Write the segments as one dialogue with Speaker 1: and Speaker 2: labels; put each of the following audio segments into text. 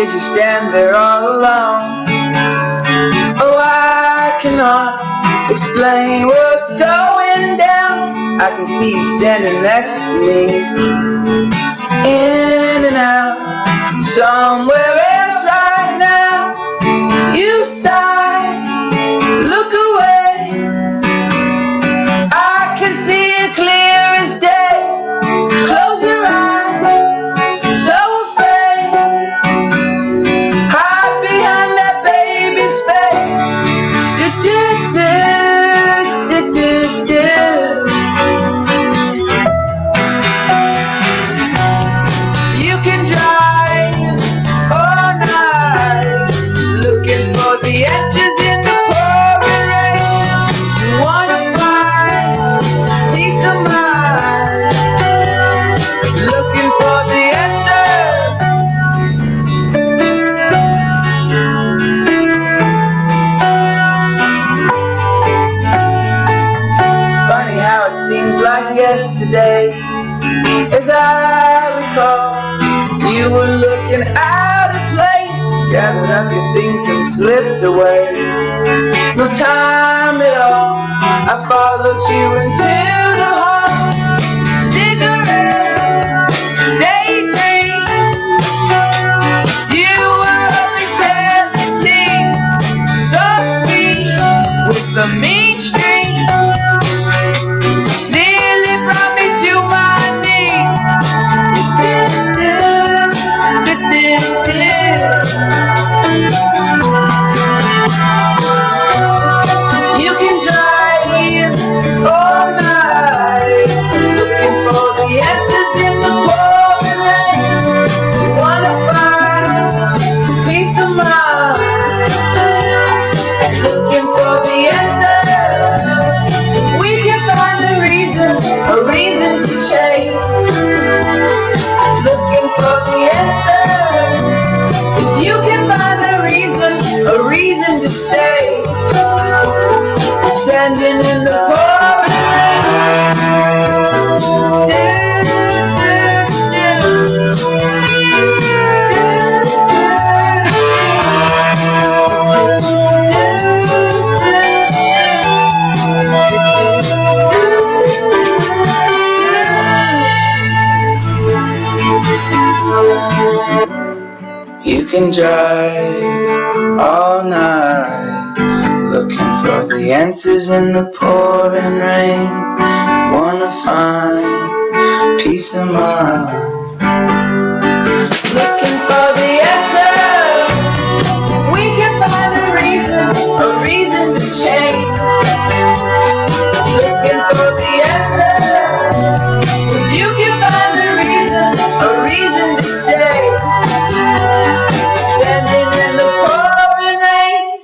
Speaker 1: did you stand there all alone? Oh, I cannot explain what's going down. I can see you standing next to me, in and out, somewhere else right now. You sigh, look away, I can see it clear as day. Close your eyes, so afraid, hide behind that baby face. You can drive all night, looking for the answers in the pouring rain. You wanna find peace of mind, looking for the answers. Funny how it seems like yesterday, as I recall, you were looking out of place, gathered up your things and slipped away. No time at all, I followed you into the hall. Cigarette, daydream, you were only 17, so sweet with the mean streak, nearly brought me to my knees. You can drive all night, looking for the answers in the pouring rain. You wanna find peace of mind, looking for the answers. We can find a reason to change, looking for the answers. If you can find a reason to stay, standing in the pouring You can drive all night, looking for the answers in the pouring rain. Wanna find peace of mind, looking for the answer. We can find a reason to change, looking for the answer. You can find a reason to stay, standing in the pouring rain.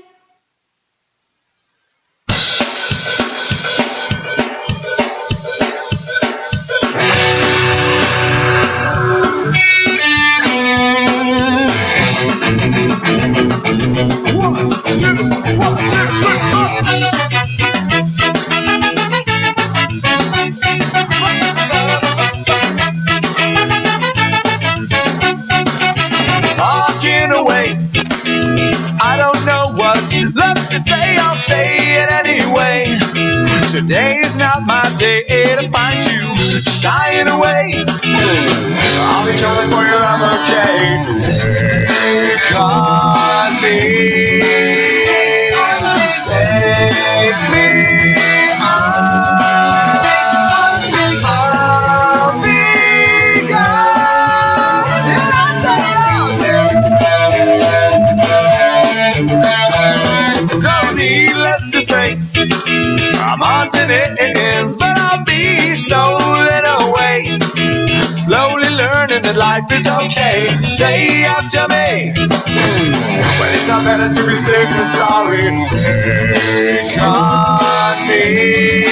Speaker 2: Talking away, I don't know what's left to say, I'll say it anyway. Today's not my day to find you shying away. I'll be coming for you, I'm okay. Take on me, take me on. I'll be gone, and I'll so needless to say, I'm haunting it, but I'll be stolen away. Slowly learning that life is okay. Say after me, but it's not better to be safe than sorry. Take on me,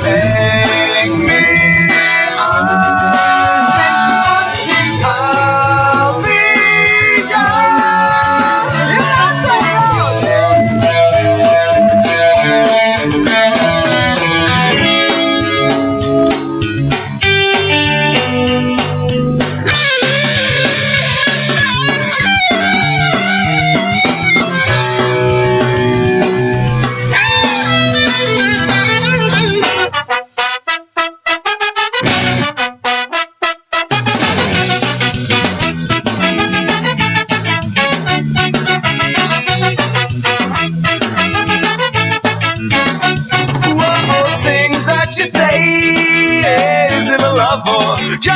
Speaker 2: take me on. I'll be gone, and I'll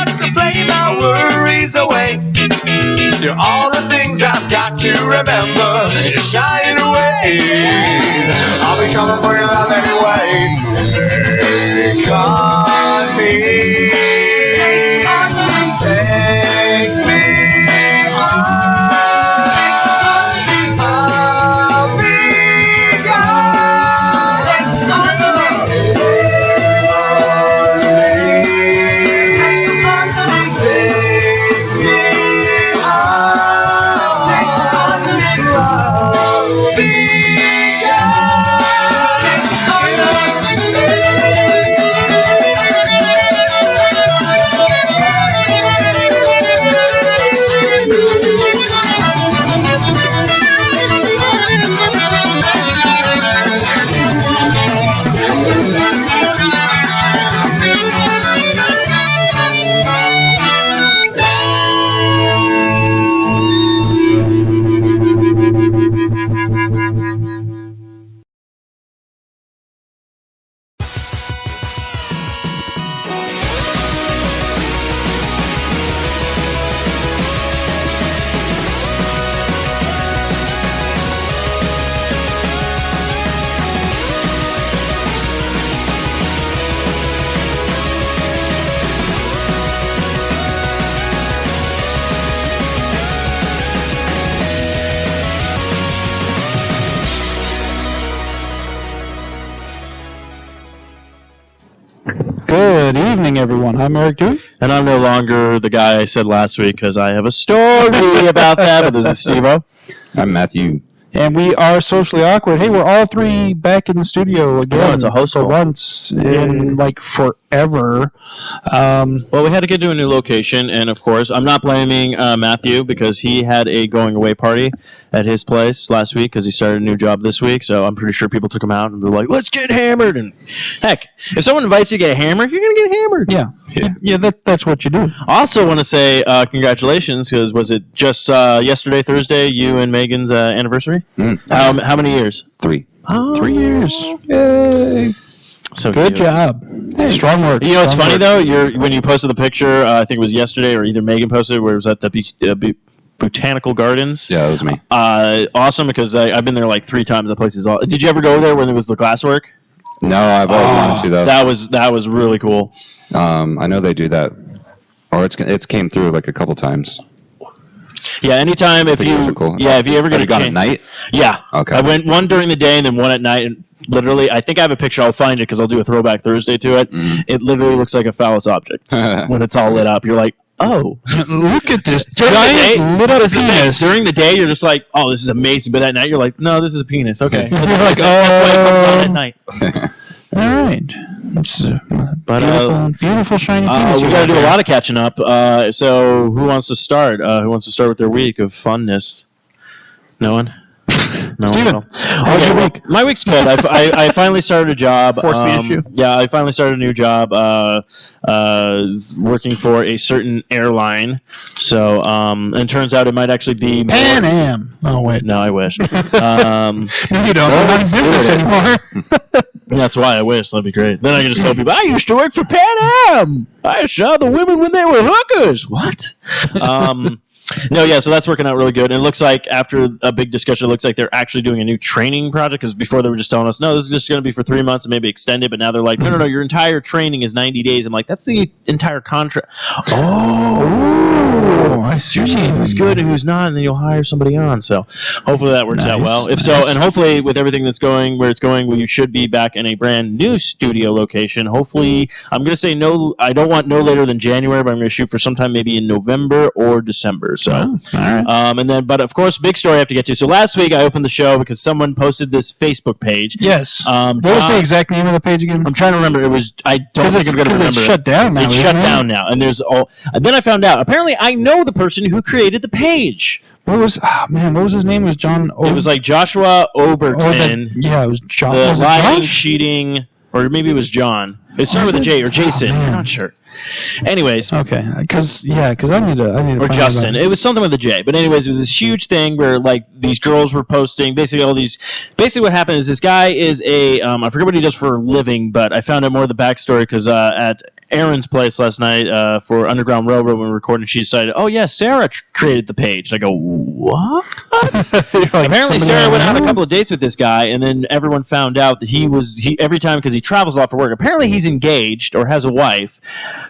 Speaker 2: just to play my worries away. You're all the things I've got to remember. You're shying away. I'll be coming for your love anyway. Take on me. Take me on. I'll be gone.
Speaker 3: Good evening, everyone. I'm Eric Dewey.
Speaker 4: And I'm no longer the guy I said last week because I have a story about that, but this is Steve-O.
Speaker 5: I'm Matthew.
Speaker 3: And we are Socially Awkward. Hey, we're all three back in the studio again.
Speaker 4: Oh, it's a host
Speaker 3: for once in, like, forever.
Speaker 4: Well, we had to get to a new location, and of course, I'm not blaming Matthew because he had a going-away party at his place last week because he started a new job this week, so I'm pretty sure people took him out and were like, let's get hammered, and heck, if someone invites you to get hammered, you're going to get hammered.
Speaker 3: Yeah, that's what you do.
Speaker 4: I also want to say congratulations because was it just yesterday, Thursday, you and Megan's anniversary? How many years?
Speaker 5: 3.
Speaker 4: Oh,
Speaker 3: 3 years.
Speaker 4: Yay. So
Speaker 3: good job. Hey, strong word.
Speaker 4: You know, it's funny though. When you posted the picture, I think it was yesterday, or either Megan posted, where it was at the Botanical Gardens.
Speaker 5: Yeah, that was me.
Speaker 4: Awesome, because I've been there like 3 times. That place is awesome. Did you ever go there when it was the glasswork?
Speaker 5: No, I've always wanted to though.
Speaker 4: That was really cool.
Speaker 5: I know they do that, or it's came through like a couple times.
Speaker 4: Yeah, anytime if you ever get
Speaker 5: a gone at night.
Speaker 4: Yeah.
Speaker 5: Okay.
Speaker 4: I went one during the day and then one at night, and literally, I think I have a picture. I'll find it because I'll do a Throwback Thursday to it. It literally looks like a phallus object when it's all lit up. You're like, oh,
Speaker 3: look at this
Speaker 4: giant
Speaker 3: lit up penis.
Speaker 4: During the day, you're just like, oh, this is amazing. But at night, you're like, no, this is a penis. Okay.
Speaker 3: You're like,
Speaker 4: that's why it comes on at night.
Speaker 3: All right. It's beautiful shiny penis.
Speaker 4: We got to do a lot of catching up. So who wants to start? Who wants to start with their week of funness? No one? No.
Speaker 3: Steven, how's your week?
Speaker 4: My week's good. I finally started a job.
Speaker 3: Force the issue?
Speaker 4: Yeah, I finally started a new job working for a certain airline. So, and turns out it might actually be
Speaker 3: Pan Am. Oh, wait.
Speaker 4: No, I wish.
Speaker 3: No, you don't. I'm not in business anymore.
Speaker 4: That's why I wish. That'd be great. Then I can just tell people, I used to work for Pan Am. I saw the women when they were hookers. What? No, yeah, so that's working out really good. And it looks like after a big discussion, it looks like they're actually doing a new training project because before they were just telling us, no, this is just going to be for 3 months and maybe extend it. But now they're like, no, your entire training is 90 days. I'm like, that's the entire contract. Oh, I see. You're seeing who's good and who's not, and then you'll hire somebody on. So hopefully that works out well. If so, and hopefully with everything that's going where it's going, we should be back in a brand new studio location. Hopefully, I'm going to say no, I don't want no later than January, but I'm going to shoot for sometime maybe in November or December. So,
Speaker 3: all right.
Speaker 4: And then, but of course, big story I have to get to. So last week I opened the show because someone posted this Facebook page.
Speaker 3: Yes. What was the exact name of the page again?
Speaker 4: I'm trying to remember. It was. I don't think I'm going to remember.
Speaker 3: It's shut down now.
Speaker 4: It's shut down now, and there's all. And then I found out. Apparently, I know the person who created the page.
Speaker 3: What was his name? It was John.
Speaker 4: It was like Joshua Oberton.
Speaker 3: It was John.
Speaker 4: The
Speaker 3: was it
Speaker 4: lying,
Speaker 3: Josh?
Speaker 4: cheating, or maybe it was John. It started with a J or Jason. I'm not sure. Anyways.
Speaker 3: Okay. Because I need to.
Speaker 4: Or Justin. It was something with a J. But anyways, it was this huge thing where like these girls were posting basically all these. Basically, what happened is this guy is a. I forget what he does for a living, but I found out more of the backstory because at Aaron's place last night for Underground Railroad when we were recording, she decided, "Oh yeah, Sarah created the page." And I go, "What?" Apparently, Sarah went on a couple of dates with this guy, and then everyone found out that he every time because he travels a lot for work. Apparently, he's engaged or has a wife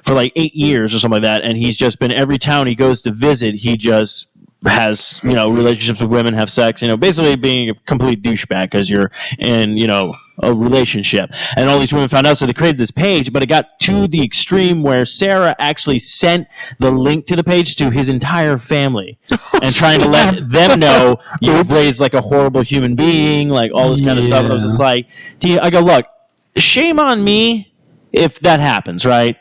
Speaker 4: for like 8 years or something like that, and he's just been every town he goes to visit, he just has relationships with women, have sex, basically being a complete douchebag because you're in a relationship. And all these women found out, so they created this page, but it got to the extreme where Sarah actually sent the link to the page to his entire family and trying to let them know you've raised like a horrible human being, like all this kind of stuff. And I was just like, I go, look, shame on me if that happens, right?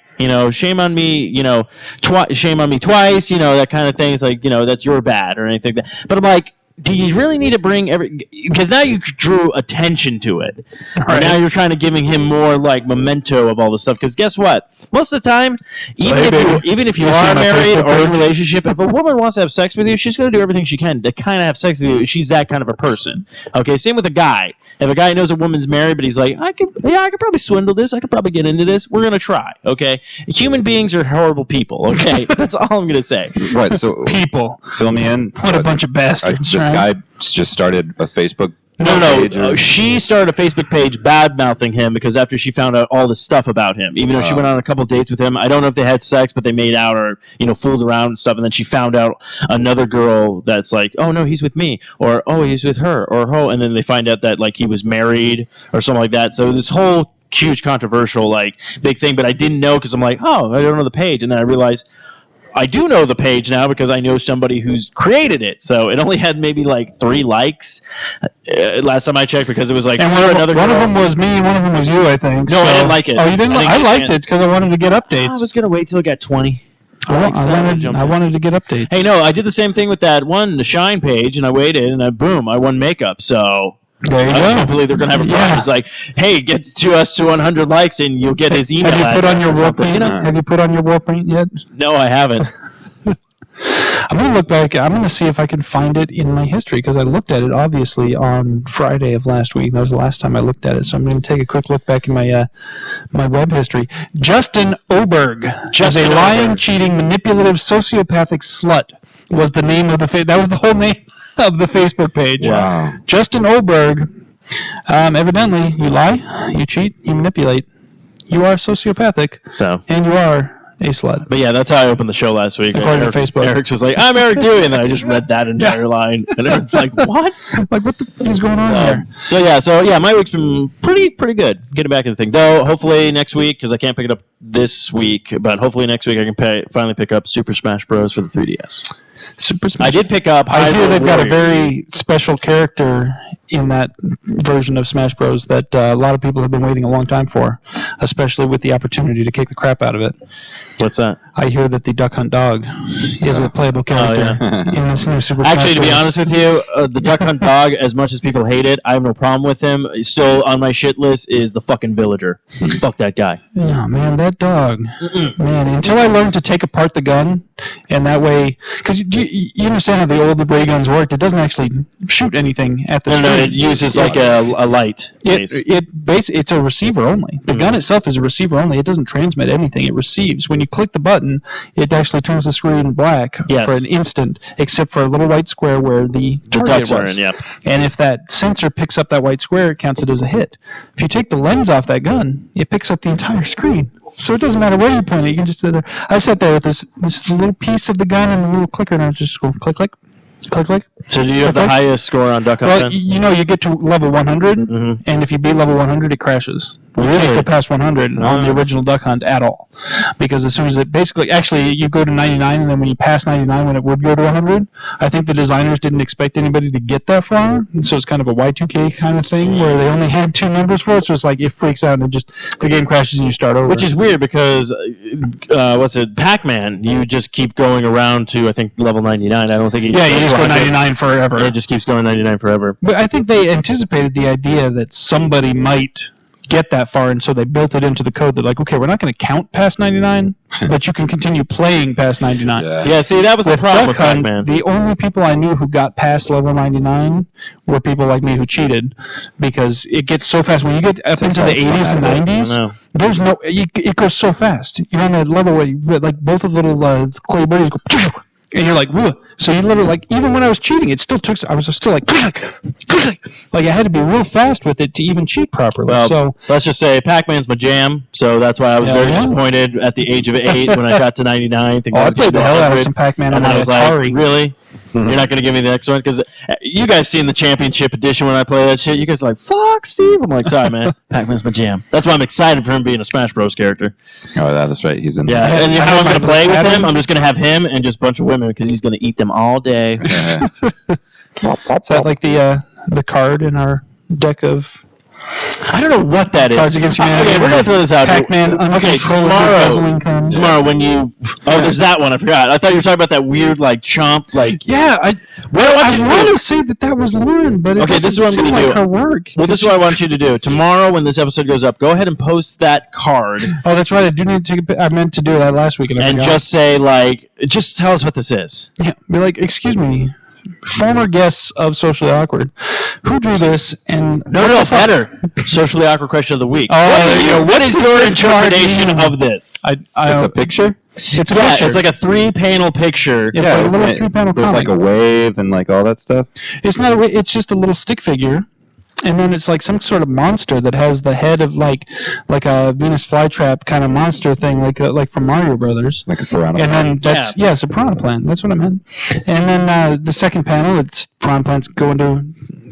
Speaker 4: Shame on me, shame on me twice, that kind of thing. It's like, that's your bad or anything like that. But I'm like, do you really need to bring because now you drew attention to it. Right. Now you're trying to giving him more like memento of all this stuff. Because guess what? Most of the time, even if you are married or in a relationship, if a woman wants to have sex with you, she's going to do everything she can to kind of have sex with you. She's that kind of a person. Okay, same with a guy. If a guy knows a woman's married, but he's like, I could probably swindle this. I could probably get into this. We're going to try, okay? Human beings are horrible people, okay? That's all I'm going to say.
Speaker 5: Right, so
Speaker 3: people.
Speaker 5: Fill me in.
Speaker 3: What a bunch of bastards.
Speaker 5: This guy just started a Facebook
Speaker 4: No. She started a Facebook page bad-mouthing him because after she found out all this stuff about him, even though she went on a couple dates with him, I don't know if they had sex, but they made out or, fooled around and stuff, and then she found out another girl that's like, oh, no, he's with me, or, oh, he's with her, or, oh, and then they find out that, like, he was married or something like that. So this whole huge controversial, like, big thing, but I didn't know because I'm like, oh, I don't know the page, and then I realized I do know the page now because I know somebody who's created it. So it only had maybe like 3 likes last time I checked because it was like
Speaker 3: and one of them was me, one of them was you, I think.
Speaker 4: No, so. I didn't like it.
Speaker 3: Oh, you didn't? I liked it because I wanted to get updates.
Speaker 4: I was going to wait till it got 20.
Speaker 3: I wanted to get updates.
Speaker 4: Hey, no, I did the same thing with that one, the Shine page, and I waited, and boom, I won makeup. So
Speaker 3: there you go.
Speaker 4: I don't believe they're going to have a problem. It's like, hey, get to us to 100 likes, and you'll get his email.
Speaker 3: Have you put on your war paint? Have you put on your war paint yet?
Speaker 4: No, I haven't.
Speaker 3: I'm going to look back. I'm going to see if I can find it in my history because I looked at it, obviously, on Friday of last week. That was the last time I looked at it. So I'm going to take a quick look back in my my web history. Justin Oberg, as a lying, cheating, manipulative, sociopathic slut, was the name of the that was the whole name of the Facebook page.
Speaker 5: Wow.
Speaker 3: Justin Oberg. Evidently, you lie, you cheat, you manipulate. You are sociopathic, and you are a slut.
Speaker 4: But yeah, that's how I opened the show last week.
Speaker 3: According to Facebook.
Speaker 4: Eric's was like, I'm Eric Dewey, and then I just read that entire line. And it's like, what?
Speaker 3: Like, what the f*** is going on here?
Speaker 4: So my week's been pretty good. Getting back to the thing. Though, hopefully next week, because I can't pick it up this week, but hopefully next week I can finally pick up Super Smash Bros. For the 3DS.
Speaker 3: Super Smash.
Speaker 4: I did pick up
Speaker 3: I hear they've got a very special character in that version of Smash Bros. That a lot of people have been waiting a long time for, especially with the opportunity to kick the crap out of it.
Speaker 4: What's that?
Speaker 3: I hear that the Duck Hunt Dog is a playable character in this new Super Smash Bros.
Speaker 4: Actually, to be honest with you, the Duck Hunt Dog, as much as people hate it, I have no problem with him. Still on my shit list is the fucking villager. Fuck that guy.
Speaker 3: Oh, man, that dog. Man, until I learned to take apart the gun, and that way, because you understand how the old ray guns worked. It doesn't actually shoot anything at the screen.
Speaker 4: No, it uses like a light.
Speaker 3: It's a receiver only. The gun itself is a receiver only. It doesn't transmit anything. It receives. When you click the button, it actually turns the screen black for an instant, except for a little white square where the target was. And if that sensor picks up that white square, it counts it as a hit. If you take the lens off that gun, it picks up the entire screen. So it doesn't matter where you point it. You can just sit there. I sat there with this little piece of the gun and a little clicker, and I just go click, click. Click, click.
Speaker 4: So do you have the highest score on Duck Hunt?
Speaker 3: Well, you get to level 100, and if you beat level 100, it crashes. You can't go past 100 on the original Duck Hunt at all. Because as soon as it actually, you go to 99, and then when you pass 99, when it would go to 100, I think the designers didn't expect anybody to get that far, and so it's kind of a Y2K kind of thing, where they only had 2 numbers for it, so it's like it freaks out, and the game crashes, and you start over.
Speaker 4: Which is weird, because, Pac-Man, you just keep going around to, I think, level 99. I don't think you
Speaker 3: just go 99 forever.
Speaker 4: It just keeps going 99 forever.
Speaker 3: But I think they anticipated the idea that somebody might get that far, and so they built it into the code. They're like, okay, we're not going to count past 99, but you can continue playing past 99.
Speaker 4: Yeah, see, that was the problem with Pac-Man.
Speaker 3: The only people I knew who got past level 99 were people like me who cheated, because it gets so fast. When you get up into the 80s and 90s, there's no, it goes so fast. You're on that level where like both of the little clay birdies go, and you're like, whoa. So you literally, like, even when I was cheating, it still took, I was still like, I had to be real fast with it to even cheat properly.
Speaker 4: Well,
Speaker 3: so
Speaker 4: let's just say Pac-Man's my jam, so that's why I was very disappointed at the age of 8 when I got to 99.
Speaker 3: I played the hell out of some Pac-Man on my Atari.
Speaker 4: Like, really? You're not going to give me the next one? Because you guys seen the championship edition when I play that shit. You guys are like, fuck, Steve. I'm like, sorry, man. Pac-Man's my jam. That's why I'm excited for him being a Smash Bros. Character.
Speaker 5: Oh, that's right. He's in there.
Speaker 4: Yeah, and how I'm going to play with him, I'm just going to have him and just a bunch of women because he's going to eat them all day.
Speaker 3: Is that like the card in our deck of...
Speaker 4: I don't know what that is.
Speaker 3: Cards Against Humanity.
Speaker 4: Okay, we're going to throw this out.
Speaker 3: Pac-Man,
Speaker 4: okay, tomorrow when you... Oh, there's that one. I forgot. I thought you were talking about that weird, like, chomp, like...
Speaker 3: Yeah, I want to say that was Lauren, but
Speaker 4: this is what I'm going to do.
Speaker 3: Her work.
Speaker 4: Well, this is what I want you to do. Tomorrow, when this episode goes up, go ahead and post that card.
Speaker 3: Oh, that's right. I do need to take I meant to do that last week.
Speaker 4: And just say, like... Just tell us what this is.
Speaker 3: Yeah, be like, excuse me... Former guests of Socially Awkward, who drew this? And
Speaker 4: better. Socially Awkward question of the week.
Speaker 3: Oh,
Speaker 4: what is your interpretation of this?
Speaker 5: It's a picture.
Speaker 3: It's a picture.
Speaker 4: It's like a 3-panel picture.
Speaker 3: It's like a little 3-panel.
Speaker 5: There's like a wave and like all that stuff.
Speaker 3: It's not a wave. It's just a little stick figure. And then it's like some sort of monster that has the head of like a Venus flytrap kind of monster thing, like from Mario Brothers.
Speaker 5: Like a piranha
Speaker 3: plant. And then it's a piranha plant. That's what I meant. And then the second panel, it's piranha plants going to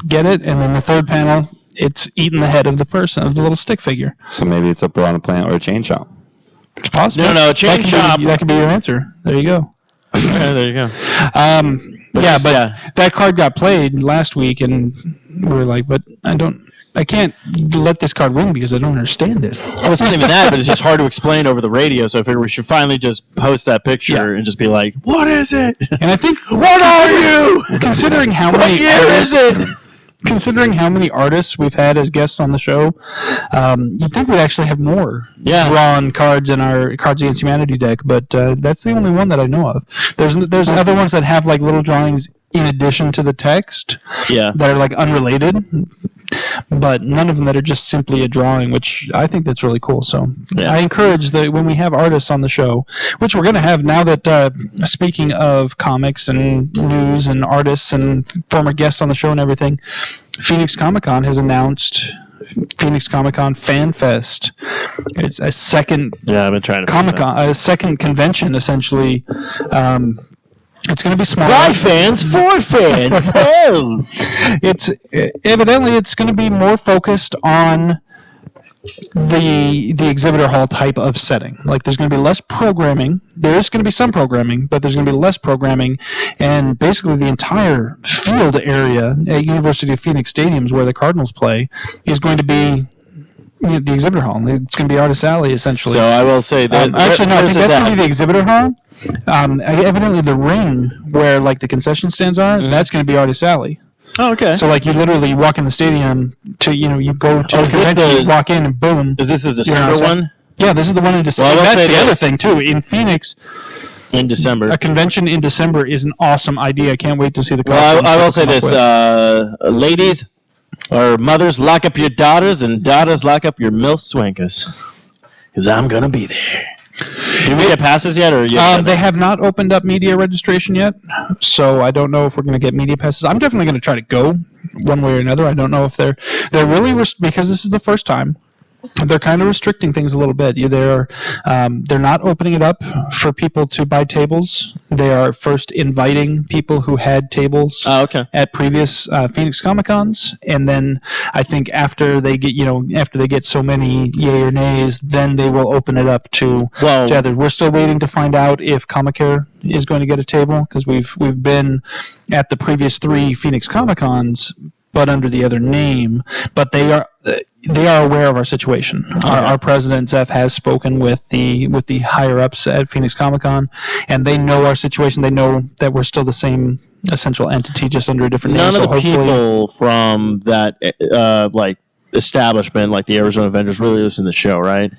Speaker 3: get it, and then the third panel, it's eating the head of the person, of the little stick figure.
Speaker 5: So maybe it's a piranha plant or a chain chomp.
Speaker 3: It's possible.
Speaker 4: No, chain chomp.
Speaker 3: That could be your answer. There you go.
Speaker 4: Okay, there you go.
Speaker 3: That card got played last week, and we were like, but I can't let this card win because I don't understand it.
Speaker 4: Well, it's not even that, but it's just hard to explain over the radio, so I figured we should finally just post that picture and just be like, what is it?
Speaker 3: And I think,
Speaker 4: what are you?
Speaker 3: Considering how many
Speaker 4: is it?
Speaker 3: Considering how many artists we've had as guests on the show, you'd think we'd actually have more drawn cards in our Cards Against Humanity deck, but that's the only one that I know of. There's other ones that have like little drawings in addition to the text that are like unrelated, but none of them that are just simply a drawing, which I think that's really cool. So I encourage that when we have artists on the show, which we're going to have now that, speaking of comics and news and artists and former guests on the show and everything, Phoenix Comic-Con has announced Phoenix Comic-Con Fan Fest. It's a second
Speaker 4: I've been trying to
Speaker 3: Comic-Con, a second convention essentially. It's going to be smaller.
Speaker 4: Why fans? For fans.
Speaker 3: It's evidently it's going to be more focused on the exhibitor hall type of setting. Like there's going to be less programming. There is going to be some programming, but there's going to be less programming, and basically the entire field area at University of Phoenix Stadiums where the Cardinals play is going to be the exhibitor hall. It's going to be Artist Alley essentially.
Speaker 4: So I will say that
Speaker 3: I think that's going to be the exhibitor hall. Evidently the ring where like the concession stands are, that's going to be Artist Alley.
Speaker 4: Oh, okay.
Speaker 3: So like you literally walk in the stadium to you go to the convention, you walk in and boom.
Speaker 4: Is this the December one?
Speaker 3: Yeah, this is the one in December.
Speaker 4: Well,
Speaker 3: that's the other thing too. In Phoenix,
Speaker 4: in December,
Speaker 3: a convention in December is an awesome idea. I can't wait to see the.
Speaker 4: Well, I will say this, ladies or mothers, lock up your daughters, and daughters lock up your MILF swankers, because I'm gonna be there. Did we get passes yet, or
Speaker 3: they have not opened up media registration yet, so I don't know if we're going to get media passes. I'm definitely going to try to go one way or another. I don't know if they're really because this is the first time. They're kind of restricting things a little bit. They're not opening it up for people to buy tables. They are first inviting people who had tables at previous Phoenix Comic-Cons, and then I think after they get so many yay or nays, then they will open it up to others. We're still waiting to find out if Comicare is going to get a table, because we've been at the previous 3 Phoenix Comic-Cons, but under the other name. But they are aware of our situation. Our president Zeph has spoken with the higher ups at Phoenix Comic-Con, and they know our situation. They know that we're still the same essential entity, just under a different name.
Speaker 4: None of the people from that establishment like the Arizona Avengers really listen to the show, right?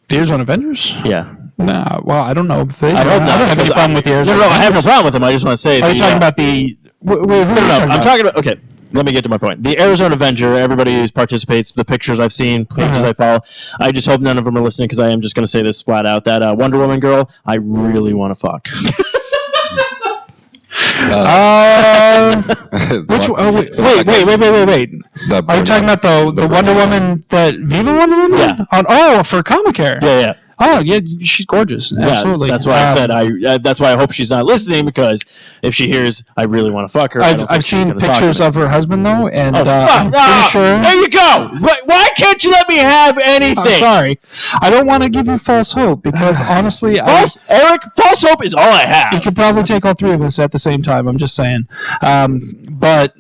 Speaker 3: The Arizona Avengers?
Speaker 4: Yeah.
Speaker 3: No, well, I don't know if they.
Speaker 4: I hope not.
Speaker 3: I don't have any problem with the Arizona.
Speaker 4: No, I have no problem with them. I just want to say.
Speaker 3: Are you talking about the?
Speaker 4: No, I'm talking about. Okay, let me get to my point. The Arizona Avenger. Everybody who participates, the pictures I've seen, pages I follow. I just hope none of them are listening because I am just going to say this flat out. That Wonder Woman girl, I really want to fuck.
Speaker 3: Which? Oh, wait. Are you talking about the Wonder Woman that Viva Wonder Woman?
Speaker 4: Yeah.
Speaker 3: For Comicare.
Speaker 4: Yeah.
Speaker 3: Oh, yeah, she's gorgeous. Absolutely.
Speaker 4: Yeah, that's why I said that's why I hope she's not listening, because if she hears I really want to fuck her,
Speaker 3: I've seen pictures of her husband though, and
Speaker 4: fuck.
Speaker 3: I'm pretty sure.
Speaker 4: There you go. Why can't you let me have anything?
Speaker 3: I'm sorry. I don't want to give you false hope because honestly,
Speaker 4: false hope is all I have.
Speaker 3: You could probably take all three of us at the same time. I'm just saying, but.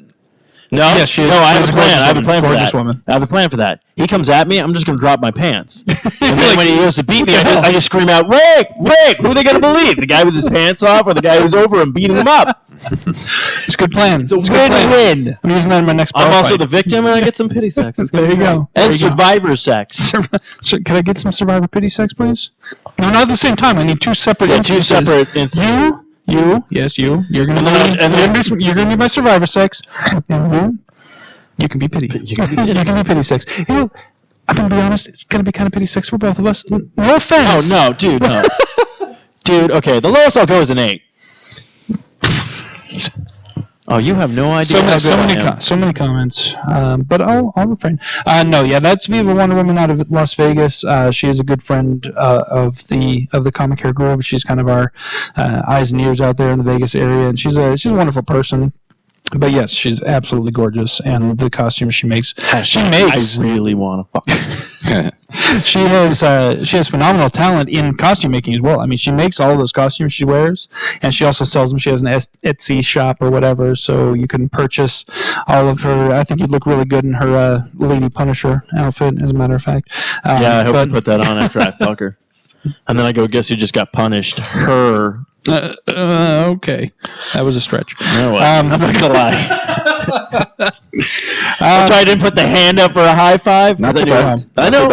Speaker 4: No,
Speaker 3: yes, she is.
Speaker 4: I have a plan. I have a plan for that.
Speaker 3: Woman.
Speaker 4: I have a plan for that. He comes at me, I'm just going to drop my pants. And then when he goes to beat me, I just scream out, Rick! Who are they going to believe? The guy with his pants off or the guy who's over him beating him up?
Speaker 3: It's a good plan.
Speaker 4: It's a win-win.
Speaker 3: I'm using that in my next bar
Speaker 4: I'm also
Speaker 3: fight.
Speaker 4: the victim, and I get some pity sex.
Speaker 3: There you go.
Speaker 4: And survivor sex.
Speaker 3: Can I get some survivor pity sex, please? No, not at the same time. I need two separate instances.
Speaker 4: Two separate instances.
Speaker 3: You're gonna be my survivor sex, and you can be pity. You can be pity sex. I'm gonna be honest. It's gonna be kind of pity sex for both of us. No offense.
Speaker 4: No, dude, no. Dude, okay. The lowest I'll go is an 8. Oh, you have no idea.
Speaker 3: So many comments, but I'll refrain. That's Viva Wonder Woman out of Las Vegas. She is a good friend of the Comicare group. She's kind of our eyes and ears out there in the Vegas area, and she's a wonderful person. But yes, she's absolutely gorgeous, and the costumes she makes.
Speaker 4: I really want to fuck.
Speaker 3: She has phenomenal talent in costume making as well. I mean, she makes all those costumes she wears, and she also sells them. She has an Etsy shop or whatever, so you can purchase all of her. I think you'd look really good in her Lady Punisher outfit, as a matter of fact.
Speaker 4: I hope you put that on after I fuck her. And then I go, guess who just got punished? Her.
Speaker 3: Okay. That was a stretch.
Speaker 4: No, I'm not going to lie. That's why I didn't put the hand up for a high five.
Speaker 5: Not the best.
Speaker 4: I know.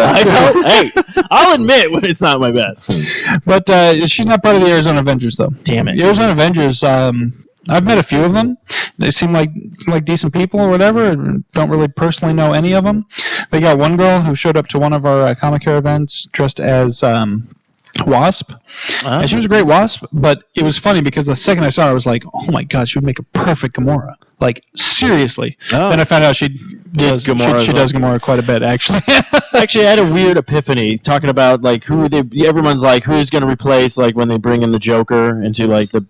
Speaker 4: Hey, I'll admit when it's not my best.
Speaker 3: But she's not part of the Arizona Avengers, though.
Speaker 4: Damn it.
Speaker 3: The Arizona Avengers, I've met a few of them. They seem like decent people or whatever. Don't really personally know any of them. They got one girl who showed up to one of our Comicare events dressed as Wasp. And she was a great Wasp, but it was funny because the second I saw her, I was like, oh my god, she would make a perfect Gamora. Like, seriously.
Speaker 4: Oh.
Speaker 3: Then I found out she does Gamora quite a bit, actually.
Speaker 4: Actually, I had a weird epiphany talking about, like, everyone's like, who's going to replace, like, when they bring in the Joker into, like, the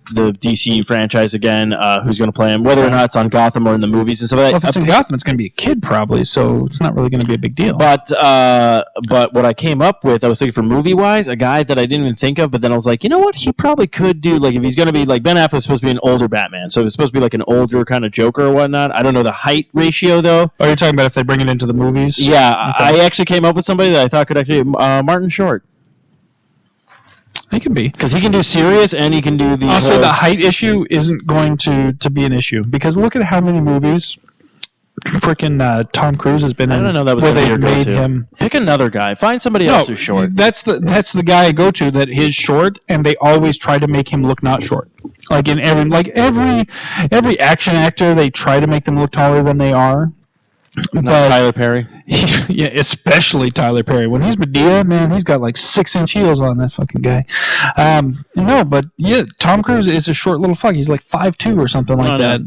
Speaker 4: DC franchise again, who's going to play him, whether or not it's on Gotham or in the movies and stuff like that.
Speaker 3: Well, if it's in Gotham, it's going to be a kid, probably, so it's not really going to be a big deal.
Speaker 4: But what I came up with, I was thinking for movie-wise, a guy that I didn't even think of, but then I was like, you know what, he probably could do, like, if he's going to be, like, Ben Affleck's supposed to be an older Batman, so it's supposed to be, like, an older kind of Joker or whatnot. I don't know the height ratio, though.
Speaker 3: Oh, you're talking about if they bring it into the movies?
Speaker 4: Yeah, okay. I actually came up with somebody that I thought could actually... Martin Short.
Speaker 3: He can be.
Speaker 4: Because he can do serious and he can do the...
Speaker 3: Also, the height issue isn't going to be an issue. Because look at how many movies frickin' Tom Cruise has been in.
Speaker 4: I don't know that was
Speaker 3: where
Speaker 4: going to be your
Speaker 3: made
Speaker 4: go-to.
Speaker 3: him.
Speaker 4: Pick another guy. Find somebody else who's short.
Speaker 3: That's the guy I go to that is short, and they always try to make him look not short. Like in every action actor, they try to make them look taller than they are.
Speaker 4: Not Tyler Perry.
Speaker 3: Yeah, especially Tyler Perry. When he's Medea, man, he's got like 6-inch heels on, that fucking guy. No, but yeah, Tom Cruise is a short little fuck. He's like 5'2" or something like that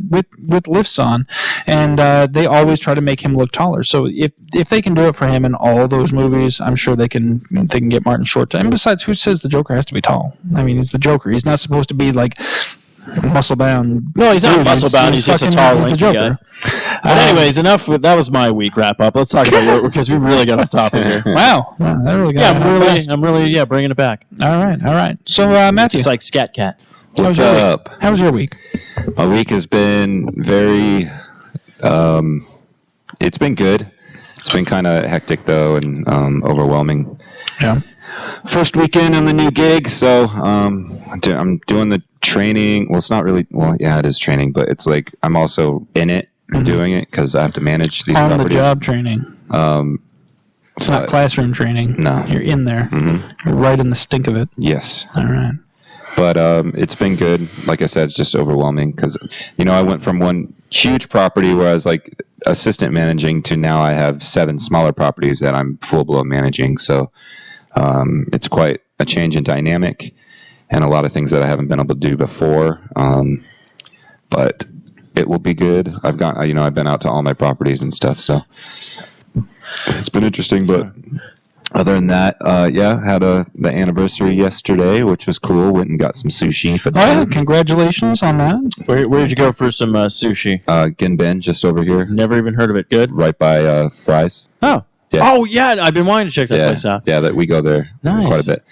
Speaker 3: with lifts on, and they always try to make him look taller. So if they can do it for him in all those movies, I'm sure they can get Martin Short. And besides, who says the Joker has to be tall? I mean, he's the Joker. He's not supposed to be like muscle bound.
Speaker 4: No, he's not muscle bound. He's just a tall, lanky guy. But anyways, enough. That was my week wrap up. Let's talk about because we really got off topic here.
Speaker 3: Wow, that really got.
Speaker 4: I'm really bringing it back.
Speaker 3: All right. So Matthew,
Speaker 4: just like Scat Cat.
Speaker 5: What's up?
Speaker 3: How was your week?
Speaker 5: My week has been very. It's been good. It's been kind of hectic though and overwhelming.
Speaker 3: Yeah.
Speaker 5: First weekend on the new gig, so I'm doing the training. Well, it's not really. Well, yeah, it is training, but it's like I'm also in it and doing it because I have to manage these
Speaker 3: on
Speaker 5: properties.
Speaker 3: the job training. It's not classroom training.
Speaker 5: No.
Speaker 3: You're in there.
Speaker 5: Mm-hmm.
Speaker 3: You're right in the stink of it.
Speaker 5: Yes.
Speaker 3: All right.
Speaker 5: But it's been good. Like I said, it's just overwhelming because, I went from one huge property where I was like assistant managing to now I have 7 smaller properties that I'm full-blown managing. So it's quite a change in dynamic and a lot of things that I haven't been able to do before. But it will be good. I've been out to all my properties and stuff, so it's been interesting. But other than that, had the anniversary yesterday, which was cool. Went and got some sushi.
Speaker 3: Congratulations on that.
Speaker 4: Where did you go for some sushi?
Speaker 5: Ginben, just over here.
Speaker 4: Never even heard of it. Good?
Speaker 5: Right by Fry's.
Speaker 4: Oh. Yeah. Oh, yeah. I've been wanting to check that place out.
Speaker 5: Yeah, that we go there quite a bit.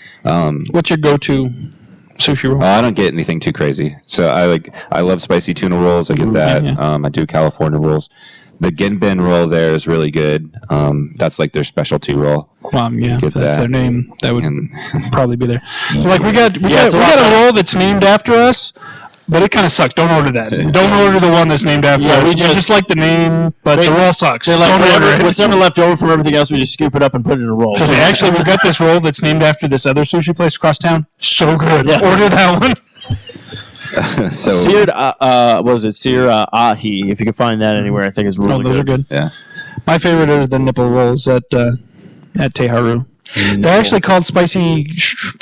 Speaker 3: What's your go-to sushi roll?
Speaker 5: I don't get anything too crazy. So I love spicy tuna rolls. I get that. Yeah. I do California rolls. The Ginben roll there is really good. That's like their specialty roll.
Speaker 3: Yeah, if that's their name, that would probably be there. So like we got a roll that's named after us, but it kind of sucks. Don't order that. Don't order the one that's named after us. We just like the name, but the roll sucks. Don't order it.
Speaker 4: What's ever left over from everything else, we just scoop it up and put it in a roll.
Speaker 3: Actually, we've got this roll that's named after this other sushi place across town. So good. Yeah. Order that one.
Speaker 5: Seared,
Speaker 3: Seared
Speaker 4: ahi. If you can find that anywhere, I think is really good.
Speaker 3: Those are good.
Speaker 5: Yeah.
Speaker 3: My favorite are the nipple rolls at Teharu. They're actually called spicy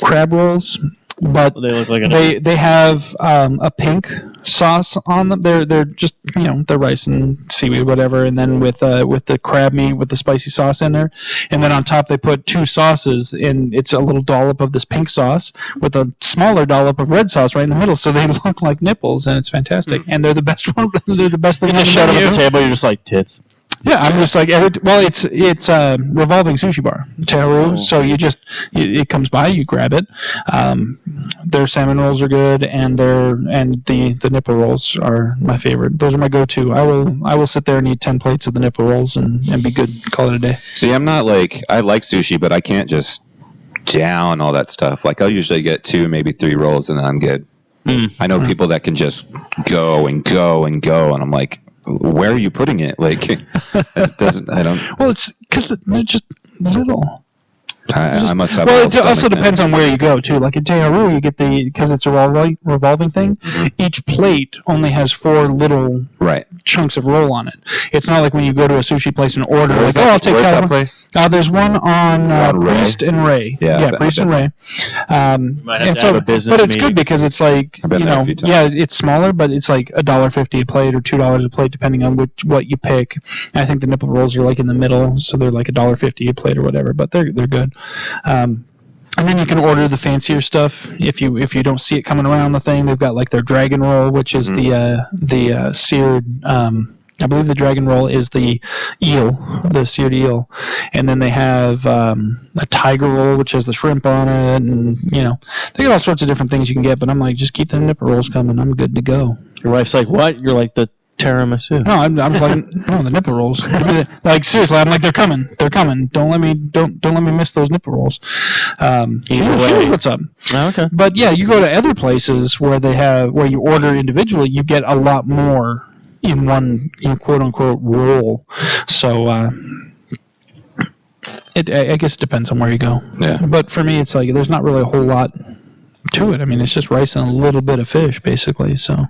Speaker 3: crab rolls, but
Speaker 4: they look like
Speaker 3: they have a pink sauce on them. They're just they're rice and seaweed, whatever, and then with the crab meat with the spicy sauce in there, and then on top they put 2 sauces, and it's a little dollop of this pink sauce with a smaller dollop of red sauce right in the middle, so they look like nipples, and it's fantastic. And they're the best one. They're the best thing.
Speaker 4: You just shut up at the table. You're just like tits.
Speaker 3: Yeah, I'm just like it's a revolving sushi bar, Teharu. So it comes by, you grab it. Their salmon rolls are good, and the nipple rolls are my favorite. Those are my go-to. I will sit there and eat 10 plates of the nipple rolls and be good. Call it a day.
Speaker 5: See, I'm not like I like sushi, but I can't just down all that stuff. Like I'll usually get 2, maybe 3 rolls, and then I'm good. I know people that can just go and go and go, and I'm like, where are you putting it? Like, it doesn't. I don't.
Speaker 3: Well, it's because they're just little.
Speaker 5: I must have.
Speaker 3: Well, it also depends on where you go too. Like in Teharu, you get because it's a revolving thing. Each plate only has 4 little chunks of roll on it. It's not like when you go to a sushi place and order. I'll take that
Speaker 5: place.
Speaker 3: There's one on Priest and Ray. Yeah, Priest and Ray.
Speaker 4: Might have to have a business
Speaker 3: but it's good because it's like it's smaller, but it's like $1.50 a plate or $2 a plate depending on what you pick. And I think the nipple rolls are like in the middle, so they're like $1.50 a plate or whatever. But they're good. And then you can order the fancier stuff if you don't see it coming around the thing. They've got like their dragon roll, which is the seared. I believe the dragon roll is the eel, the seared eel, and then they have a tiger roll, which has the shrimp on it, and they got all sorts of different things you can get. But I'm like, just keep the nipple rolls coming. I'm good to go.
Speaker 4: Your wife's like, what? You're like the tiramisu.
Speaker 3: No, I'm like, no, the nipple rolls. Like seriously, I'm like, they're coming. Don't let me miss those nipple rolls. She knows what's up.
Speaker 4: Oh, okay.
Speaker 3: But yeah, you go to other places where you order individually, you get a lot more in one quote unquote roll. So I guess it depends on where you go.
Speaker 5: Yeah.
Speaker 3: But for me, it's like there's not really a whole lot to it. I mean, it's just rice and a little bit of fish, basically.
Speaker 4: So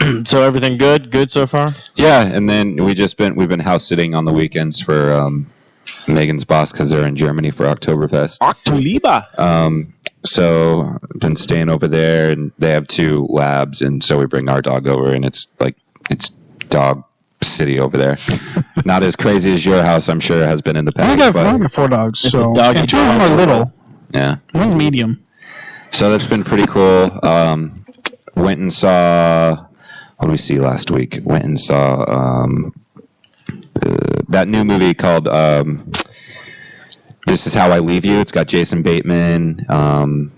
Speaker 4: everything good so far?
Speaker 5: Yeah, and then we've been house sitting on the weekends for Megan's boss because they're in Germany for Oktoberfest.
Speaker 4: Oktober.
Speaker 5: So I've been staying over there, and they have 2 labs, and so we bring our dog over, and it's dog city over there. Not as crazy as your house, I'm sure, has been in the past.
Speaker 3: I got 4 dogs, so
Speaker 4: and 2 of
Speaker 3: them are little.
Speaker 5: Yeah.
Speaker 3: One's medium.
Speaker 5: So that's been pretty cool. Went and saw. What did we see last week? Went and saw that new movie called This Is How I Leave You. It's got Jason Bateman. Who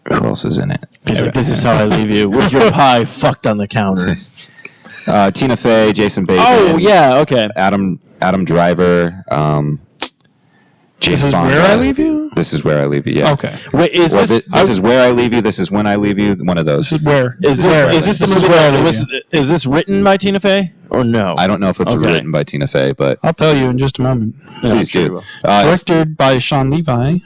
Speaker 5: else is in it?
Speaker 4: This Is How I Leave You with your pie fucked on the counter.
Speaker 5: Tina Fey, Jason Bateman.
Speaker 4: Oh yeah, okay.
Speaker 5: Adam Driver.
Speaker 3: This is Where I Leave You?
Speaker 5: This Is Where I Leave You, yeah.
Speaker 3: Okay.
Speaker 4: Wait, is
Speaker 5: Well,
Speaker 4: this...
Speaker 5: This Is Where I Leave You, This Is When I Leave You, one of those.
Speaker 3: This is Where.
Speaker 4: Is this the movie that is this written by Tina Fey or no?
Speaker 5: I don't know if it's written by Tina Fey, but...
Speaker 3: I'll tell you in just a moment.
Speaker 5: Please do.
Speaker 3: Directed by Sean Levi.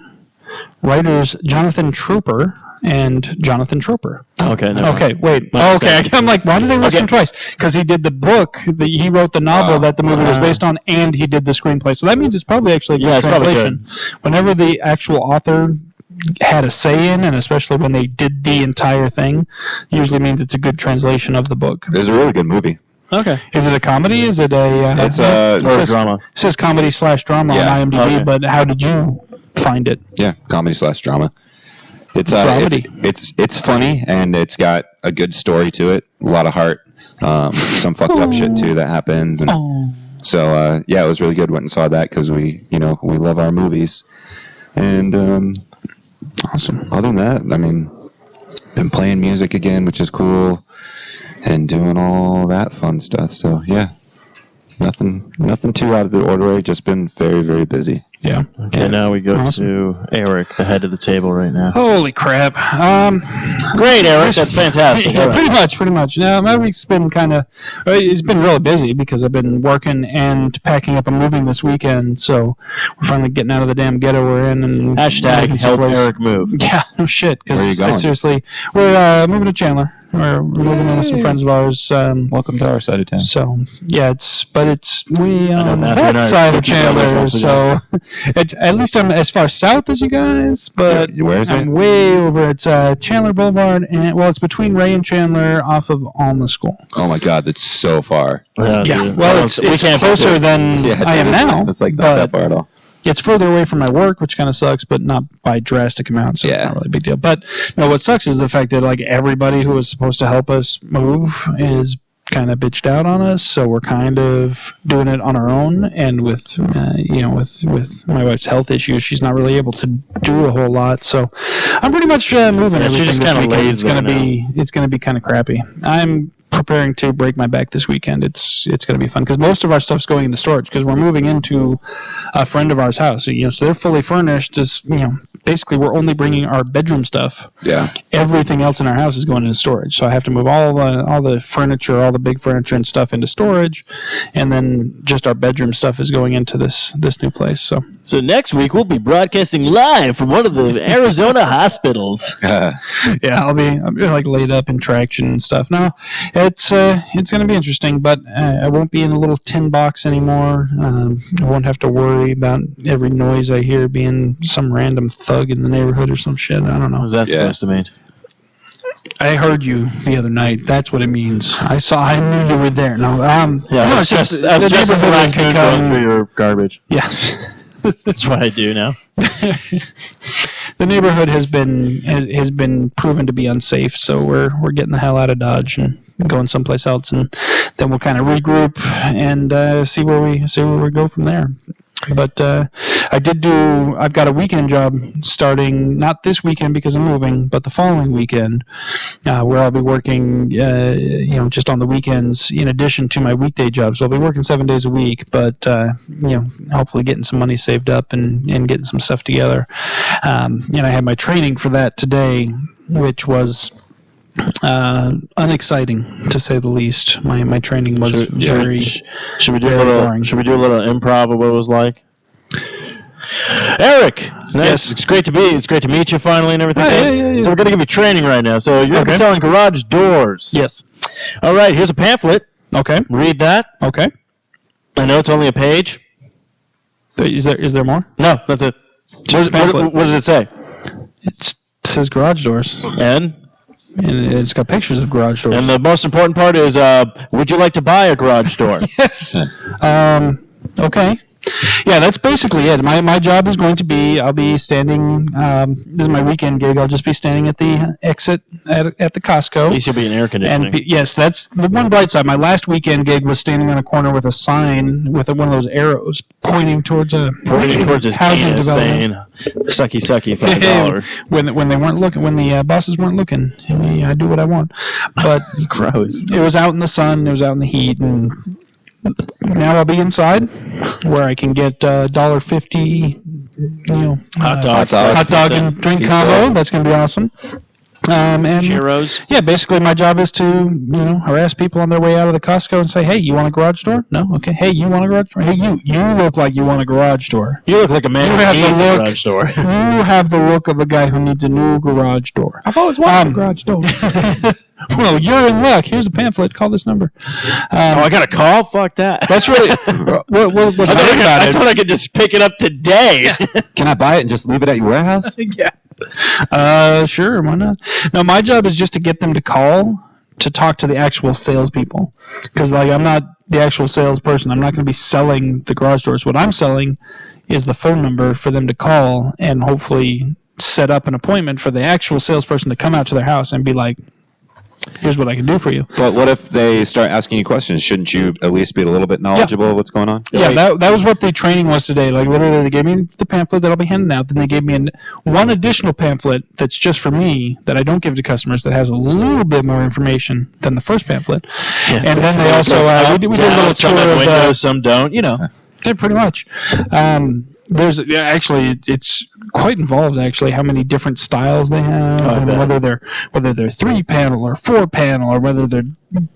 Speaker 3: Writers Jonathan Trooper and Jonathan Trooper.
Speaker 4: Okay. No.
Speaker 3: Okay. Wait. Okay. I'm like, why did they list him twice? Because he did the book. He wrote the novel that the movie was based on, and he did the screenplay. So that means it's probably actually a good translation. Whenever the actual author had a say in, and especially when they did the entire thing, usually means it's a good translation of the book.
Speaker 5: It's a really good movie.
Speaker 3: Okay. Is it a comedy? Is it a...
Speaker 5: it's a
Speaker 4: drama.
Speaker 3: It says comedy/drama on IMDb, but how did you find it?
Speaker 5: Yeah, comedy/drama. It's it's funny, and it's got a good story to it. A lot of heart. Some fucked up shit too that happens, and so yeah, it was really good. Went and saw that because we love our movies, and
Speaker 3: awesome.
Speaker 5: Other than that, I mean, been playing music again, which is cool, and doing all that fun stuff. So yeah, nothing too out of the ordinary. Just been very, very busy.
Speaker 3: Yeah.
Speaker 4: Okay, now we go to Eric, the head of the table right now.
Speaker 3: Holy crap.
Speaker 4: Great, Eric. That's fantastic.
Speaker 3: Yeah, pretty much. Now, my week's been it's been really busy because I've been working and packing up and moving this weekend, so we're finally getting out of the damn ghetto we're in. And
Speaker 4: Hashtag help Eric move.
Speaker 3: Yeah, no shit.
Speaker 5: Where are you going?
Speaker 3: Seriously, we're moving to Chandler. We're moving in with some friends of ours.
Speaker 5: Welcome to our side of town.
Speaker 3: So, yeah, it's way on that side of Chandler, so at least I'm as far south as you guys, but
Speaker 5: where is
Speaker 3: I'm way over. It's Chandler Boulevard, and it's between Ray and Chandler off of Alma School.
Speaker 5: Oh my God, that's so far.
Speaker 3: Yeah, well, it's closer than I am now.
Speaker 5: It's like not that far at all.
Speaker 3: It's further away from my work, which kind of sucks, but not by drastic amounts, so it's not really a big deal. But what sucks is the fact that everybody who was supposed to help us move is kind of bitched out on us, so we're kind of doing it on our own. And with with my wife's health issues, she's not really able to do a whole lot. So I'm pretty much moving everything this weekend. It's gonna be kind of crappy. I'm preparing to break my back this weekend. It's going to be fun because most of our stuff's going into storage because we're moving into a friend of ours' house. So they're fully furnished. Basically we're only bringing our bedroom stuff.
Speaker 5: Yeah.
Speaker 3: Everything else in our house is going into storage. So I have to move all the furniture, all the big furniture and stuff into storage, and then just our bedroom stuff is going into this new place. So
Speaker 4: next week we'll be broadcasting live from one of the Arizona hospitals.
Speaker 3: Yeah, I'll be laid up in traction and stuff. No, it's going to be interesting, but I won't be in a little tin box anymore. I won't have to worry about every noise I hear being some random thug in the neighborhood or some shit. I don't know.
Speaker 4: What's that supposed to mean?
Speaker 3: I heard you the other night. That's what it means. I knew you were there. No,
Speaker 4: it's just the neighborhood going through your garbage.
Speaker 3: Yeah.
Speaker 4: That's what I do now.
Speaker 3: The neighborhood has been proven to be unsafe, so we're getting the hell out of Dodge and going someplace else, and then we'll kind of regroup and see where we go from there. But I've got a weekend job starting, not this weekend because I'm moving, but the following weekend, where I'll be working, just on the weekends in addition to my weekday job. So I'll be working 7 days a week, but, hopefully getting some money saved up and getting some stuff together. I had my training for that today, which was unexciting to say the least. My training was
Speaker 4: Should we do
Speaker 3: boring.
Speaker 4: Should we do a little improv of what it was like? Eric, nice.
Speaker 3: Yes.
Speaker 4: It's great to meet you finally and everything.
Speaker 3: Yeah.
Speaker 4: So we're going to give you training right now. So you're going to be selling garage doors.
Speaker 3: Yes.
Speaker 4: All right, here's a pamphlet.
Speaker 3: Okay.
Speaker 4: Read that.
Speaker 3: Okay.
Speaker 4: I know it's only a page.
Speaker 3: Is there more?
Speaker 4: No, that's it. What does it say?
Speaker 3: It says garage doors.
Speaker 4: And
Speaker 3: it's got pictures of garage doors.
Speaker 4: And the most important part is, would you like to buy a garage door?
Speaker 3: Yes. Okay. Yeah, that's basically it. My job is going to be, I'll be standing, this is my weekend gig, I'll just be standing at the exit at the Costco.
Speaker 4: At least you'll be in air conditioning.
Speaker 3: And yes, that's the one bright side. My last weekend gig was standing on a corner with a sign with one of those arrows pointing towards his housing development.
Speaker 4: Saying, sucky, $5.
Speaker 3: When they weren't looking, when the bosses weren't looking, I do what I want. But
Speaker 4: gross.
Speaker 3: It was out in the sun, it was out in the heat, and now I'll be inside where I can get $1.50 hot dog and drink combo. That's going to be awesome. And
Speaker 4: Churros.
Speaker 3: Yeah, basically my job is to, harass people on their way out of the Costco and say, hey, you want a garage door? No? Okay. Hey, you want a garage door? Hey, you look like you want a garage door.
Speaker 4: You look like a man who needs a garage door.
Speaker 3: You have the look of a guy who needs a new garage door.
Speaker 6: I've always wanted a garage door.
Speaker 3: Well, you're in luck. Here's a pamphlet. Call this number.
Speaker 4: I got a call? Fuck that.
Speaker 3: That's really...
Speaker 4: I thought I could just pick it up today.
Speaker 5: Can I buy it and just leave it at your warehouse?
Speaker 3: Yeah. Sure, why not? No, my job is just to get them to call to talk to the actual salespeople. Because, I'm not the actual salesperson. I'm not going to be selling the garage doors. What I'm selling is the phone number for them to call and hopefully set up an appointment for the actual salesperson to come out to their house and be like, here's what I can do for you.
Speaker 5: But what if they start asking you questions? Shouldn't you at least be a little bit knowledgeable of what's going on?
Speaker 3: Yeah, that was what the training was today. Literally, they gave me the pamphlet that I'll be handing out. Then they gave me one additional pamphlet that's just for me that I don't give to customers that has a little bit more information than the first pamphlet. Yeah, and then they also we did a little tour of
Speaker 4: windows, some don't.
Speaker 3: Yeah, pretty much. It's quite involved actually. How many different styles they have, and whether they're 3-panel or 4-panel, or whether they're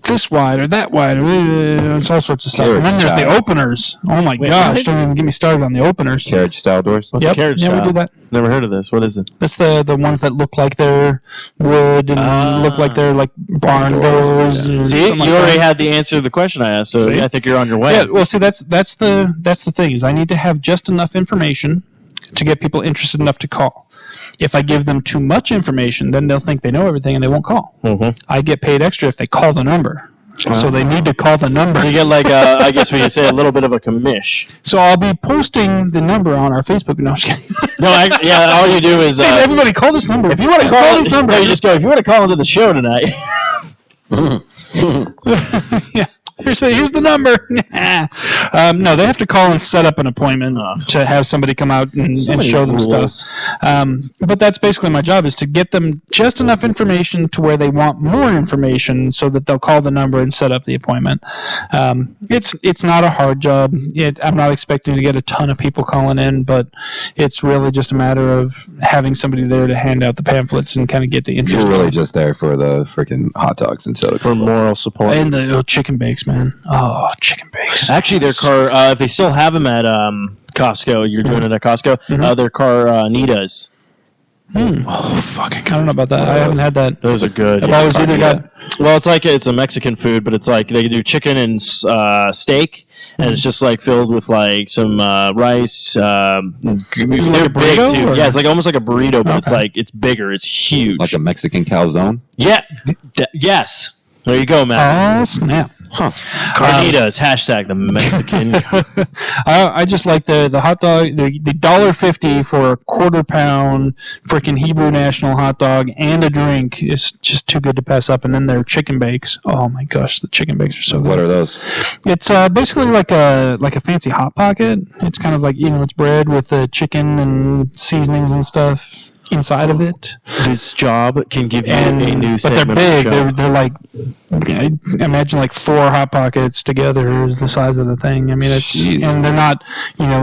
Speaker 3: this wide or that wide. It's all sorts of stuff. And then there's the openers. Oh my gosh! Don't even get me started on the openers.
Speaker 5: Carriage style doors.
Speaker 4: What's a carriage style?
Speaker 3: Yeah, we do that.
Speaker 4: Never heard of this. What is it?
Speaker 3: That's the ones that look like they're wood and look like they're like barn doors.
Speaker 4: See, you already had the answer to the question I asked, so I think you're on your way.
Speaker 3: Yeah. Well, see, that's the thing is I need to have just enough information to get people interested enough to call. If I give them too much information, then they'll think they know everything and they won't call. Mm-hmm. I get paid extra if they call the number. So they need to call the number.
Speaker 4: You get I guess we could say a little bit of a commish.
Speaker 3: So I'll be posting the number on our Facebook. No, I'm just kidding.
Speaker 4: All you do is...
Speaker 3: hey, everybody call this number. If you want to call this number...
Speaker 4: You just go, if you want to call into the show tonight...
Speaker 3: Yeah. Here's the number. No, they have to call and set up an appointment to have somebody come out and show them stuff. But that's basically my job, is to get them just enough information to where they want more information so that they'll call the number and set up the appointment. It's not a hard job. I'm not expecting to get a ton of people calling in, but it's really just a matter of having somebody there to hand out the pamphlets and kind of get the interest.
Speaker 5: You're really just there for the freaking hot dogs and soda.
Speaker 4: For moral support.
Speaker 3: And the chicken bakes, man. Oh, chicken bakes.
Speaker 4: Actually, their if they still have them at Costco, you're doing it at Costco, their carnitas.
Speaker 3: Oh, fuck. I don't know about that. I haven't had that.
Speaker 4: Those are good.
Speaker 3: I've always either got...
Speaker 4: Well, it's a Mexican food, but it's like they do chicken and steak, and it's just filled with some rice. They're big too. Or? Yeah, it's almost like a burrito, but it's bigger. It's huge.
Speaker 5: Like a Mexican calzone?
Speaker 4: Yeah. Yes. There you go, man.
Speaker 3: Oh, snap.
Speaker 4: Huh. Carnitas, hashtag the Mexican.
Speaker 3: I just like the hot dog, the $1.50 for a quarter-pound freaking Hebrew National hot dog and a drink is just too good to pass up. And then their chicken bakes. Oh my gosh, the chicken bakes are so good.
Speaker 5: What are those?
Speaker 3: It's basically like a fancy Hot Pocket. It's kind of it's bread with the chicken and seasonings and stuff inside of it.
Speaker 4: This job can give you a new
Speaker 3: but they're big. They're imagine 4 Hot Pockets together is the size of the thing. I mean, and they're not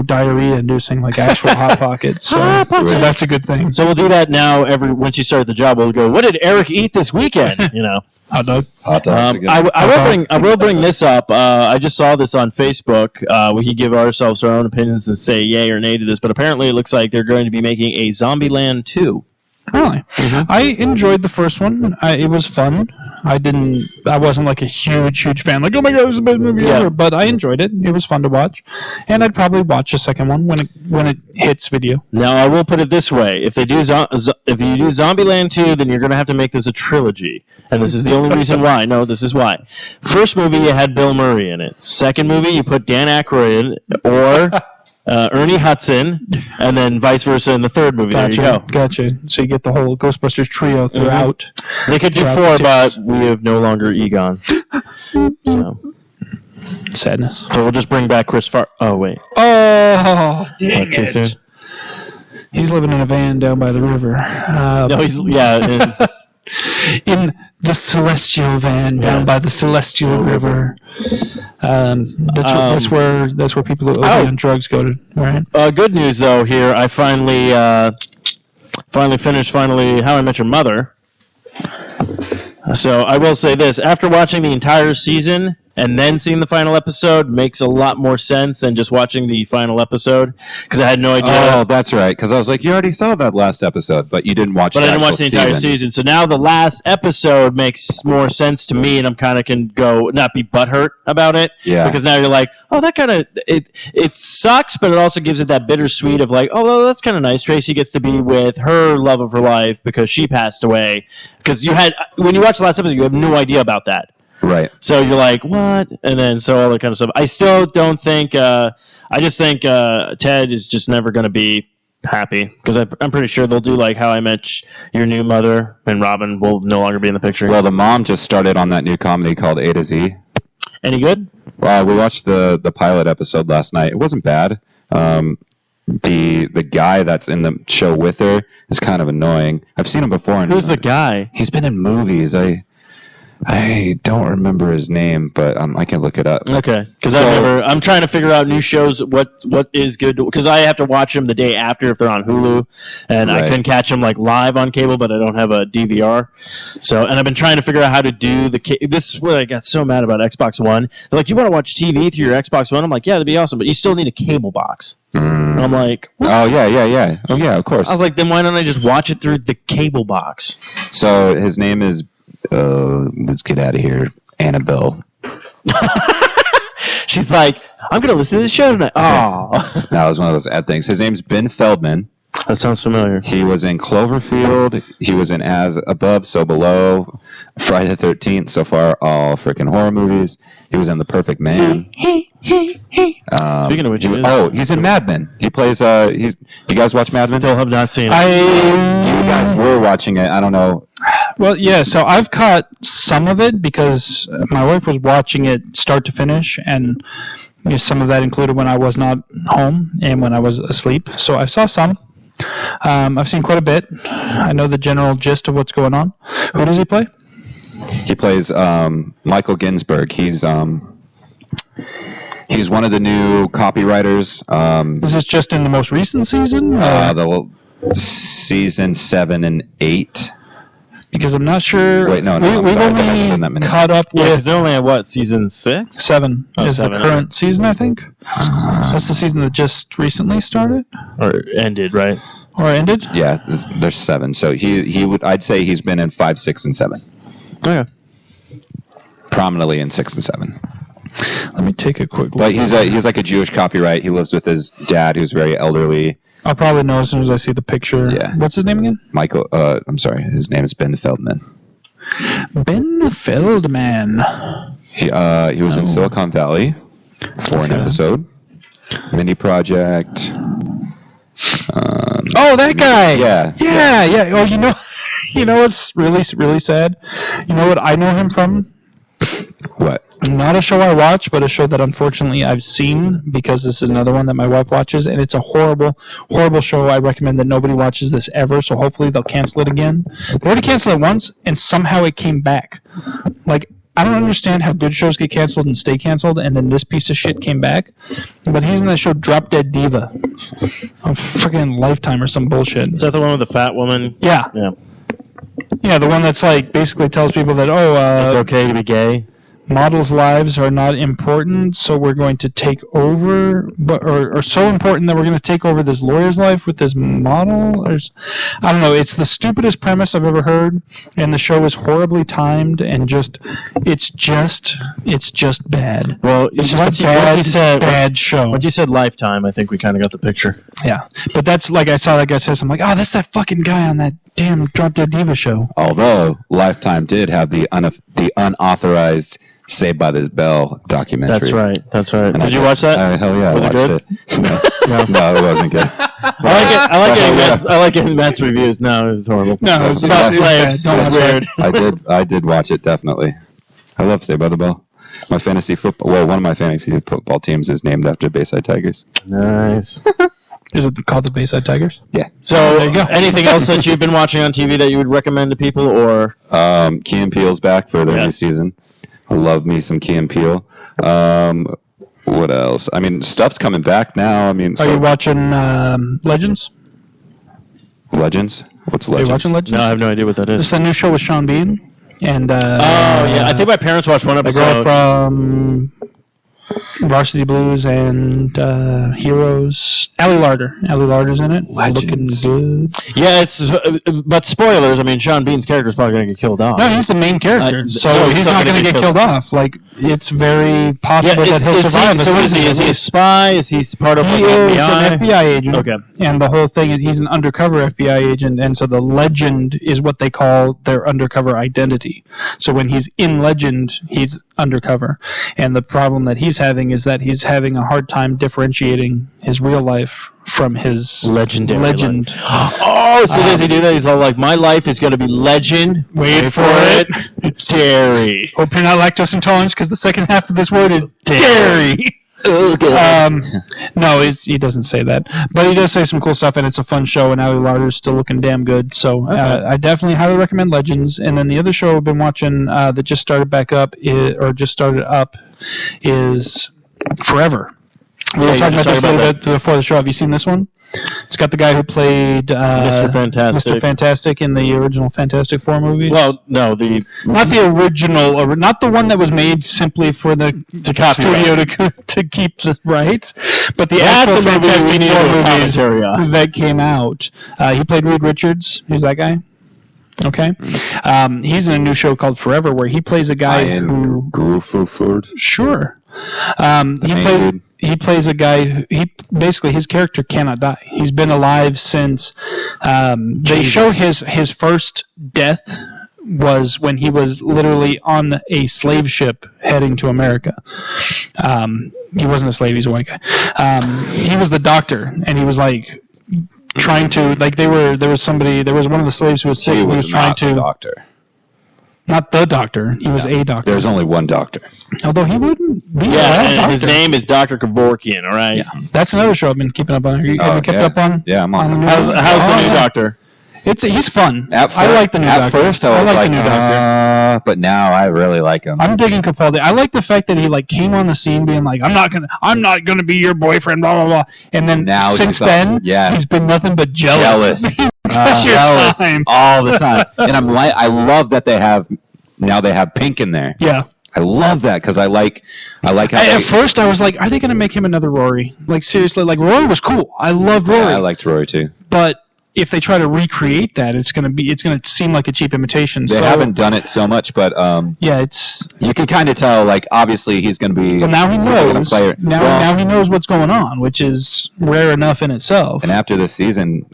Speaker 3: diarrhea inducing like actual Hot Pockets. So that's a good thing.
Speaker 4: So we'll do that now. Once you start the job, we'll go, what did Eric eat this weekend?
Speaker 3: Hot dog.
Speaker 5: Hot dogs.
Speaker 4: I will bring this up. I just saw this on Facebook. We can give ourselves our own opinions and say yay or nay to this, but apparently it looks like they're going to be making a Zombieland 2.
Speaker 3: Really? Mm-hmm. I enjoyed the first one. It was fun. I wasn't a huge fan. Oh my god, it was the best movie ever. But I enjoyed it. It was fun to watch, and I'd probably watch the second one when it hits video.
Speaker 4: Now I will put it this way: if you do Zombieland 2, then you're going to have to make this a trilogy, and this is the only reason why. No, this is why. First movie, you had Bill Murray in it. Second movie, you put Dan Aykroyd in, or Ernie Hudson, and then vice versa in the third movie.
Speaker 3: Gotcha,
Speaker 4: there you go.
Speaker 3: Gotcha. So you get the whole Ghostbusters trio throughout.
Speaker 4: Mm-hmm. They could do 4, but we have no longer Egon. So
Speaker 3: sadness.
Speaker 4: So we'll just bring back Chris Farley. Oh wait.
Speaker 3: Oh, dang
Speaker 4: too soon.
Speaker 3: He's living in a van down by the river.
Speaker 4: No,
Speaker 3: in the celestial van down by the celestial river. That's where people who are on drugs go to. Right.
Speaker 4: Good news though here. I finally finished How I Met Your Mother. So I will say this: after watching the entire season and then seeing the final episode, makes a lot more sense than just watching the final episode, because I had no idea.
Speaker 5: Oh, that's right. Because I was like, you already saw that last episode, but you didn't watch.
Speaker 4: But I didn't watch the entire season. So now the last episode makes more sense to me, and I'm kind of can go not be butthurt about it.
Speaker 5: Yeah.
Speaker 4: Because now you're like, oh, that kind of it sucks, but it also gives it that bittersweet of like, oh, well, that's kind of nice. Tracy gets to be with her love of her life because she passed away. Because when you watch the last episode, you have no idea about that.
Speaker 5: Right.
Speaker 4: So you're like, what? And then so all that kind of stuff. I still don't think. I just think Ted is just never going to be happy, because I'm pretty sure they'll do like How I Met Your New Mother, and Robin will no longer be in the picture.
Speaker 5: Well, the mom just started on that new comedy called A to Z.
Speaker 4: Any good?
Speaker 5: Well, we watched the pilot episode last night. It wasn't bad. The guy that's in the show with her is kind of annoying. I've seen him before.
Speaker 4: Who's the guy?
Speaker 5: He's been in movies. I don't remember his name, but I can look it up.
Speaker 4: Okay, because I'm trying to figure out new shows. What is good? Because I have to watch them the day after if they're on Hulu, and I can catch them like live on cable, but I don't have a DVR. So, and I've been trying to figure out how to do this is what I got so mad about Xbox One. They're like, you want to watch TV through your Xbox One? I'm like, yeah, that'd be awesome, but you still need a cable box. And I'm like, what?
Speaker 5: Oh yeah. Oh yeah, of course.
Speaker 4: I was like, then why don't I just watch it through the cable box?
Speaker 5: So his name is. Let's get out of here. Annabelle.
Speaker 4: She's like, I'm going to listen to the show tonight. Oh.
Speaker 5: That was one of those ad things. His name's Ben Feldman.
Speaker 4: That sounds familiar.
Speaker 5: He was in Cloverfield. He was in As Above, So Below, Friday the 13th. So far, all freaking horror movies. He was in The Perfect Man.
Speaker 4: Speaking of which,
Speaker 5: he's in Mad Men. He plays. You guys watch Mad Men?
Speaker 4: Still have not seen it.
Speaker 5: You guys were watching it. I don't know.
Speaker 3: Well, yeah. So I've caught some of it because my wife was watching it start to finish, and some of that included when I was not home and when I was asleep. So I saw some. I've seen quite a bit. I know the general gist of what's going on. Who does he play?
Speaker 5: He plays Michael Ginsberg. He's one of the new copywriters.
Speaker 3: Is this just in the most recent season?
Speaker 5: The season 7 and 8.
Speaker 3: Because I'm not sure.
Speaker 5: Wait, no.
Speaker 3: We've only caught up with.
Speaker 4: Because they're only at what, season 6?
Speaker 3: 7 is the current season, I think. That's the season that just recently started,
Speaker 4: or ended, right?
Speaker 3: Or ended.
Speaker 5: Yeah, there's 7. So he would. I'd say he's been in 5, 6, and 7.
Speaker 4: Okay.
Speaker 5: Prominently in 6 and 7.
Speaker 3: Let me take a quick look.
Speaker 5: But he's like a Jewish copyright. He lives with his dad, who's very elderly.
Speaker 3: I'll probably know as soon as I see the picture.
Speaker 5: Yeah.
Speaker 3: What's his name again?
Speaker 5: Michael. I'm sorry. His name is Ben Feldman.
Speaker 3: Ben Feldman.
Speaker 5: He was in Silicon Valley for an episode. Mini Project.
Speaker 3: That guy.
Speaker 5: Yeah.
Speaker 3: Oh, you know what's really, really sad? You know what I know him from?
Speaker 5: What?
Speaker 3: Not a show I watch, but a show that unfortunately I've seen, because this is another one that my wife watches, and it's a horrible, horrible show. I recommend that nobody watches this ever, so hopefully they'll cancel it again. They already canceled it once, and somehow it came back. Like, I don't understand how good shows get canceled and stay canceled, and then this piece of shit came back. But he's in that show Drop Dead Diva on freaking Lifetime or some bullshit.
Speaker 4: Is that the one with the fat woman?
Speaker 3: Yeah. Yeah, the one that's like basically tells people that,
Speaker 4: it's okay to be gay.
Speaker 3: Models' lives are not important, so we're going to take over, or so important that we're going to take over this lawyer's life with this model. I don't know. It's the stupidest premise I've ever heard, and the show is horribly timed, and it's just bad.
Speaker 4: Well,
Speaker 3: it's just a bad show.
Speaker 4: When you said Lifetime, I think we kind of got the picture.
Speaker 3: Yeah, but that's like I saw that guy says, I'm like, that's that fucking guy on that damn Drop Dead Diva show.
Speaker 5: Although Lifetime did have the unauthorized Saved by the Bell documentary.
Speaker 4: That's right. Did you watch that?
Speaker 5: Hell yeah,
Speaker 4: was
Speaker 5: I watched
Speaker 4: it
Speaker 5: good? No, it wasn't good.
Speaker 4: I like getting Matt's reviews. No, it was horrible.
Speaker 3: No, it was about slaves.
Speaker 4: It was weird.
Speaker 5: I did watch it, definitely. I love Saved by the Bell. My fantasy football. Well, one of my fantasy football teams is named after Bayside Tigers.
Speaker 4: Nice.
Speaker 3: Is it called the Bayside Tigers?
Speaker 5: Yeah.
Speaker 4: So,
Speaker 3: there you go.
Speaker 4: anything else that you've been watching on TV that you would recommend to people, or?
Speaker 5: Key and Peele's back for their new season. I love me some Key and Peele. What else? I mean, stuff's coming back now. I mean,
Speaker 3: Are you watching Legends?
Speaker 5: Legends? What's
Speaker 3: Are you
Speaker 5: Legends?
Speaker 3: watching Legends?
Speaker 4: No, I have no idea what that
Speaker 3: It's
Speaker 4: is.
Speaker 3: that new show with Sean Bean. And
Speaker 4: I think my parents watched one
Speaker 3: the girl
Speaker 4: episode.
Speaker 3: from Varsity Blues and Heroes. Allie Larder's in it.
Speaker 5: Legends.
Speaker 3: Looking good.
Speaker 4: Yeah, but spoilers. I mean, Sean Bean's character is probably going to get killed off.
Speaker 3: No, he's the main character, so
Speaker 4: no,
Speaker 3: he's not going to get killed off. Like, it's very possible that he'll survive.
Speaker 4: So is he? Is he a spy? Is he part of
Speaker 3: He
Speaker 4: FBI?
Speaker 3: is an FBI agent.
Speaker 4: Okay.
Speaker 3: And the whole thing is he's an undercover FBI agent, and so the Legend is what they call their undercover identity. So when he's in Legend, he's undercover. And the problem that he's having is that he's having a hard time differentiating his real life from his
Speaker 4: Legendary
Speaker 3: legend.
Speaker 4: Oh, so does he do that? He's all like, my life is going to be legend.
Speaker 3: Wait for it.
Speaker 4: Dairy.
Speaker 3: Hope you're not lactose intolerant, because the second half of this word is dairy. No, he doesn't say that, but he does say some cool stuff, and it's a fun show. And Allie Larder's still looking damn good, so I definitely highly recommend Legends. And then the other show I've been watching that just started is Forever. We were talking about this a little bit before the show. Have you seen this one? It's got the guy who played
Speaker 4: Mr. Fantastic.
Speaker 3: Mr. Fantastic in the original Fantastic Four movies.
Speaker 4: Well, no,
Speaker 3: not the original, not the one that was made simply for the studio to keep the rights, but the actual Fantastic Four movies that came out. He played Reed Richards. Who's that guy? Okay. He's in a new show called Forever, where he plays a guy who... Sure. He plays a guy who, basically his character cannot die. He's been alive since they show his first death was when he was literally on a slave ship heading to America. He wasn't a slave, he's a white guy. He was the doctor, and he was like trying to, like, there was one of the slaves who was sick, and he was trying to...
Speaker 5: doctor.
Speaker 3: Not the doctor. He was a doctor.
Speaker 5: There's only one doctor.
Speaker 3: Although he wouldn't be
Speaker 4: and his name is Dr. Kevorkian, all right?
Speaker 3: Yeah. That's another show I've been keeping up on. Have you kept up on?
Speaker 5: Yeah, I'm on.
Speaker 4: How's the new doctor?
Speaker 3: He's fun.
Speaker 5: I
Speaker 3: like the new doctor.
Speaker 5: At first, I was
Speaker 3: like the new doctor.
Speaker 5: But now I really like him.
Speaker 3: I'm digging Capaldi. I like the fact that he came on the scene being like, I'm not gonna be your boyfriend, blah blah blah. And then
Speaker 5: now
Speaker 3: since then, he's been nothing but jealous.
Speaker 5: Jealous all the time. And I love that they have Pink in there.
Speaker 3: Yeah.
Speaker 5: I love that because I like how
Speaker 3: at first I was like, are they going to make him another Rory? Like, seriously, like, Rory was cool. I loved Rory.
Speaker 5: Yeah, I liked Rory too.
Speaker 3: But if they try to recreate that, it's going to seem like a cheap imitation.
Speaker 5: They haven't done it so much, but you can kind of tell, like, obviously he's going to be.
Speaker 3: Well, now he knows. Now he knows what's going on, which is rare enough in itself.
Speaker 5: And after this season,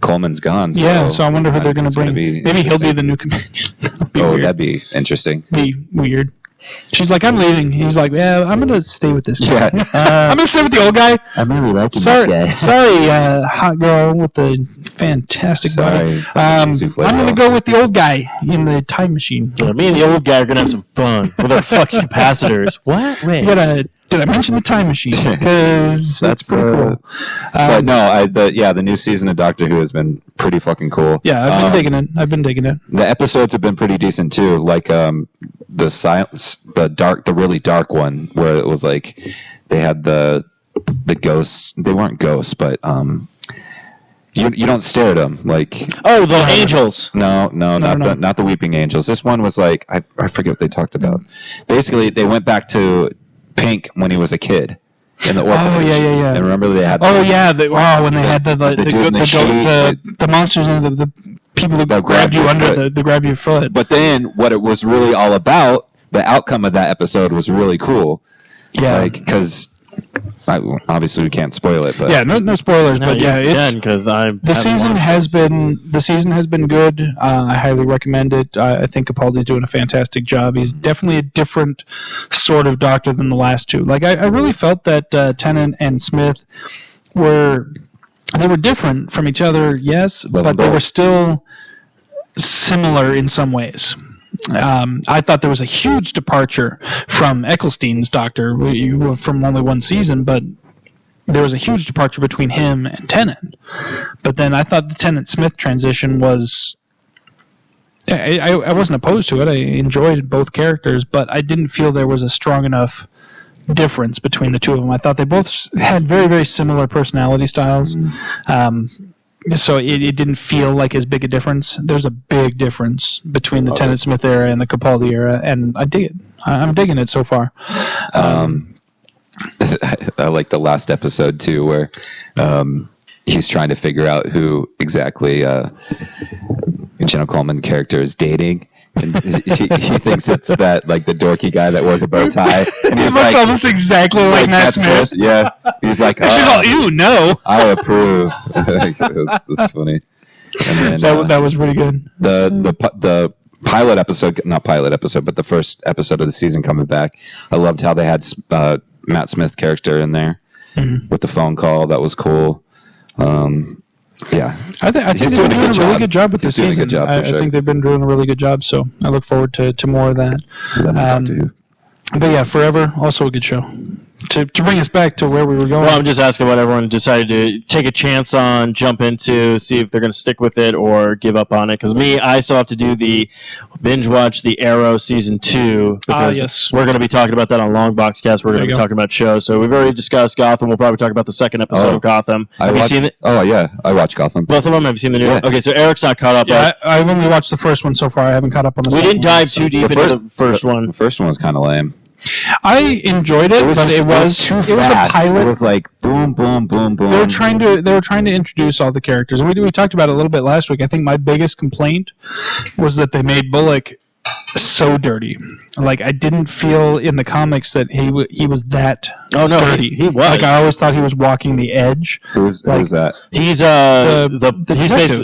Speaker 5: Coleman's gone.
Speaker 3: So I wonder who they're going to bring. Maybe he'll be the new companion.
Speaker 5: That'd be interesting.
Speaker 3: Be weird. She's like, I'm leaving. He's like, yeah, I'm going to stay with this guy. I'm going to stay with the old guy.
Speaker 5: I'm really liking
Speaker 3: this
Speaker 5: guy.
Speaker 3: Sorry, hot girl with the fantastic body. I'm going to go with the old guy in the time machine.
Speaker 4: Yeah, me and the old guy are going to have some fun with our flux capacitors. What? Wait.
Speaker 3: Did I mention the time machine? Because that's pretty cool.
Speaker 5: But no, the new season of Doctor Who has been pretty fucking cool.
Speaker 3: Yeah, I've been digging it.
Speaker 5: The episodes have been pretty decent too. Like the silence, the really dark one where it was like they had the ghosts. They weren't ghosts, but you don't stare at them like.
Speaker 4: The angels.
Speaker 5: No, not the weeping angels. This one was like I forget what they talked about. Basically, they went back to Pink when he was a kid in the orphanage.
Speaker 3: Yeah.
Speaker 5: And remember they had.
Speaker 3: When they had the monsters and the people who grabbed you under the grab your foot.
Speaker 5: But then what it was really all about, the outcome of that episode was really cool.
Speaker 3: Yeah.
Speaker 5: Because obviously we can't spoil it, but
Speaker 3: yeah, no spoilers.
Speaker 4: No,
Speaker 3: but it's
Speaker 4: because
Speaker 3: the season has been good. I highly recommend it. I think Capaldi's doing a fantastic job. He's definitely a different sort of Doctor than the last two. Like I really felt that Tennant and Smith were different from each other, yes, but they were still similar in some ways. I thought there was a huge departure from Ecclestein's Doctor from only one season, but there was a huge departure between him and Tennant. But then I thought the Tennant-Smith transition was... I wasn't opposed to it. I enjoyed both characters, but I didn't feel there was a strong enough difference between the two of them. I thought they both had very, very similar personality styles. So it didn't feel like as big a difference. There's a big difference between the Tennant-Smith era and the Capaldi era, and I dig it. I'm digging it so far.
Speaker 5: I like the last episode too, where he's trying to figure out who exactly Jenna Coleman character is dating. And he thinks it's that, like, the dorky guy that wears a bow tie. And he's
Speaker 3: looks
Speaker 5: like,
Speaker 3: almost exactly like Matt Smith.
Speaker 5: Yeah. He's like,
Speaker 3: she's all, ew, no.
Speaker 5: I approve. That's funny. And then,
Speaker 3: that was pretty good.
Speaker 5: The pilot episode, not pilot episode, but the first episode of the season coming back, I loved how they had Matt Smith character in there with the phone call. That was cool. Yeah, I think they've been doing a really good job with this season. I think they've been doing a really good job, so I look forward to more of that. But yeah, Forever, also a good show. To bring us back to where we were going.
Speaker 4: Well, I'm just asking what everyone decided to take a chance on, jump into, see if they're going to stick with it or give up on it. Because I still have to do the binge watch the Arrow season 2. Because
Speaker 3: yes.
Speaker 4: We're going to be talking about that on Long Box Cast. We're going to be talking about shows. So we've already discussed Gotham. We'll probably talk about the second episode of Gotham. Have you seen it?
Speaker 5: Oh, yeah. I watched Gotham.
Speaker 4: Both of them? Have you seen the new one? Okay, so Eric's not caught up.
Speaker 3: Yeah, I've only watched the first one so far. I haven't caught up on the second one.
Speaker 4: We didn't dive too deep into the first one.
Speaker 5: The first one was kind of lame.
Speaker 3: I enjoyed it, but it was too fast. It was a pilot.
Speaker 5: It was like boom, boom, boom, boom.
Speaker 3: They were trying to introduce all the characters, and we talked about it a little bit last week. I think my biggest complaint was that they made Bullock so dirty. Like, I didn't feel in the comics that he was that dirty.
Speaker 4: He was.
Speaker 3: Like, I always thought he was walking the edge.
Speaker 5: Who's that?
Speaker 4: He's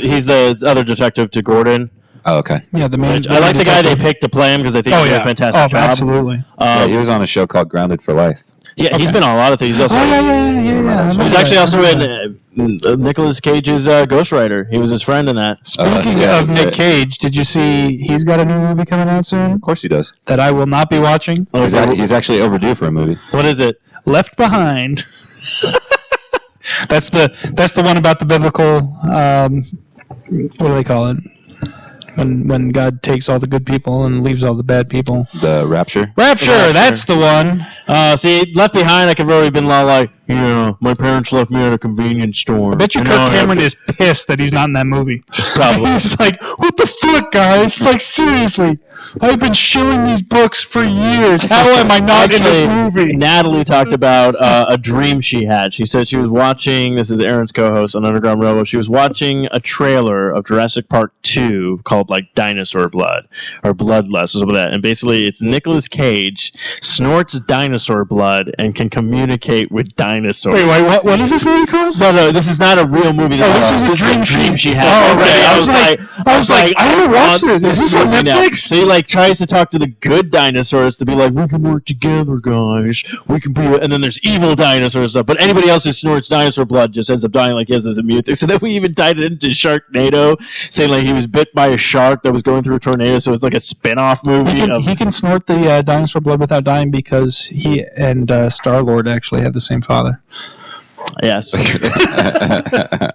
Speaker 4: he's the other detective to Gordon.
Speaker 5: Oh, okay.
Speaker 3: Yeah, the main.
Speaker 4: I like the guy they picked to play him because I think he did a fantastic job.
Speaker 3: Absolutely.
Speaker 5: He was on a show called Grounded for Life.
Speaker 4: Yeah, he's been on a lot of things. He's also,
Speaker 3: yeah.
Speaker 4: He's actually also in Nicolas Cage's Ghost Rider. He was his friend in that.
Speaker 3: Speaking of Nick Cage, did you see he's got a new movie coming out soon?
Speaker 5: Of course he does.
Speaker 3: That I will not be watching.
Speaker 5: He's actually overdue for a movie.
Speaker 4: What is it?
Speaker 3: Left Behind. That's the one about the biblical. What do they call it? When God takes all the good people and leaves all the bad people.
Speaker 5: The Rapture?
Speaker 3: Rapture, that's the one.
Speaker 4: See, Left Behind, I could have already been like, my parents left me at a convenience store.
Speaker 3: I bet you Kirk Cameron is pissed that he's not in that movie.
Speaker 4: Probably.
Speaker 3: He's like, what the fuck, guys? Like, seriously. I've been shilling these books for years. How am I not in this movie?
Speaker 4: Natalie talked about a dream she had. She said she was watching, this is Aaron's co-host on Underground Railroad, she was watching a trailer of Jurassic Park 2 called, like, Dinosaur Blood, or Bloodlust, or something like that. And basically, it's Nicolas Cage snorts dinosaur blood and can communicate with dinosaurs.
Speaker 3: Wait, what is this movie called?
Speaker 4: No, this is not a real movie.
Speaker 3: This is a dream she had.
Speaker 4: Oh, okay.
Speaker 3: I was like, I haven't watched this. Is this on Netflix?
Speaker 4: So he, tries to talk to the good dinosaurs to be like, we can work together, guys. We can be, and then there's evil dinosaurs and stuff. But anybody else who snorts dinosaur blood just ends up dying like his as a mutant. So then we even tied it into Sharknado, saying like he was bit by a shark that was going through a tornado. So it's like a spin-off movie.
Speaker 3: He can snort the dinosaur blood without dying because he and Star-Lord actually had the same father.
Speaker 4: Yes.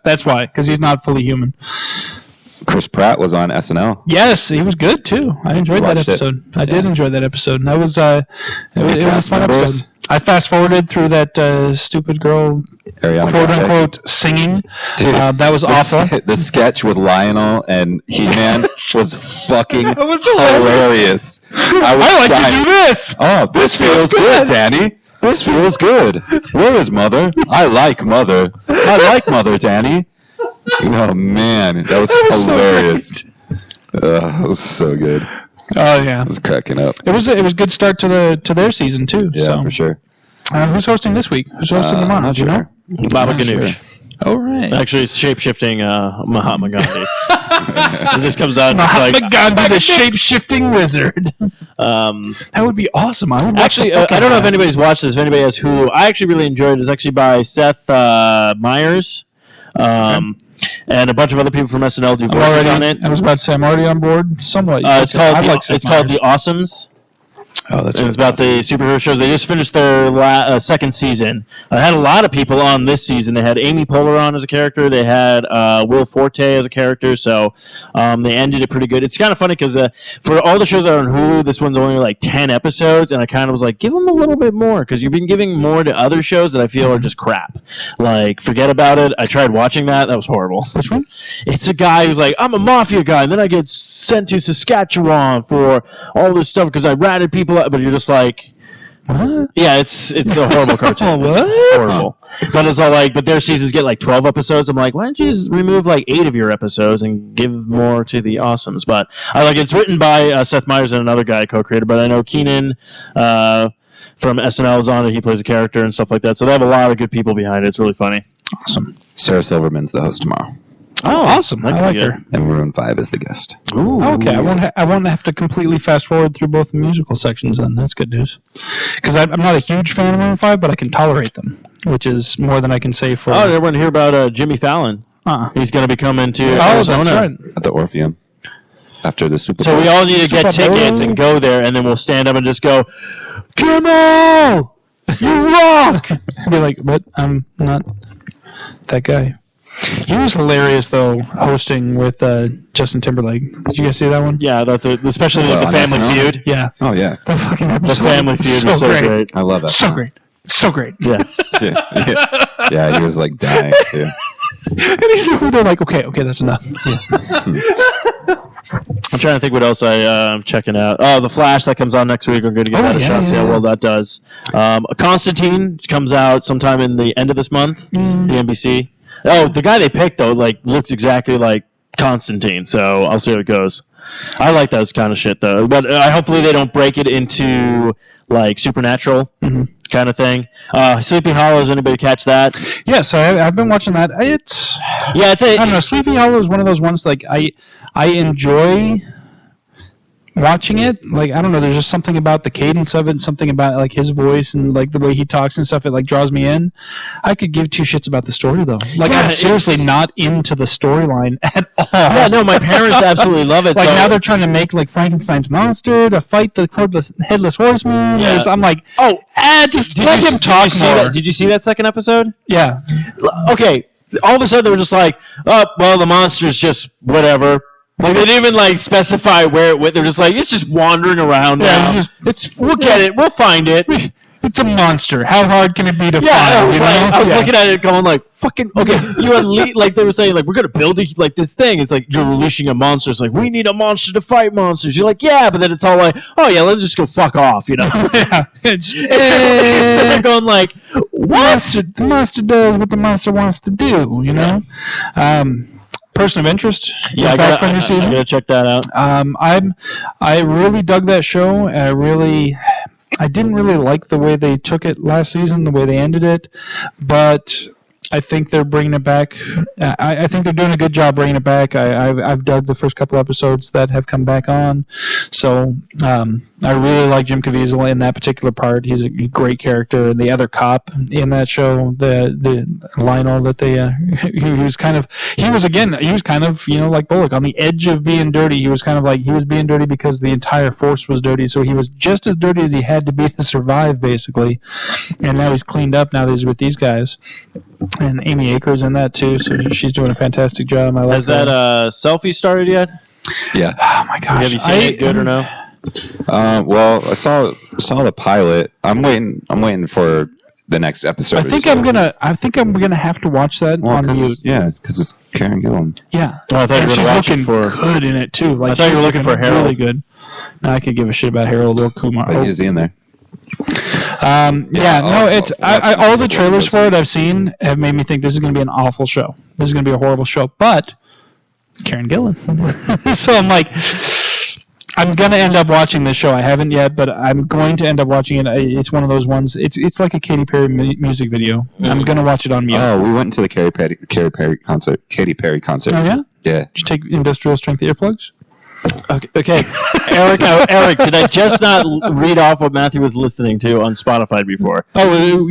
Speaker 3: That's why, because he's not fully human.
Speaker 5: Chris Pratt was on SNL.
Speaker 3: Yes, he was good too. I enjoyed that episode. I did enjoy that episode. And that was it was a fun episode. I fast forwarded through that stupid girl, quote unquote, singing.
Speaker 5: Dude,
Speaker 3: that was awful.
Speaker 5: The sketch with Lionel and He-Man was fucking hilarious. I like to do this. Oh, this feels good, Danny. This feels good. Where is Mother? I like Mother. I like Mother, Danny. Oh man, that was hilarious. It was so good.
Speaker 3: Oh yeah,
Speaker 5: I was cracking up.
Speaker 3: It was a good start to their season too.
Speaker 5: Yeah, for sure.
Speaker 3: Who's hosting this week? Who's hosting tomorrow? Do you know?
Speaker 4: Baba Ganoush.
Speaker 3: All right.
Speaker 4: Actually, it's shape-shifting Mahatma Gandhi. It just comes out.
Speaker 3: Mahatma Gandhi, the shape-shifting wizard. That would be awesome. I would
Speaker 4: actually. I don't know if anybody's watched this. If anybody has Hulu, I actually really enjoyed it. It's actually by Seth Meyers. And a bunch of other people from SNL do voices on it.
Speaker 3: I was about to say I'm already on board somewhat.
Speaker 4: It's called The Awesomes.
Speaker 5: Oh, that's
Speaker 4: and it's about the superhero shows. They just finished their second season. I had a lot of people on this season. They had Amy Poehler on as a character. They had Will Forte as a character. So they ended it pretty good. It's kind of funny because for all the shows that are on Hulu, this one's only like 10 episodes, and I kind of was like, give them a little bit more because you've been giving more to other shows that I feel are just crap. Like, forget about it. I tried watching that. That was horrible.
Speaker 3: Which one?
Speaker 4: It's a guy who's like, I'm a mafia guy, and then I get sent to Saskatchewan for all this stuff because I ratted people out. But you're just like, what? Yeah, it's a horrible cartoon.
Speaker 3: What?
Speaker 4: It's horrible. But it's all like, but their seasons get like 12 episodes. I'm like, why don't you just remove like 8 of your episodes and give more to the awesomes? But I like it's written by Seth Meyers and another guy co-creator. But I know Keenan from SNL is on it. He plays a character and stuff like that. So they have a lot of good people behind it. It's really funny.
Speaker 3: Awesome.
Speaker 5: Sarah Silverman's the host tomorrow.
Speaker 3: Oh, awesome! I like her.
Speaker 5: And Maroon 5 is the guest.
Speaker 3: Ooh, okay, I won't have to completely fast forward through both the musical sections. Then that's good news. Because I'm not a huge fan of Maroon 5, but I can tolerate them, which is more than I can say for.
Speaker 4: Oh, everyone hear about Jimmy Fallon? He's going to be coming to Arizona
Speaker 3: that's right.
Speaker 5: At the Orpheum after the Super Bowl.
Speaker 4: So we all need to get tickets and go there, and then we'll stand up and just go, Kimmel, you rock!
Speaker 3: Be like, but I'm not that guy. He was hilarious though, hosting with Justin Timberlake. Did you guys see that one?
Speaker 4: Yeah, that's it. Especially the Family Feud.
Speaker 3: Yeah.
Speaker 5: Oh yeah.
Speaker 3: The fucking episode.
Speaker 4: The Family Feud was so great.
Speaker 5: I love that.
Speaker 3: So great. So great.
Speaker 4: Yeah.
Speaker 5: Yeah, he was like dying too.
Speaker 3: And he's they're like, okay, that's enough. Yeah.
Speaker 4: I'm trying to think what else I'm checking out. Oh, The Flash that comes on next week. We're going to give that a shot. See how well that does. Constantine comes out sometime in the end of this month. The NBC. Oh, the guy they picked though, like looks exactly like Constantine. So I'll see how it goes. I like those kind of shit though, but hopefully they don't break it into like Supernatural kind of thing. Sleepy Hollow. Does anybody catch that?
Speaker 3: Yes, I've been watching that. I don't know. Sleepy Hollow is one of those ones like I enjoy watching it. Like, I don't know, there's just something about the cadence of it and something about like his voice and like the way he talks and stuff. It like draws me in. I could give two shits about the story though. Like, I'm seriously not into the storyline at all.
Speaker 4: Yeah, no, my parents absolutely love it.
Speaker 3: Like, now they're trying to make like Frankenstein's monster to fight the headless horseman.
Speaker 4: Yeah.
Speaker 3: I'm like, just let him talk more.
Speaker 4: Did you see that second episode?
Speaker 3: Yeah.
Speaker 4: Okay. All of a sudden they were just like, oh, well, the monster's just whatever. Like, they didn't even like specify where it went. They're just like, it's just wandering around now. We'll get it. We'll find it.
Speaker 3: It's a monster. How hard can it be to find?
Speaker 4: I was looking at it going like, fucking, okay, like they were saying, like, we're going to build like this thing. It's like, you're releasing a monster. It's like, we need a monster to fight monsters. You're like, yeah, but then it's all like, oh yeah, let's just go fuck off, you know?
Speaker 3: Yeah.
Speaker 4: You're sitting there going like, what?
Speaker 3: The monster does what the monster wants to do, you know? Person of Interest.
Speaker 4: Yeah, I gotta check that out.
Speaker 3: I really dug that show. I didn't really like the way they took it last season, the way they ended it, but I think they're bringing it back. I think they're doing a good job bringing it back. I've dug the first couple episodes that have come back on. So I really like Jim Caviezel in that particular part. He's a great character. And the other cop in that show, the Lionel, that he was kind of like Bullock on the edge of being dirty. He was being dirty because the entire force was dirty. So he was just as dirty as he had to be to survive, basically. And now he's cleaned up. Now that he's with these guys. And Amy Aker's in that too, so she's doing a fantastic job. I like
Speaker 4: Has that selfie started yet?
Speaker 5: Yeah.
Speaker 3: Oh my gosh.
Speaker 4: Have you seen it good or no?
Speaker 5: Well, I saw the pilot. I'm waiting for the next episode.
Speaker 3: I think I'm gonna have to watch that on mute.
Speaker 5: Yeah, because it's Karen Gillan.
Speaker 3: Yeah.
Speaker 4: Oh, I thought you were looking for
Speaker 3: good in it too. Like,
Speaker 4: I thought you were looking for Harold.
Speaker 3: Really good. No, I could give a shit about Harold or Kumar.
Speaker 5: But is he in there?
Speaker 3: All the trailers for it I've seen have made me think this is going to be an awful show. This is going to be a horrible show. But Karen Gillan. So I'm like, I'm going to end up watching this show. I haven't yet, but I'm going to end up watching it. It's one of those ones. It's like a Katy Perry music video. Mm-hmm. I'm going to watch it on mute.
Speaker 5: Oh, we went to the Katy Perry concert.
Speaker 3: Oh yeah?
Speaker 5: Yeah.
Speaker 3: Did you take industrial strength earplugs?
Speaker 4: Okay. Eric, did I just not read off what Matthew was listening to on Spotify before?
Speaker 3: Oh,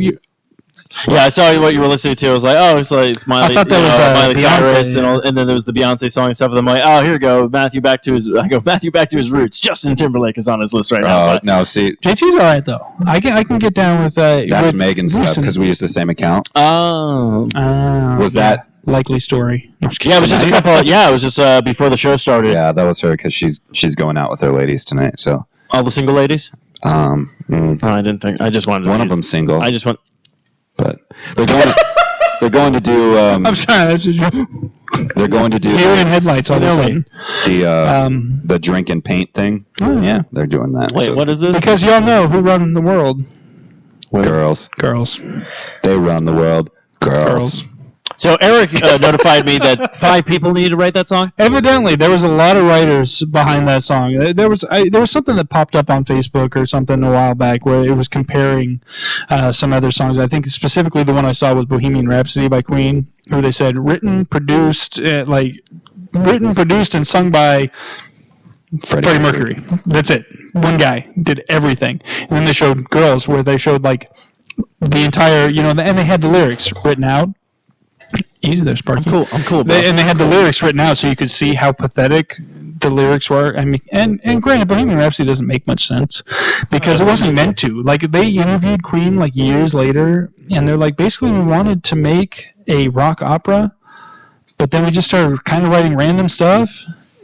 Speaker 4: Yeah, I saw what you were listening to. I was like, oh, it's Miley.
Speaker 3: I thought that was
Speaker 4: Miley Cyrus,
Speaker 3: Beyonce.
Speaker 4: and then there was the Beyonce song and stuff. And I'm like, oh, here we go, Matthew back to his roots. Justin Timberlake is on his list right now.
Speaker 5: No, see,
Speaker 3: JT's all right though. I can get down with
Speaker 5: that's
Speaker 3: with
Speaker 5: Megan's stuff because we use the same account.
Speaker 4: Oh,
Speaker 5: Was that
Speaker 3: likely story?
Speaker 4: yeah, it was just a couple. Yeah, it was just before the show started.
Speaker 5: Yeah, that was her because she's going out with her ladies tonight. So
Speaker 4: All the single ladies.
Speaker 5: mm,
Speaker 4: Oh, I didn't think. I just wanted
Speaker 5: one of them single.
Speaker 4: I just want.
Speaker 5: But they're going to do.
Speaker 3: I'm sorry. That's just
Speaker 5: They're going to do
Speaker 3: deer in headlights all of a sudden.
Speaker 5: the drink and paint thing.
Speaker 3: Oh yeah.
Speaker 5: They're doing that.
Speaker 4: Wait,
Speaker 5: So
Speaker 4: what is this?
Speaker 3: Because y'all know who run the world.
Speaker 5: girls?
Speaker 3: Girls.
Speaker 5: They run the world. Girls.
Speaker 4: So Eric notified me that 5 people needed to write that song.
Speaker 3: Evidently, there was a lot of writers behind that song. There was something that popped up on Facebook or something a while back where it was comparing some other songs. I think specifically the one I saw was Bohemian Rhapsody by Queen, where they said written, produced, and sung by Freddie Mercury. That's it. One guy did everything. And then they showed Girls, where they showed like the entire, and they had the lyrics written out. Easy there, Sparky.
Speaker 4: I'm cool, bro.
Speaker 3: And they had the lyrics written out, so you could see how pathetic the lyrics were. I mean, and granted, Bohemian Rhapsody doesn't make much sense because it wasn't meant to. Like, they interviewed Queen like years later, and they're like, basically, we wanted to make a rock opera, but then we just started kind of writing random stuff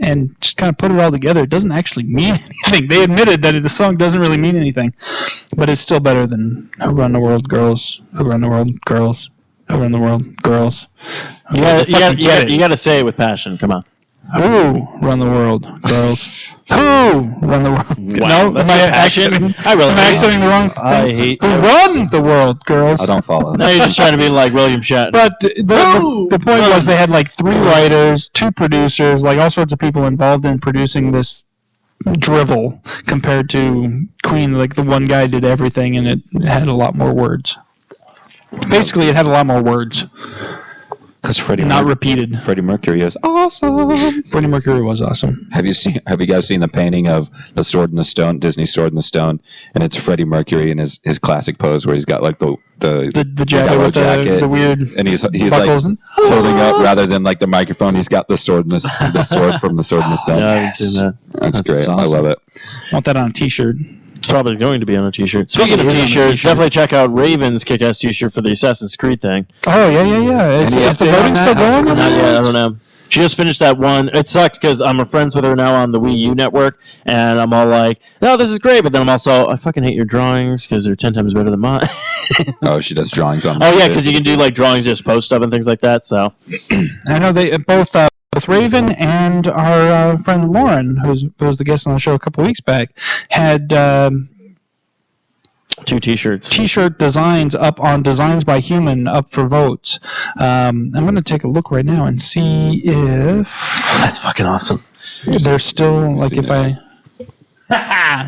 Speaker 3: and just kind of put it all together. It doesn't actually mean anything. They admitted that the song doesn't really mean anything, but it's still better than Who Run the World, Girls, Who Run the World, Girls. Who Run the World, Girls.
Speaker 4: You got to say it with passion. Come on.
Speaker 3: Who run the world, girls? Who run the world?
Speaker 4: Wow,
Speaker 3: no, am I accenting?
Speaker 4: Am
Speaker 3: I accenting the wrong thing?
Speaker 4: I hate.
Speaker 3: Who run the world, girls?
Speaker 5: I don't follow.
Speaker 4: Now you're just trying to be like William Shatner.
Speaker 3: But the point was they had like 3 writers, 2 producers, like all sorts of people involved in producing this drivel compared to Queen. Like the one guy did everything, and it had a lot more words. Basically, it had a lot more words.
Speaker 5: Because
Speaker 3: repeated.
Speaker 5: Freddie Mercury is awesome.
Speaker 3: Freddie Mercury was awesome.
Speaker 5: Have you guys seen the painting of the Sword in the Stone, Disney Sword in the Stone, and it's Freddie Mercury in his classic pose where he's got like the
Speaker 3: jacket with
Speaker 5: jacket,
Speaker 3: the weird
Speaker 5: and he's like holding up rather than like the microphone. He's got the sword the sword from the Sword in the Stone.
Speaker 4: Yeah, I haven't seen that.
Speaker 5: That's great.
Speaker 3: Awesome.
Speaker 5: I love it.
Speaker 3: I want that on a T-shirt.
Speaker 4: It's probably going to be on a T-shirt. Speaking of T-shirts, definitely check out Raven's kick-ass T-shirt for the Assassin's Creed thing.
Speaker 3: Oh, yeah. Is the voting still going?
Speaker 4: Not yet. I don't know. She just finished that one. It sucks because I'm friends with her now on the Wii U network, and I'm all like, no, this is great, but then I'm also, I fucking hate your drawings because they're 10 times better than mine.
Speaker 5: Oh, she does drawings on.
Speaker 4: Oh, yeah, because you can do like drawings, just post stuff and things like that, so.
Speaker 3: I know they both Raven and our friend Lauren, who was the guest on the show a couple weeks back, had
Speaker 4: 2 T-shirts.
Speaker 3: T-shirt designs up on Designs by Human up for votes. I'm going to take a look right now and see if
Speaker 4: That's fucking awesome.
Speaker 3: they're still like if I.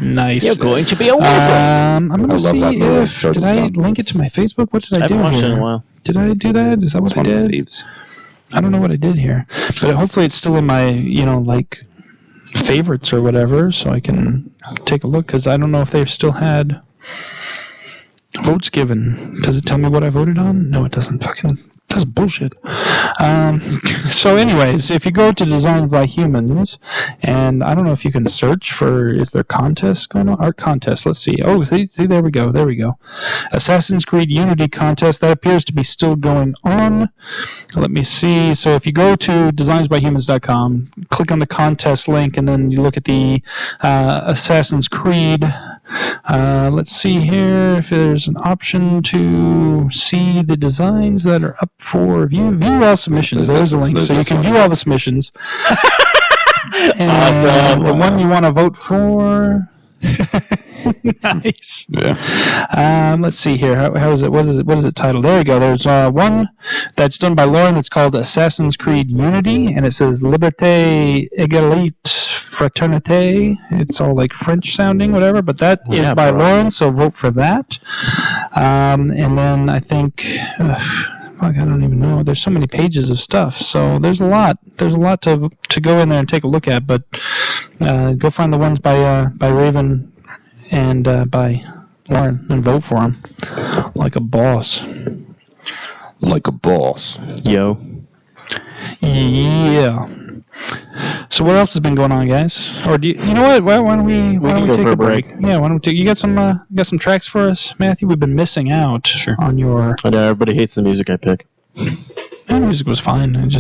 Speaker 3: Nice.
Speaker 4: You're going to be a wizard.
Speaker 3: I'm going to see if
Speaker 5: Sword
Speaker 3: did
Speaker 5: and
Speaker 3: I
Speaker 5: Stone.
Speaker 3: link it to my Facebook? What did I
Speaker 4: I
Speaker 3: do
Speaker 4: haven't watched
Speaker 3: here?
Speaker 4: it in a while.
Speaker 3: Did I do that? Is that what
Speaker 5: It's
Speaker 3: I
Speaker 5: one of the
Speaker 3: did?
Speaker 5: thieves.
Speaker 3: I don't know what I did here, but hopefully it's still in my, like favorites or whatever, so I can take a look, because I don't know if they've still had votes given. Does it tell me what I voted on? No, it doesn't. That's bullshit. So anyways, if you go to Designed by Humans, and I don't know if you can search for, is there contests going on? Art contest, let's see. Oh, see, there we go. Assassin's Creed Unity contest, that appears to be still going on. Let me see. So if you go to designsbyhumans.com, click on the contest link, and then you look at the Assassin's Creed. Let's see here if there's an option to see the designs that are up for view. View all submissions. There's a link, so you can view all the submissions. And
Speaker 4: Awesome.
Speaker 3: the one you want to vote for. Nice.
Speaker 5: Yeah.
Speaker 3: Let's see here. How is it? What is it titled? There we go. There's one that's done by Lauren. It's called Assassin's Creed Unity, and it says Liberté, Égalité, Fraternité. It's all like French sounding, whatever. But that is by Lauren, so vote for that. And then I think. I don't even know. There's so many pages of stuff, so there's a lot. There's a lot to go in there and take a look at. But go find the ones by Raven and by Lauren and vote for them like a boss.
Speaker 5: Like a boss.
Speaker 4: Yo.
Speaker 3: Yeah. So what else has been going on, guys? Or do you know what? Why don't we take a break? Yeah, why don't we take? You got some tracks for us, Matthew? We've been missing out on your.
Speaker 4: I know everybody hates the music I pick.
Speaker 3: The music was fine.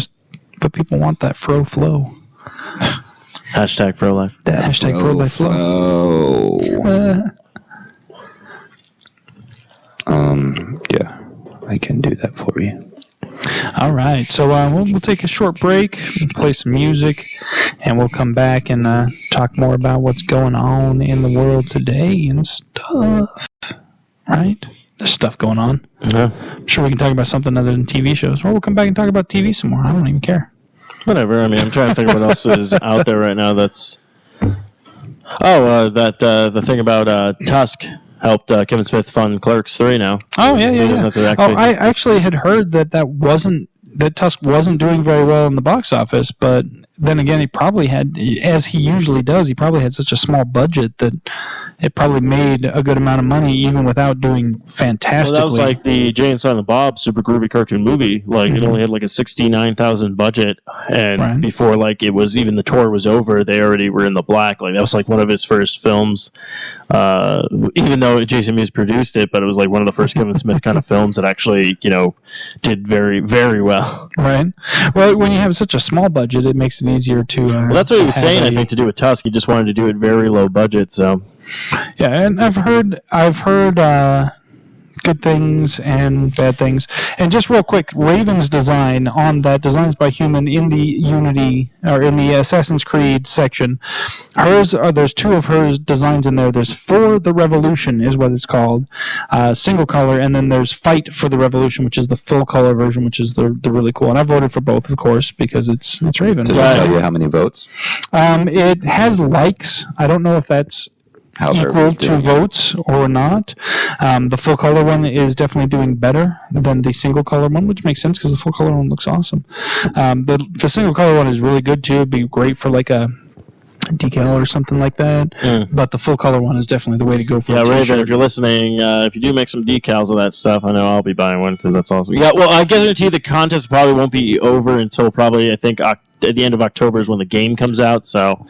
Speaker 3: But people want that fro flow.
Speaker 4: Hashtag Fro Life.
Speaker 3: Hashtag Fro Life flow.
Speaker 5: Yeah, I can do that for you.
Speaker 3: All right, so we'll take a short break, play some music, and we'll come back and talk more about what's going on in the world today and stuff. Right? There's stuff going on.
Speaker 4: Yeah.
Speaker 3: I'm sure we can talk about something other than TV shows. Or we'll come back and talk about TV some more. I don't even care.
Speaker 4: Whatever. I mean, I'm trying to think of what else is out there right now that's... the thing about Tusk helped Kevin Smith fund Clerks 3 now.
Speaker 3: Oh, yeah. I actually had heard that Tusk wasn't doing very well in the box office, but then again, he probably had, as he usually does, he probably had such a small budget that it probably made a good amount of money even without doing fantastically.
Speaker 4: Well, that was like the Jay and Silent Bob Super Groovy cartoon movie. Like, it only had like a $69,000 budget, and before like it was even the tour was over, they already were in the black. Like, that was like one of his first films. Even though Jason Mewes produced it, but it was like one of the first Kevin Smith kind of films that actually, did very, very well.
Speaker 3: Right. Well, when you have such a small budget, it makes it easier to.
Speaker 4: Well, that's what he was saying. I think to do with Tusk, he just wanted to do it very low budget. So.
Speaker 3: Yeah, and I've heard good things and bad things. And just real quick, Raven's design on that, Designs by Human in the Unity, or in the Assassin's Creed section, there's two of her designs in there. There's For the Revolution is what it's called, single color, and then there's Fight for the Revolution, which is the full color version, which is the really cool. And I voted for both, of course, because it's Raven.
Speaker 5: Does it tell you how many votes?
Speaker 3: It has likes. I don't know if that's equal to votes or not. The full color one is definitely doing better than the single color one, which makes sense because the full color one looks awesome. The single color one is really good too. It'd be great for like a decal or something like that. But the full color one is definitely the way to go for a
Speaker 4: Raven, if you're listening, if you do make some decals of that stuff, I know I'll be buying one because that's awesome. Yeah, well, I guarantee the contest probably won't be over until probably, I think, at the end of October is when the game comes out, so.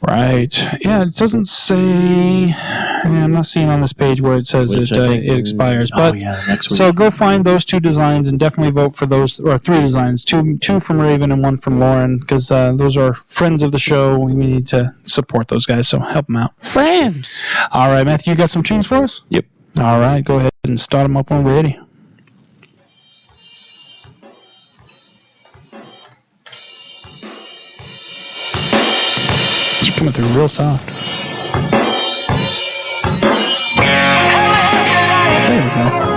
Speaker 3: Right. Yeah, it doesn't say. I'm not seeing on this page where it says it expires. But
Speaker 4: next week.
Speaker 3: So go find those two designs and definitely vote for those, or three designs, two from Raven and one from Lauren, because those are friends of the show. We need to support those guys, so help them out.
Speaker 4: Friends.
Speaker 3: All right, Matthew, you got some tunes for us?
Speaker 5: Yep.
Speaker 3: All right, go ahead and start them up when we're ready. It's coming through real soft. There we go.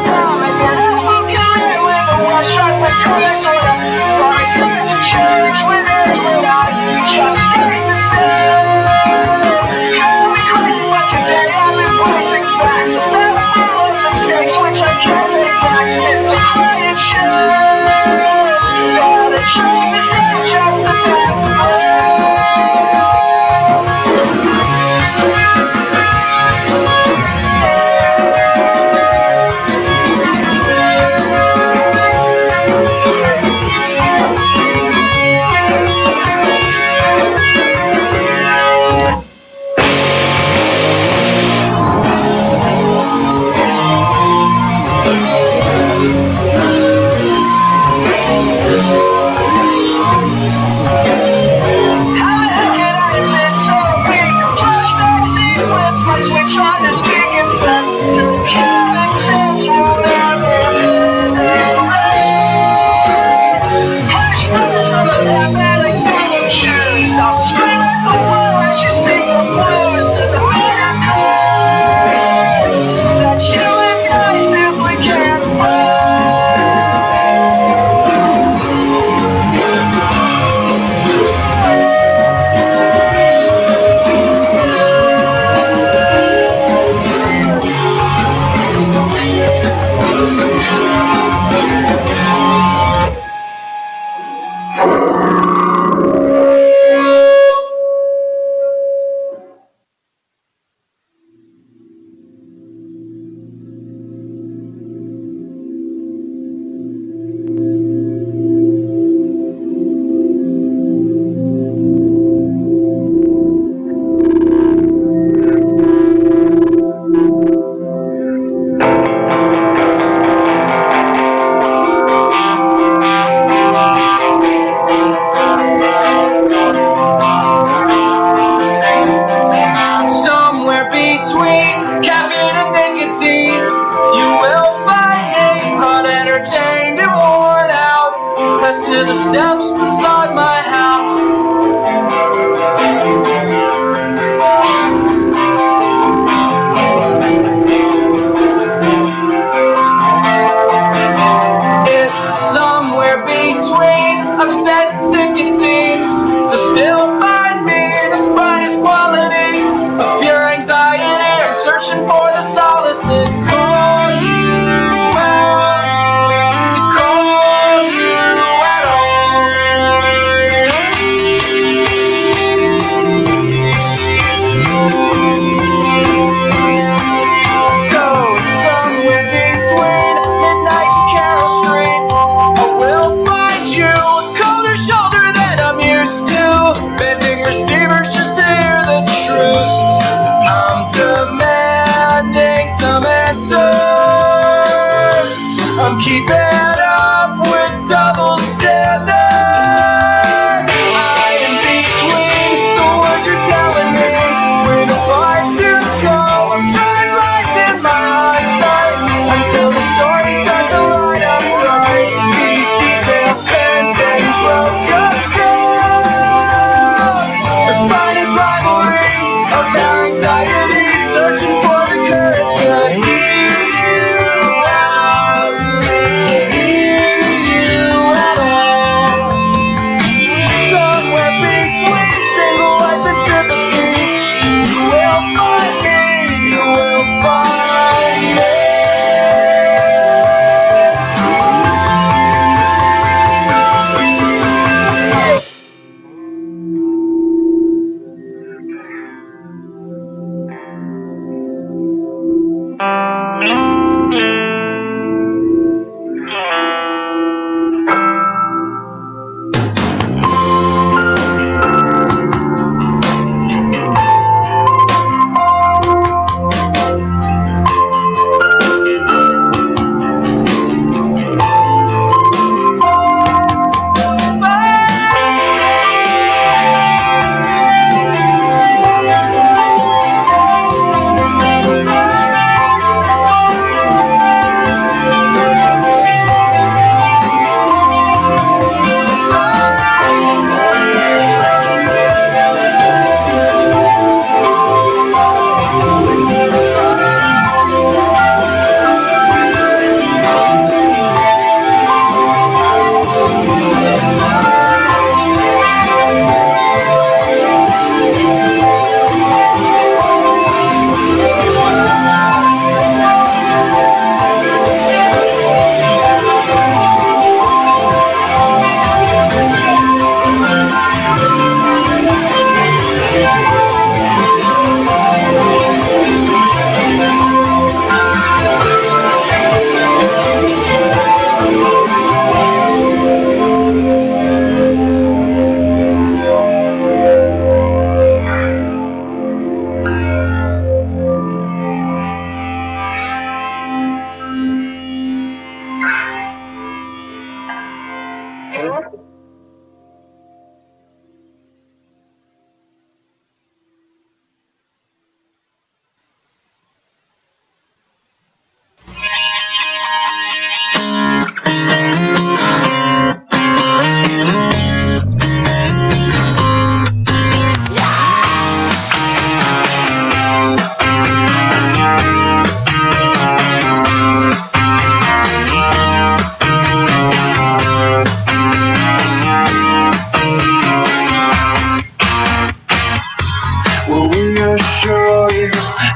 Speaker 1: between caffeine and nicotine. You will find me unentertained and worn out, as to the steps beside my house. It's somewhere between upset and sick, it seems, to still find me the finest quality of pure anxiety. I'm searching for the solace that call you out, to call you at all. So somewhere between midnight and Carroll Street, I will find you a colder shoulder than I'm used to, bending receivers just to hear the truth. I'm demanding some answers. I'm keeping up with double standards. I am between the words you're telling me, where to find to go. I'm trying lines in my eyesight until the story starts to line up right. These details bend and broke us down. The finest rivalry of our anxiety, searching for the courage to hear you out, to hear you at all. Somewhere between single life and sympathy, you will find me, you will find me.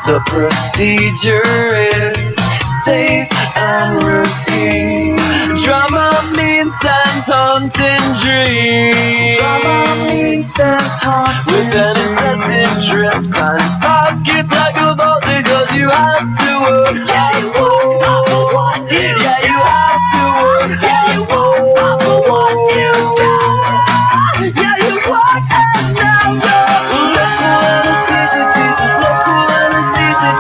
Speaker 1: The procedure is safe and routine. Drama means and haunting dreams. Drama means and haunting with an incessant drip signs. Pockets like a vault because you have to work. Yeah, you work not for what you got. Yeah, you have to work. Yeah, you work not for what you got. Yeah, you work and never. Local anesthesia.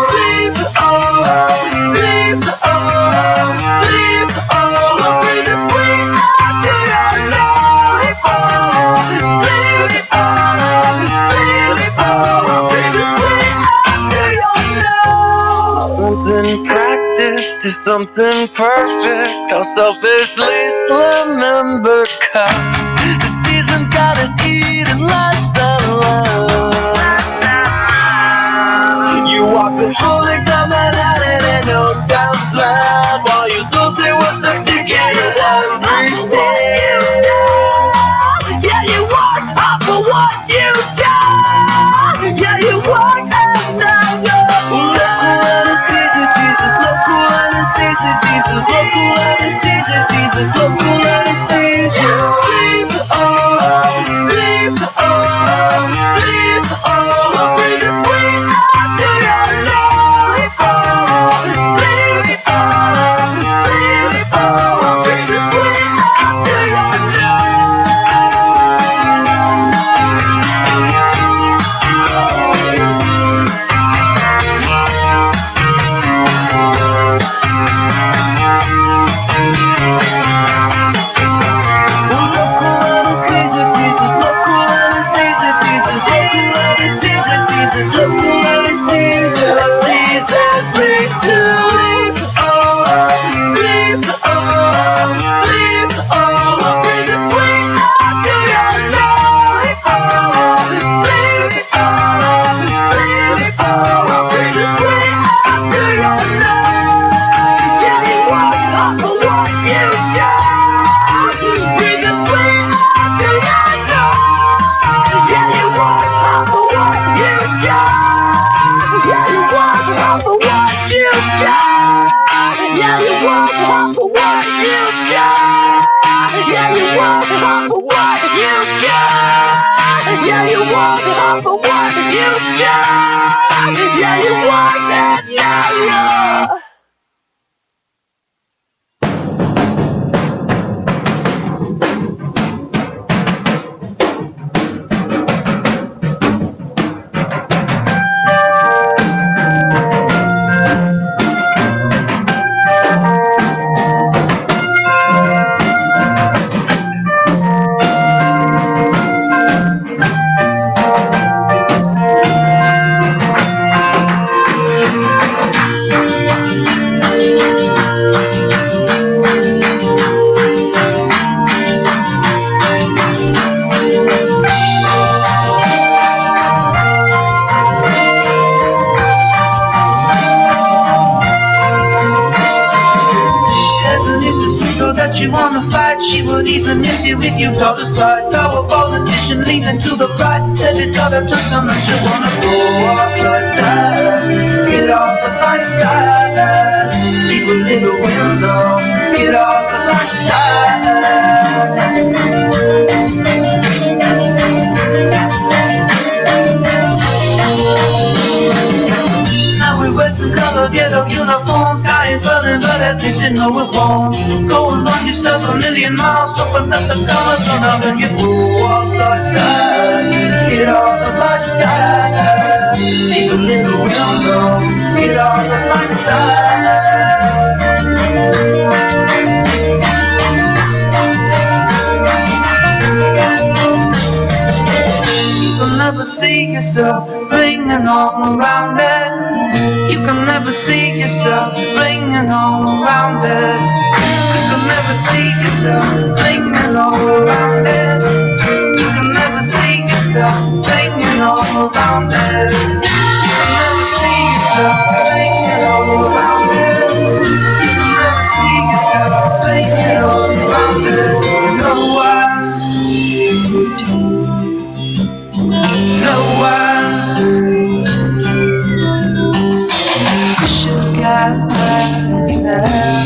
Speaker 1: Sleep on, sleep on, sleep on. Breathe the sweet after your life. Sleep on. something perfect. I'll selfishly remember cause the season's got us eating less than love. You walk the full length of Manhattan and no town slab while you so stay with the stick and you every step. Yeah, you walk off for what you got. Yeah, you walk and down your local anesthesia, Jesus, local anesthesia, Jesus, local anesthesia, Jesus, local anesthesia. Sleep on, sleep on, sleep on, breathe it sweet after your nose. Sleep on, sleep on, sleep on, breathe it sweet after your
Speaker 2: you wanna fight, she would even miss you if you go aside. Power politician leaning to the right, said he's got a twist on that you wanna go off like that. Get off of my style, leave a little window. Get off of my style. Now we wear some color ghetto uniforms, sky is burning, but at least you know it won't. Go and run yourself a million miles, open up the colors on up and you go off like that. Get off of my style, leave a little window. Get off of my style. You can never see yourself bringing on around it. You can never see yourself bringing on around it. You can never see yourself bringing on around it. You can never see yourself bringing on around it. You can never see yourself bringing on around it. You can never see yourself bringing on around it. No one. No one. I should've got back there.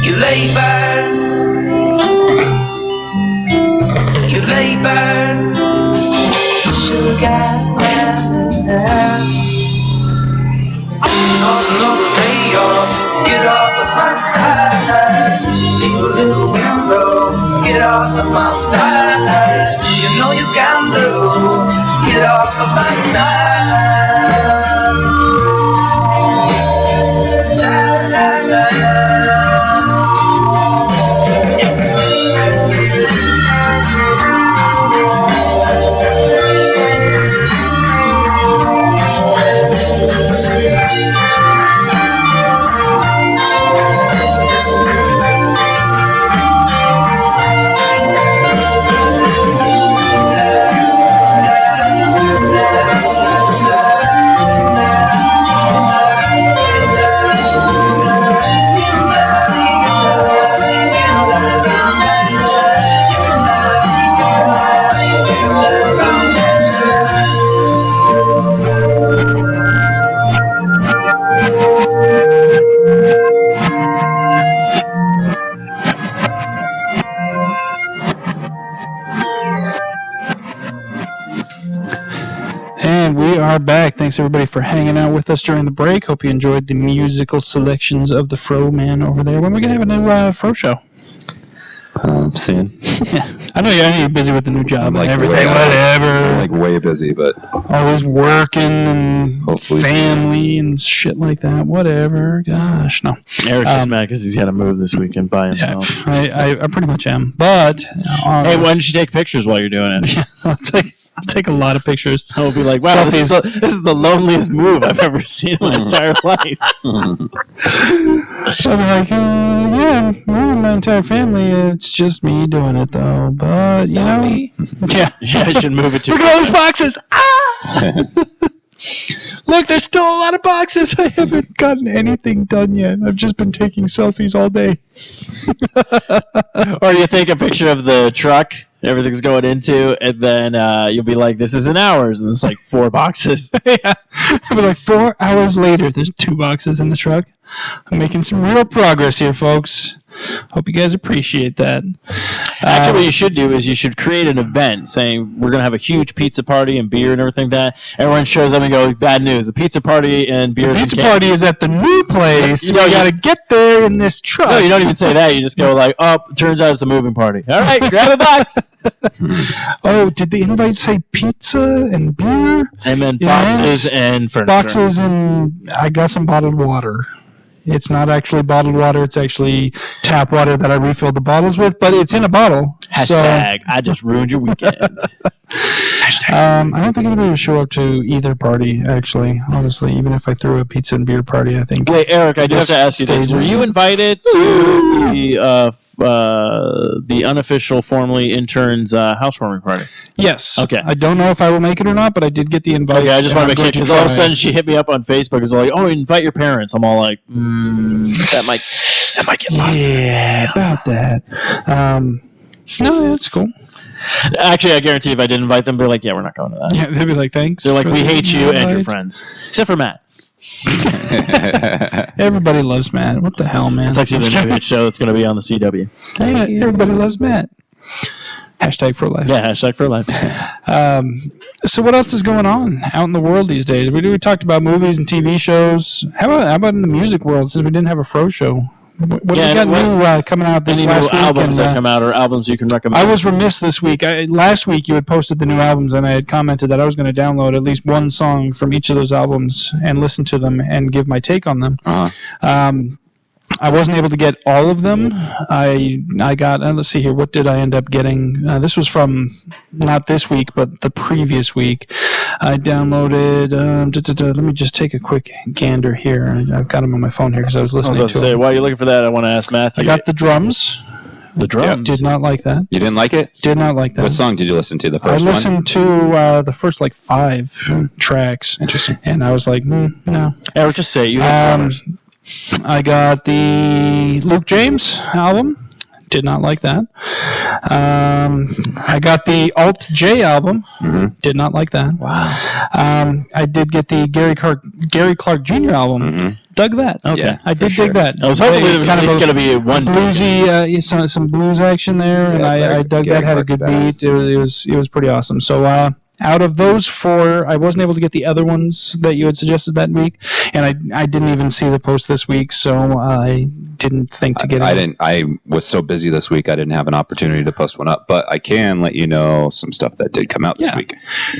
Speaker 2: You lay back. You lay back. I should've got back there. Oh no, lay off. Get off of my style. Leave a little window. Get off of my style. You know you can do. Get off of my style.
Speaker 3: And we are back. Thanks, everybody, for hanging out with us during the break. Hope you enjoyed the musical selections of the Fro Man over there. When are we going to have a new Fro show?
Speaker 5: Soon.
Speaker 3: Yeah. I know you're busy with the new job and everything.
Speaker 5: I'm way busy, but
Speaker 3: always working and
Speaker 5: hopefully
Speaker 3: family and shit like that. Whatever. Gosh, no.
Speaker 4: Eric's just mad because he's got to move this weekend by himself.
Speaker 3: Yeah, I pretty much am. But
Speaker 4: hey, why don't you take pictures while you're doing it?
Speaker 3: Yeah, I'll take a lot of pictures.
Speaker 4: I'll be like, wow, this is the loneliest move I've ever seen in my entire life.
Speaker 3: I'll be like, yeah, my entire family, it's just me doing it, though. But, you know. Yeah,
Speaker 4: I should move it to.
Speaker 3: Look at all these boxes! Ah! Look, there's still a lot of boxes. I haven't gotten anything done yet. I've just been taking selfies all day.
Speaker 4: Or you take a picture of the truck everything's going into, and then you'll be like, this isn't ours, and it's like 4 boxes.
Speaker 3: Yeah. I'll be like, 4 hours later, there's 2 boxes in the truck. I'm making some real progress here, folks. Hope you guys appreciate that.
Speaker 4: Actually, what you should do is you should create an event saying we're going to have a huge pizza party and beer and everything like that. Everyone shows up and goes, bad news. The pizza party and beer.
Speaker 3: The pizza party is at the new place. You got to get there in this truck.
Speaker 4: No, you don't even say that. You just go like, oh, turns out it's a moving party. All right, grab a box.
Speaker 3: Oh, did the invite say pizza and beer?
Speaker 4: And then boxes and furniture.
Speaker 3: Boxes and I got some bottled water. It's not actually bottled water. It's actually tap water that I refilled the bottles with, but it's in a bottle.
Speaker 4: Hashtag, I just ruined your weekend.
Speaker 3: I don't think anybody would show up to either party, actually, honestly, even if I threw a pizza and beer party, I think.
Speaker 4: Wait, Eric, I do have to ask you this. Were you invited to the unofficial, formerly interns housewarming party?
Speaker 3: Yes.
Speaker 4: Okay.
Speaker 3: I don't know if I will make it or not, but I did get the invite.
Speaker 4: Okay, I just want to make sure, because all of a sudden she hit me up on Facebook. It's like, oh, invite your parents. I'm all like, that might get lost.
Speaker 3: Yeah, about that. No, that's cool.
Speaker 4: Actually, I guarantee if I didn't invite them, they're like, yeah, we're not going to that.
Speaker 3: Yeah, they'd be like, thanks.
Speaker 4: They're like, we hate you and your friends. Except for Matt.
Speaker 3: Everybody loves Matt. What the hell, man?
Speaker 4: It's actually the new hit show that's going to be on the CW.
Speaker 3: Everybody loves Matt. Hashtag for life.
Speaker 4: Yeah, hashtag for life.
Speaker 3: So what else is going on out in the world these days? We talked about movies and TV shows. How about in the music world, since we didn't have a Fro show? What we got new coming out this last week?
Speaker 4: Any new albums that come out or albums you can recommend?
Speaker 3: I was remiss this week. Last week you had posted the new albums, and I had commented that I was going to download at least one song from each of those albums and listen to them and give my take on them. I wasn't able to get all of them. I got, let's see here, what did I end up getting? This was from not this week, but the previous week. I downloaded, let me just take a quick gander here. I've got them on my phone here because I was listening to them.
Speaker 4: While you're looking for that, I want to ask Matthew.
Speaker 3: I got the drums.
Speaker 4: The drums?
Speaker 3: Did not like that.
Speaker 5: You didn't like it?
Speaker 3: Did not like that.
Speaker 5: What song did you listen to, the first one?
Speaker 3: I listened to the first, 5 tracks.
Speaker 5: Interesting.
Speaker 3: And I was like, no.
Speaker 4: Eric, just say it. You have drummers.
Speaker 3: I got the Luke James album. Did not like that. I got the Alt J album.
Speaker 5: Mm-hmm.
Speaker 3: Did not like that.
Speaker 4: Wow.
Speaker 3: I did get the Gary Clark Jr. album.
Speaker 5: Mm-hmm.
Speaker 3: Dug that.
Speaker 4: Okay.
Speaker 3: Yeah, I did dig that.
Speaker 4: I was hoping there was at least going to be one
Speaker 3: bluesy, some blues action there, and I dug that. Had a good beat. It was pretty awesome. So out of those 4, I wasn't able to get the other ones that you had suggested that week, and I didn't even see the post this week, so I didn't think to get it.
Speaker 5: I was so busy this week, I didn't have an opportunity to post one up, but I can let you know some stuff that did come out this week.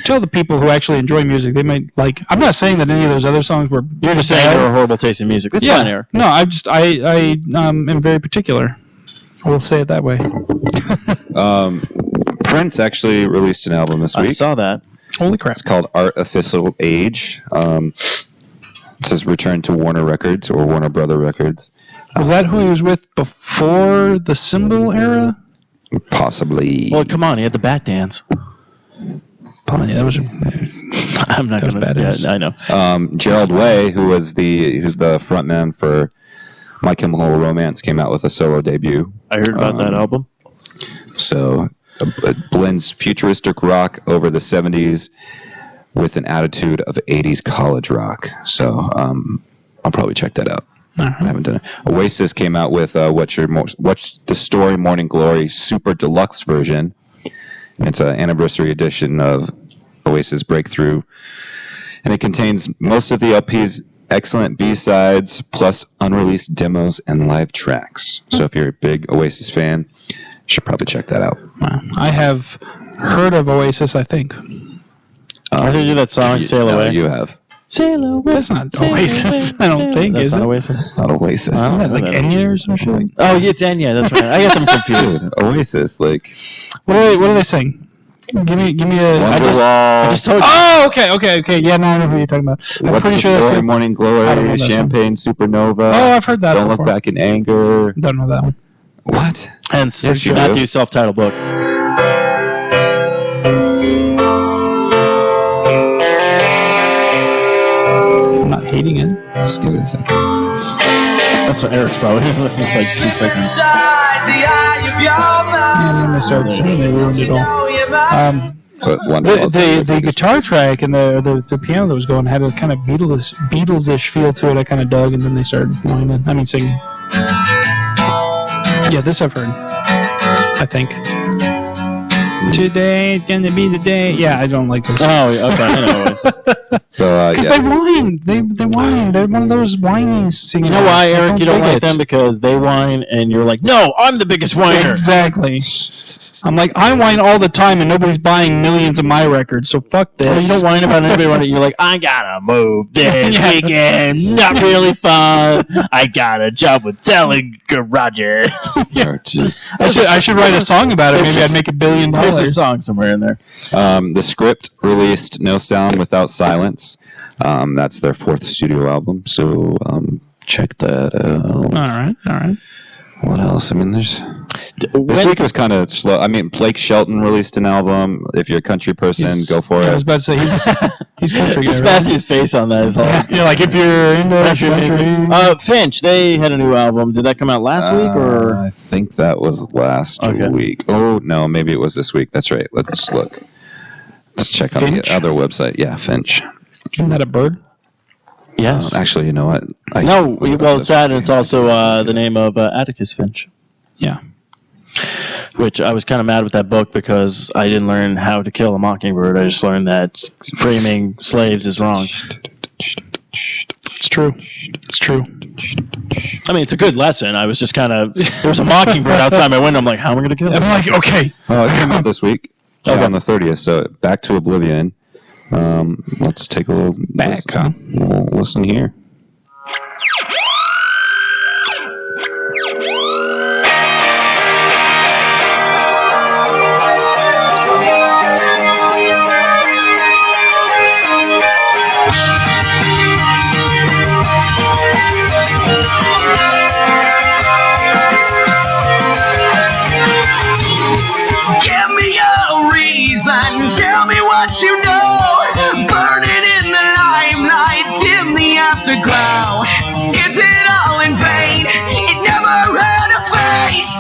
Speaker 3: Tell the people who actually enjoy music, they might like. I'm not saying that any of those other songs were.
Speaker 4: You're just saying they were horrible taste in music. That's fine, Eric.
Speaker 3: No, I am very particular. We'll say it that way.
Speaker 5: Prince actually released an album this week.
Speaker 4: I saw that.
Speaker 3: Holy crap.
Speaker 5: It's called Artificial Age. It says return to Warner Records or Warner Brother Records.
Speaker 3: Was that who he was with before the Symbol era?
Speaker 5: Possibly.
Speaker 4: Well, come on, he had the bat dance.
Speaker 3: That was.
Speaker 4: I'm not going to. Yeah, I know.
Speaker 5: Gerald Way, who's the frontman for My Chemical Romance, came out with a solo debut.
Speaker 4: I heard about that album.
Speaker 5: So it blends futuristic rock over the 70s with an attitude of 80s college rock. So I'll probably check that out. I haven't done it. Oasis came out with What's the Story Morning Glory Super Deluxe version. It's an anniversary edition of Oasis Breakthrough and it contains most of the LP's excellent B-sides, plus unreleased demos and live tracks. So if you're a big Oasis fan, you should probably check that out.
Speaker 3: I have heard of Oasis, I think.
Speaker 4: Why did you do that song, Sail Away?
Speaker 5: You have.
Speaker 4: Sail away.
Speaker 3: That's not Oasis, I don't think,
Speaker 4: That's
Speaker 3: is
Speaker 4: not
Speaker 3: it?
Speaker 4: Oasis.
Speaker 5: It's not Oasis.
Speaker 3: Isn't that like Enya or some shit?
Speaker 4: Oh, yeah, it's Enya. That's right. I got them confused.
Speaker 5: Dude, Oasis, like...
Speaker 3: What do they sing? Give me a...
Speaker 4: I just told you.
Speaker 3: Oh, okay. Yeah, no, I know who you're talking about. I'm
Speaker 5: What's
Speaker 3: pretty
Speaker 5: the
Speaker 3: sure
Speaker 5: story?
Speaker 3: that's...
Speaker 5: Morning
Speaker 3: I don't know
Speaker 5: Glory,
Speaker 3: that
Speaker 5: Champagne Supernova.
Speaker 3: Oh, I've heard that
Speaker 5: Don't
Speaker 3: before.
Speaker 5: Look Back in Anger.
Speaker 3: Don't know that one.
Speaker 5: What?
Speaker 4: Hence,
Speaker 5: Yes, you do.
Speaker 4: Matthew's self-titled book.
Speaker 3: I'm not hating it.
Speaker 5: Just give it a second.
Speaker 4: That's what Eric's probably listening to like 2 seconds.
Speaker 1: Inside the eye of your
Speaker 3: And then
Speaker 1: mind.
Speaker 3: they started singing, they ruined it all.
Speaker 5: But
Speaker 3: The guitar track and the piano that was going had a kind of Beatles-ish feel to it. I kind of dug, and then they started singing. Yeah, this I've heard. I think. Today's gonna be the day. Yeah, I don't like this.
Speaker 4: Oh, okay. I know.
Speaker 5: So,
Speaker 3: Because
Speaker 5: yeah.
Speaker 3: they whine. They whine. They're one of those whiny singing.
Speaker 4: You know why,
Speaker 3: artists. I
Speaker 4: Eric? You don't
Speaker 3: dig
Speaker 4: like
Speaker 3: it.
Speaker 4: them because they whine, and you're like, no, I'm the biggest whiner.
Speaker 3: Exactly. I'm like, I whine all the time, and nobody's buying millions of my records, so fuck this.
Speaker 4: Well, you don't whine about anybody whining. You're like, I gotta move this
Speaker 3: Yeah.
Speaker 4: weekend. Not really fun. I got a job with selling garages.
Speaker 3: I should write a song about it. Maybe I'd make $1 billion.
Speaker 4: There's a song somewhere in there.
Speaker 5: The Script released No Sound Without Silence. That's their 4th studio album, so check that out.
Speaker 3: All right.
Speaker 5: What else? I mean, this week was kind of slow. I mean, Blake Shelton released an album. If you're a country person, go for
Speaker 3: I
Speaker 5: it.
Speaker 3: was about to say, he's country guy,
Speaker 4: Just
Speaker 3: right?
Speaker 4: Matthew's face on that is like,
Speaker 3: You're like, if you're into
Speaker 4: country music. Finch, they had a new album. Did that come out last week or?
Speaker 5: I think that was last week. Oh, no, maybe it was this week. That's right. Let's look. Let's check on
Speaker 3: Finch?
Speaker 5: the other website. Yeah, Finch.
Speaker 3: Isn't that a bird?
Speaker 4: Yes.
Speaker 5: Actually, you know what?
Speaker 4: Well, it's that, and it's also the name of Atticus Finch.
Speaker 3: Yeah.
Speaker 4: Which I was kind of mad with that book because I didn't learn how to kill a mockingbird. I just learned that framing slaves is wrong.
Speaker 3: It's true.
Speaker 4: I mean, it's a good lesson. I was just kind of... There was a mockingbird outside my window. I'm like, how am I going to kill it?
Speaker 3: I'm like, okay.
Speaker 5: Oh, it came out this week.
Speaker 4: Okay.
Speaker 5: On the 30th. So, Back to Oblivion. Let's take a little listen here.
Speaker 1: Give me a reason, tell me what you know. Burning in the limelight, dim the afterglow. Is it all in vain? It never had a face.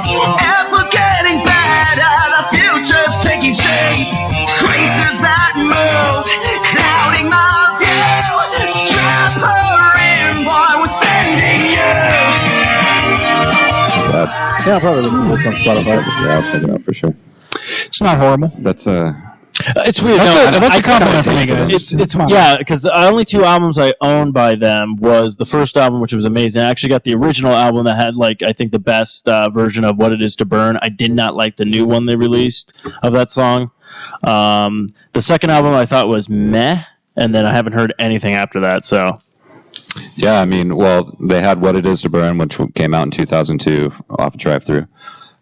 Speaker 1: Ever getting better, the future's taking shape. Traces that move, clouding my view. Strap her in, boy, we're sending you.
Speaker 4: Yeah, I'll probably listen to this on Spotify.
Speaker 5: Yeah, I'll check it out for sure.
Speaker 3: It's not horrible.
Speaker 5: That's
Speaker 4: It's weird.
Speaker 3: That's a compliment for me, guys.
Speaker 4: It's yeah, because the only 2 albums I owned by them was the first album, which was amazing. I actually got the original album that had, like, I think the best version of What It Is to Burn. I did not like the new one they released of that song. The second album I thought was meh, and then I haven't heard anything after that. So
Speaker 5: yeah, I mean, well, they had What It Is to Burn, which came out in 2002 off Drive-Thru.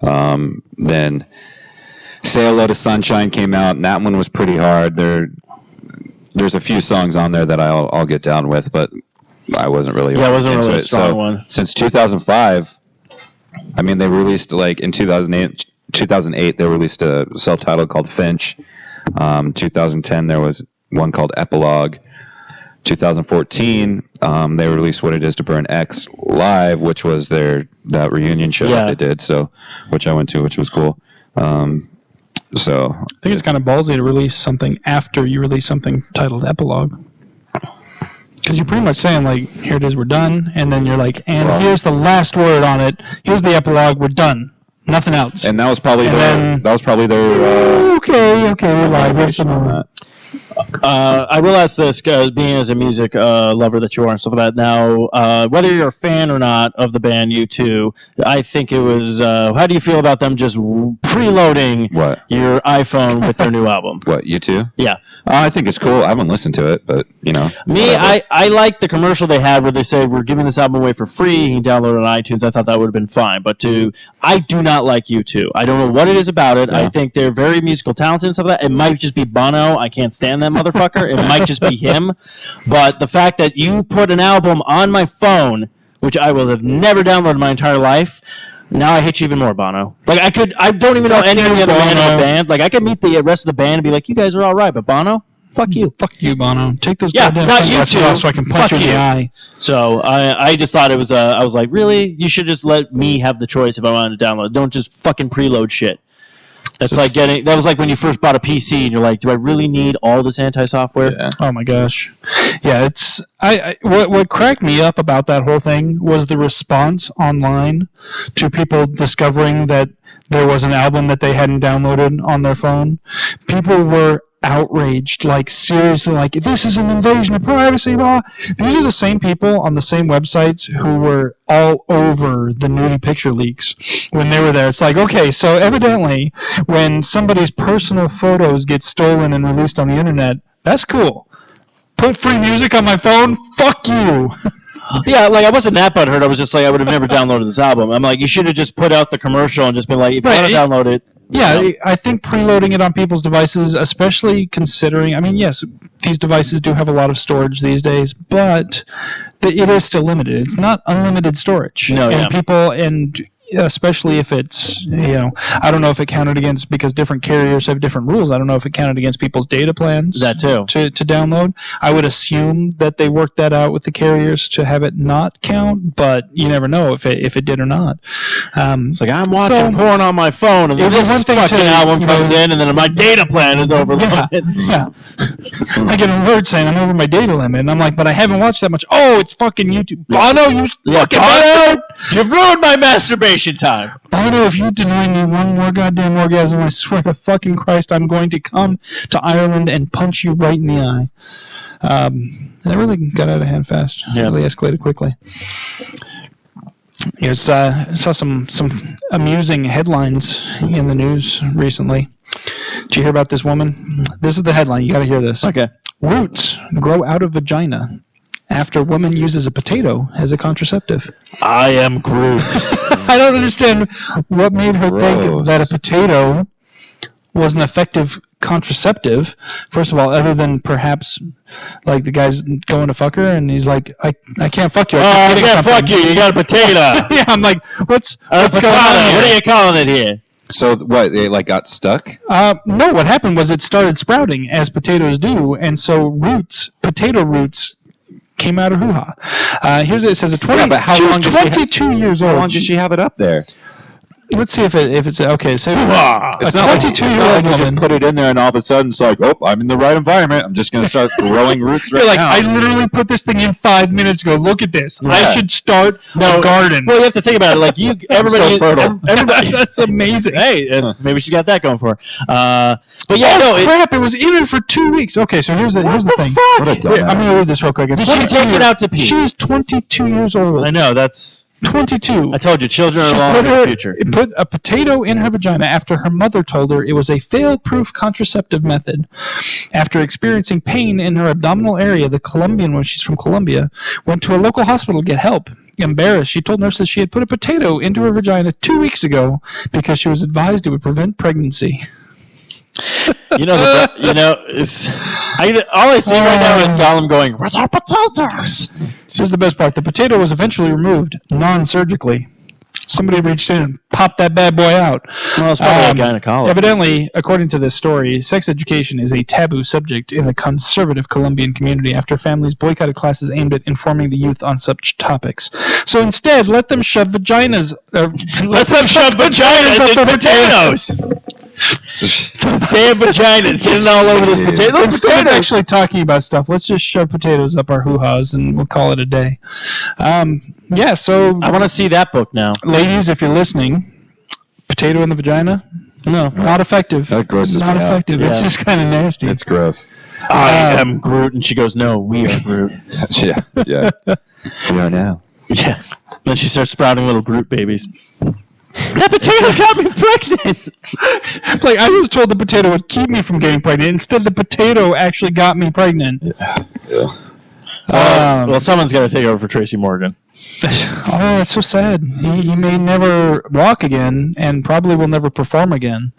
Speaker 5: Then Say Hello to Sunshine came out, and that one was pretty hard. There's a few songs on there that I'll get down with, but I wasn't really
Speaker 4: it wasn't
Speaker 5: into
Speaker 4: really a
Speaker 5: it.
Speaker 4: strong
Speaker 5: So,
Speaker 4: one.
Speaker 5: Since 2005, I mean, they released, like, in 2008, they released a self-titled called Finch. 2010, there was one called Epilogue. 2014, they released What It Is to Burn X Live, which was that reunion show that they did, which I went to, which was cool. So
Speaker 3: I think it's kind of ballsy to release something after you release something titled Epilogue. Because you're pretty much saying, like, here it is, we're done, and then you're like, and here's the last word on it. Here's the epilogue, we're done. Nothing else.
Speaker 5: And that was probably their.
Speaker 3: Okay, we're live. Here's some more.
Speaker 4: I will ask this, being as a music lover that you are and stuff like that. Now, whether you're a fan or not of the band U2, I think it was. How do you feel about them just preloading your iPhone with their new album?
Speaker 5: What, U2?
Speaker 4: Yeah.
Speaker 5: I think it's cool. I haven't listened to it, but
Speaker 4: Me,
Speaker 5: whatever.
Speaker 4: I like the commercial they had where they say we're giving this album away for free. You can download it on iTunes. I thought that would have been fine, but I do not like U2. I don't know what it is about it. Yeah. I think they're very musical talented and stuff like that. It might just be Bono. I can't stand that motherfucker. It might just be him. But the fact that you put an album on my phone, which I will have never downloaded in my entire life, now I hate you even more, Bono. Like, I don't even know any of the other men in the band. Like, I could meet the rest of the band and be like, you guys are all right, but Bono? Fuck you.
Speaker 3: Fuck you, Bono. Take those
Speaker 4: goddamn sunglasses
Speaker 3: off so I can punch you in the eye.
Speaker 4: So I just thought it was, I was like, really? You should just let me have the choice if I wanted to download. Don't just fucking preload shit. That's like that was like when you first bought a PC and you're like, do I really need all this anti-software?
Speaker 3: Yeah. Oh my gosh. Yeah, it's what cracked me up about that whole thing was the response online to people discovering that there was an album that they hadn't downloaded on their phone. People were outraged, like seriously, like this is an invasion of privacy. Blah. These are the same people on the same websites who were all over the nudie picture leaks when they were there. It's like, okay, so evidently when somebody's personal photos get stolen and released on the internet, that's cool. Put free music on my phone? Fuck you.
Speaker 4: Yeah, like I wasn't that butthurt. I was just like, I would have never downloaded this album. I'm like, you should have just put out the commercial and just been like, if you want to download it.
Speaker 3: Yeah, I think preloading it on people's devices, especially considering, I mean, yes, these devices do have a lot of storage these days, but it is still limited. It's not unlimited storage.
Speaker 4: No,
Speaker 3: and people, and especially if it's, I don't know if it counted against, because different carriers have different rules. I don't know if it counted against people's data plans.
Speaker 4: That too.
Speaker 3: To download. I would assume that they worked that out with the carriers to have it not count, but you never know if it did or not.
Speaker 4: It's like I'm watching porn on my phone, and then this fucking album comes in, and then my data plan is overloaded.
Speaker 3: Yeah. I get an alert saying I'm over my data limit, and I'm like, but I haven't watched that much. Oh, it's fucking YouTube. Bono, you fucking Bono!
Speaker 4: You've ruined my masturbation time.
Speaker 3: Bono, if you deny me one more goddamn orgasm, I swear to fucking Christ, I'm going to come to Ireland and punch you right in the eye. That really got out of hand fast. Yeah. Really escalated quickly. I saw some amusing headlines in the news recently. Did you hear about this woman? This is the headline. You got to hear this.
Speaker 4: Okay.
Speaker 3: Roots grow out of vagina after woman uses a potato as a contraceptive.
Speaker 4: I am Groot.
Speaker 3: I don't understand what made her think that a potato was an effective contraceptive. First of all, other than perhaps like the guy's going to fuck her and he's like, I can't fuck you.
Speaker 4: I can't fuck you. You got a potato.
Speaker 3: Yeah, I'm like, what's going on here?
Speaker 4: What are you calling it here?
Speaker 5: So what? They got stuck?
Speaker 3: No. What happened was it started sprouting as potatoes do, and so potato roots came out of hoo-ha. Here's it says a 22 years old.
Speaker 5: How long did she have it up there?
Speaker 3: Let's see if it's okay. So
Speaker 5: it's not 22-year-old woman just put it in there, and all of a sudden it's like, oh, I'm in the right environment. I'm just going to start growing roots right now.
Speaker 3: I literally put this thing in 5 minutes ago. Look at this. Yeah. I should start a garden.
Speaker 4: Well, you have to think about it. Like everybody,
Speaker 3: everybody. That's amazing.
Speaker 4: Hey, maybe she's got that going for her. But
Speaker 3: crap! It was in it for 2 weeks. Okay, so here's the thing.
Speaker 5: What a dumbass.
Speaker 3: I'm going to read this real quick.
Speaker 4: Did she take it out to pee?
Speaker 3: She's 22 years old.
Speaker 4: I know that's.
Speaker 3: 22.
Speaker 4: I told you, children are long in the future.
Speaker 3: Put a potato in her vagina after her mother told her it was a fail-proof contraceptive method. After experiencing pain in her abdominal area, the Colombian, when she's from Colombia, went to a local hospital to get help. Embarrassed, she told nurses she had put a potato into her vagina 2 weeks ago because she was advised it would prevent pregnancy.
Speaker 4: All I see right now is Gollum going, "Where's our potatoes?"
Speaker 3: Here's the best part. The potato was eventually removed, non-surgically. Somebody reached in and popped that bad boy out.
Speaker 4: Well, it's probably a gynecologist.
Speaker 3: Evidently, according to this story, sex education is a taboo subject in the conservative Colombian community after families boycotted classes aimed at informing the youth on such topics. So instead, let them shove vaginas. Let them shove vaginas up their potatoes.
Speaker 4: Damn vaginas getting all over this potato.
Speaker 3: Instead of actually talking about stuff, let's just shove potatoes up our hoo-has and we'll call it a day. So
Speaker 4: I want to see that book now.
Speaker 3: Ladies, if you're listening, potato in the vagina, No, not effective.
Speaker 5: That grosses
Speaker 3: not
Speaker 5: me out.
Speaker 3: effective. It's just kind of nasty.
Speaker 5: It's gross.
Speaker 4: I am Groot, and she goes, "No, we are Groot."
Speaker 5: yeah. We are now.
Speaker 4: Yeah. Then she starts sprouting little Groot babies. That potato got me pregnant.
Speaker 3: Like, I was told the potato would keep me from getting pregnant. Instead, the potato actually got me pregnant.
Speaker 5: Yeah.
Speaker 4: Well, someone's got to take over for Tracy Morgan.
Speaker 3: Oh, that's so sad. He may never walk again, and probably will never perform again.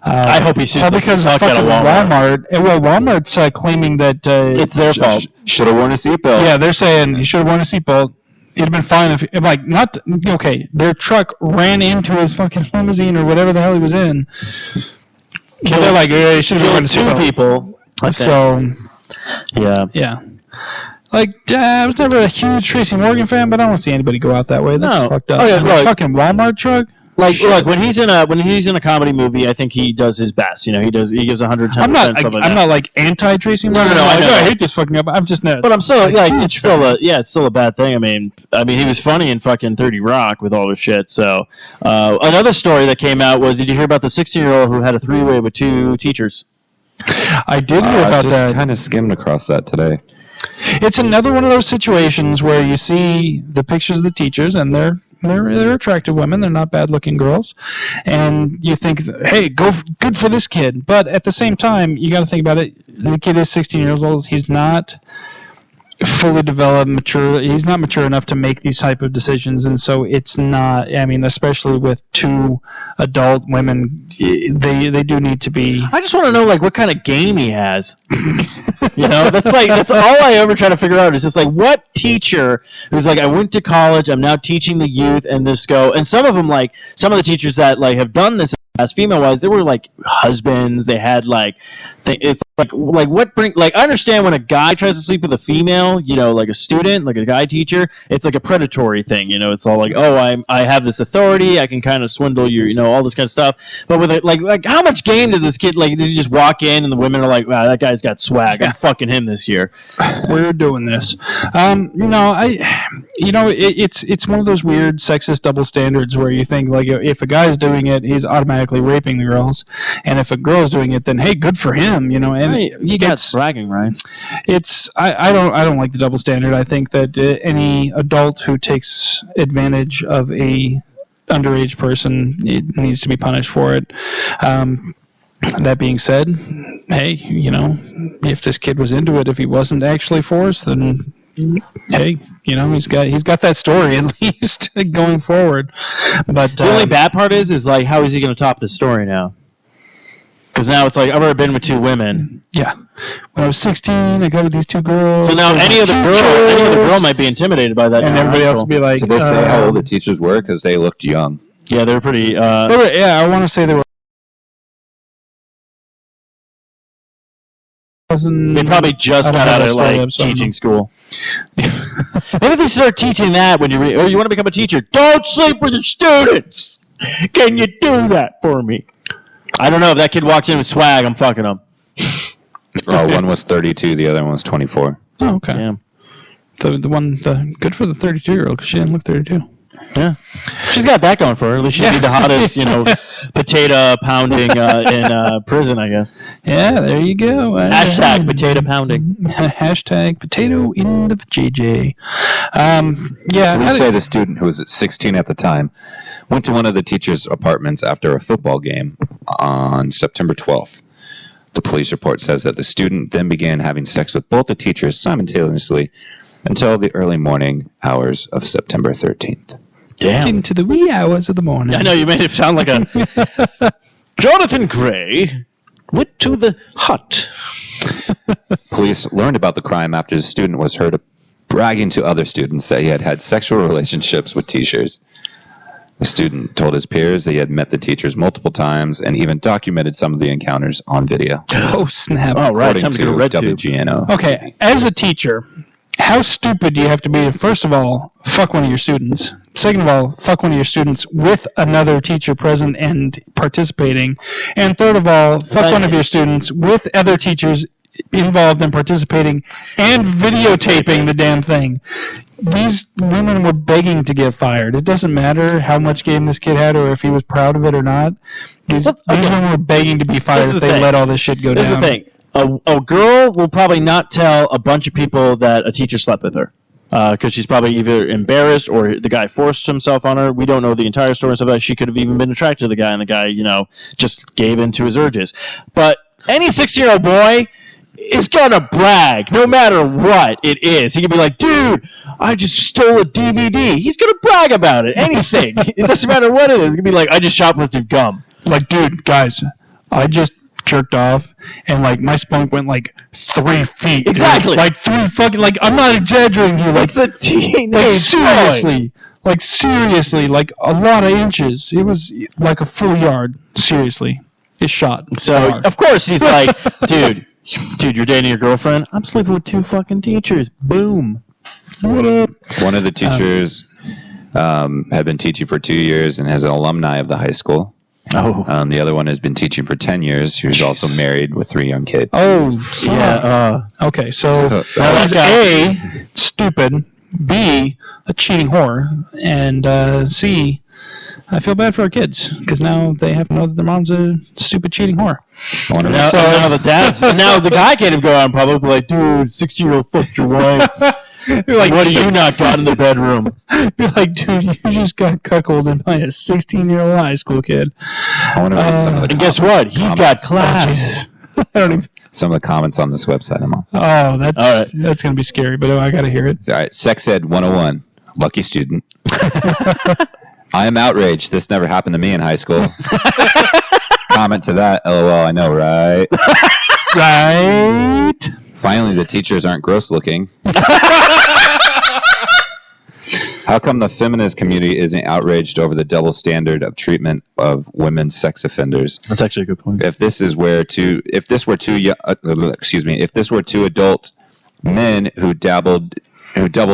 Speaker 4: I hope he sees
Speaker 3: all because of fucking Walmart. Well, Walmart's claiming that
Speaker 4: it's their fault.
Speaker 5: Should have worn a seatbelt.
Speaker 3: Yeah, they're saying you should have worn a seatbelt. It'd have been fine if like, not, okay, their truck ran into his fucking limousine or whatever the hell he was in. But they're like, yeah, you should have worn a seatbelt.
Speaker 4: 2 people.
Speaker 3: So, yeah. Like, I was never a huge Tracy Morgan fan, but I don't want to see anybody go out that way. That's fucked up.
Speaker 4: Oh, yeah,
Speaker 3: like, fucking Walmart truck?
Speaker 4: Like, look, when he's in a comedy movie, I think he does his best. You know, he gives 110%.
Speaker 3: I'm not like anti Tracy Morgan.
Speaker 4: No, I
Speaker 3: hate this fucking up. I'm just not.
Speaker 4: But I'm still like, it's still a bad thing. I mean, he was funny in fucking 30 Rock with all the shit. So, another story that came out was, did you hear about the 16-year-old who had a 3-way with 2 teachers?
Speaker 3: I did hear about that.
Speaker 5: I kind of skimmed across that today.
Speaker 3: It's another one of those situations where you see the pictures of the teachers, and they're attractive women. They're not bad-looking girls, and you think, hey, good for this kid. But at the same time, you got to think about it. The kid is 16 years old. He's not fully developed, mature. He's not mature enough to make these type of decisions, and so it's not. I mean, especially with 2 adult women, they do need to be.
Speaker 4: I just want to know, like, what kind of game he has. You know, that's all I ever try to figure out is just like, what teacher who's like, I went to college, I'm now teaching the youth, and this go. And some of them, like, some of the teachers that like have done this as female-wise, they were like husbands. They had like, it's like what bring, like, I understand when a guy tries to sleep with a female, you know, like a student, like a guy teacher, it's like a predatory thing. You know, it's all like, oh, I have this authority, I can kind of swindle you, you know, all this kind of stuff. But with it, like how much game did this kid, like, did you just walk in and the women are like, wow, that guy's got swag, I'm fucking him this year.
Speaker 3: We're doing this. It's one of those weird sexist double standards where you think, like, if a guy's doing it, he's automatically raping the girls, and if a girl's doing it, then hey, good for him, you know. And
Speaker 4: he got bragging rights.
Speaker 3: I don't like the double standard. I think that any adult who takes advantage of a underage person, it needs to be punished for it. That being said, hey, you know, if this kid was into it, if he wasn't actually forced, then hey, you know, he's got that story at least going forward. But
Speaker 4: the only bad part is like, how is he going to top this story now? Because now it's like, I've already been with 2 women.
Speaker 3: Yeah. When I was 16, I got with these 2 girls.
Speaker 4: So now any other girl might be intimidated by that.
Speaker 3: And everybody else will be like,
Speaker 5: did they say how old the teachers were? Because they looked young.
Speaker 4: Yeah, they were pretty.
Speaker 3: I want to say they were.
Speaker 4: They probably just got out of like teaching school. Maybe they start teaching that when you want to become a teacher. Don't sleep with your students. Can you do that for me? I don't know. If that kid walks in with swag, I'm fucking him.
Speaker 5: One was 32, the other one was 24.
Speaker 3: Oh, okay.
Speaker 4: Damn.
Speaker 3: The good for the 32-year-old because she didn't look 32.
Speaker 4: Yeah, she's got that going for her. At least she'd be the hottest, you know, potato pounding in prison, I guess.
Speaker 3: Yeah, there you go.
Speaker 4: Hashtag potato pounding.
Speaker 3: Hashtag potato in the JJ.
Speaker 5: Police say the student, who was 16 at the time, went to one of the teacher's apartments after a football game on September 12th. The police report says that the student then began having sex with both the teachers simultaneously until the early morning hours of September 13th.
Speaker 4: Damn.
Speaker 3: Into the wee hours of the morning.
Speaker 4: I know, you made it sound like a... Jonathan Gray went to the hut.
Speaker 5: Police learned about the crime after the student was heard bragging to other students that he had had sexual relationships with teachers. The student told his peers that he had met the teachers multiple times and even documented some of the encounters on video.
Speaker 3: Oh, snap.
Speaker 4: Oh, right.
Speaker 5: According to WGNO.
Speaker 3: Okay, as a teacher, how stupid do you have to be to, first of all, fuck one of your students? Second of all, fuck one of your students with another teacher present and participating. And third of all, fuck one of your students with other teachers involved in participating and videotaping the damn thing. These women were begging to get fired. It doesn't matter how much game this kid had or if he was proud of it or not. These women were begging to be fired if they let all this shit go down.
Speaker 4: This is the thing. A girl will probably not tell a bunch of people that a teacher slept with her. Because she's probably either embarrassed or the guy forced himself on her. We don't know the entire story and stuff like that. She could have even been attracted to the guy, and the guy, just gave in to his urges. But any 6-year-old boy is going to brag, no matter what it is. He can be like, dude, I just stole a DVD. He's going to brag about it. Anything. It doesn't matter what it is. He's going to be like, I just shoplifted gum.
Speaker 3: Like, dude, guys, I just jerked off, and my spunk went 3 feet.
Speaker 4: Exactly.
Speaker 3: Dude. 3 fucking, I'm not exaggerating here.
Speaker 4: It's a teenage
Speaker 3: seriously. Seriously, a lot of inches. It was a full yard. Seriously. It's shot.
Speaker 4: So, of course, he's like, dude, you're dating your girlfriend? I'm sleeping with 2 fucking teachers. Boom.
Speaker 3: What up?
Speaker 5: One of the teachers had been teaching for 2 years and is an alumni of the high school.
Speaker 4: Oh.
Speaker 5: The other one has been teaching for 10 years. She was also married with 3 young kids.
Speaker 3: Oh, yeah. Okay, so that was A, stupid, B, a cheating whore, and C, I feel bad for our kids because now they have to know that their mom's a stupid cheating whore.
Speaker 4: Now the dads, now the guy can't even go out in public and be like, dude, 60-year-old fucked your wife. What do you not got in the bedroom?
Speaker 3: Be like, dude, you just got cuckolded by a 16-year-old high school kid.
Speaker 5: I want to read some of the
Speaker 4: and guess what? He's got class.
Speaker 3: I don't even...
Speaker 5: Some of the comments on this website I'm on.
Speaker 3: Oh, that's going to be scary, but I got to hear it.
Speaker 5: All right, Sex Ed 101, lucky student. I am outraged. This never happened to me in high school. Comment to that, LOL, I know, right?
Speaker 3: Right.
Speaker 5: Finally, the teachers aren't gross looking. How come the feminist community isn't outraged over the double standard of treatment of women sex offenders?
Speaker 4: That's actually a good point.
Speaker 5: If this were two adult men who double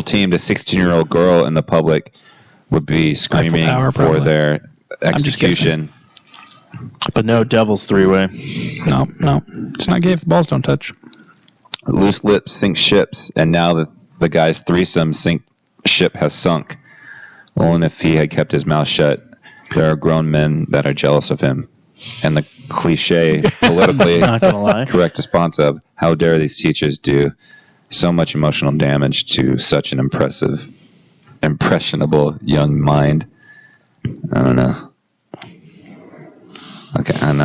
Speaker 5: teamed a 16-year-old girl in the public would be screaming for their execution.
Speaker 4: But no devil's 3-way.
Speaker 3: No. It's not gay if the balls don't touch.
Speaker 5: Loose lips sink ships, and now the guy's threesome ship has sunk. Only if he had kept his mouth shut. There are grown men that are jealous of him. And the cliche, politically correct response of, how dare these teachers do so much emotional damage to such an impressionable young mind. I don't know. Okay, and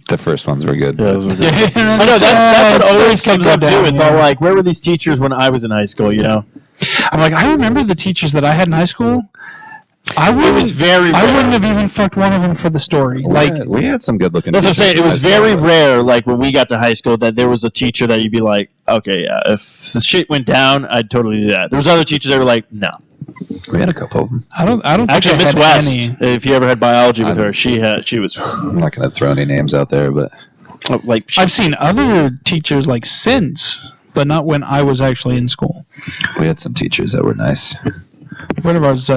Speaker 5: the first ones were good.
Speaker 4: Yeah, those were good. I know, that's what always comes up, too. It's all like, where were these teachers when I was in high school,
Speaker 3: I'm like, I remember the teachers that I had in high school. I wouldn't have even fucked one of them for the story.
Speaker 5: We had some good looking.
Speaker 4: That's what I'm saying. It was very rare, when we got to high school, that there was a teacher that you'd be like, okay, yeah, if the shit went down, I'd totally do that. There was other teachers that were like, no.
Speaker 5: We had a couple of them.
Speaker 3: I don't
Speaker 4: actually,
Speaker 3: think
Speaker 4: Miss West. If you ever had biology with her, she was.
Speaker 5: I'm not going to throw any names out there, but
Speaker 3: I've seen other teachers since, but not when I was actually in school.
Speaker 5: We had some teachers that were nice.
Speaker 3: One of ours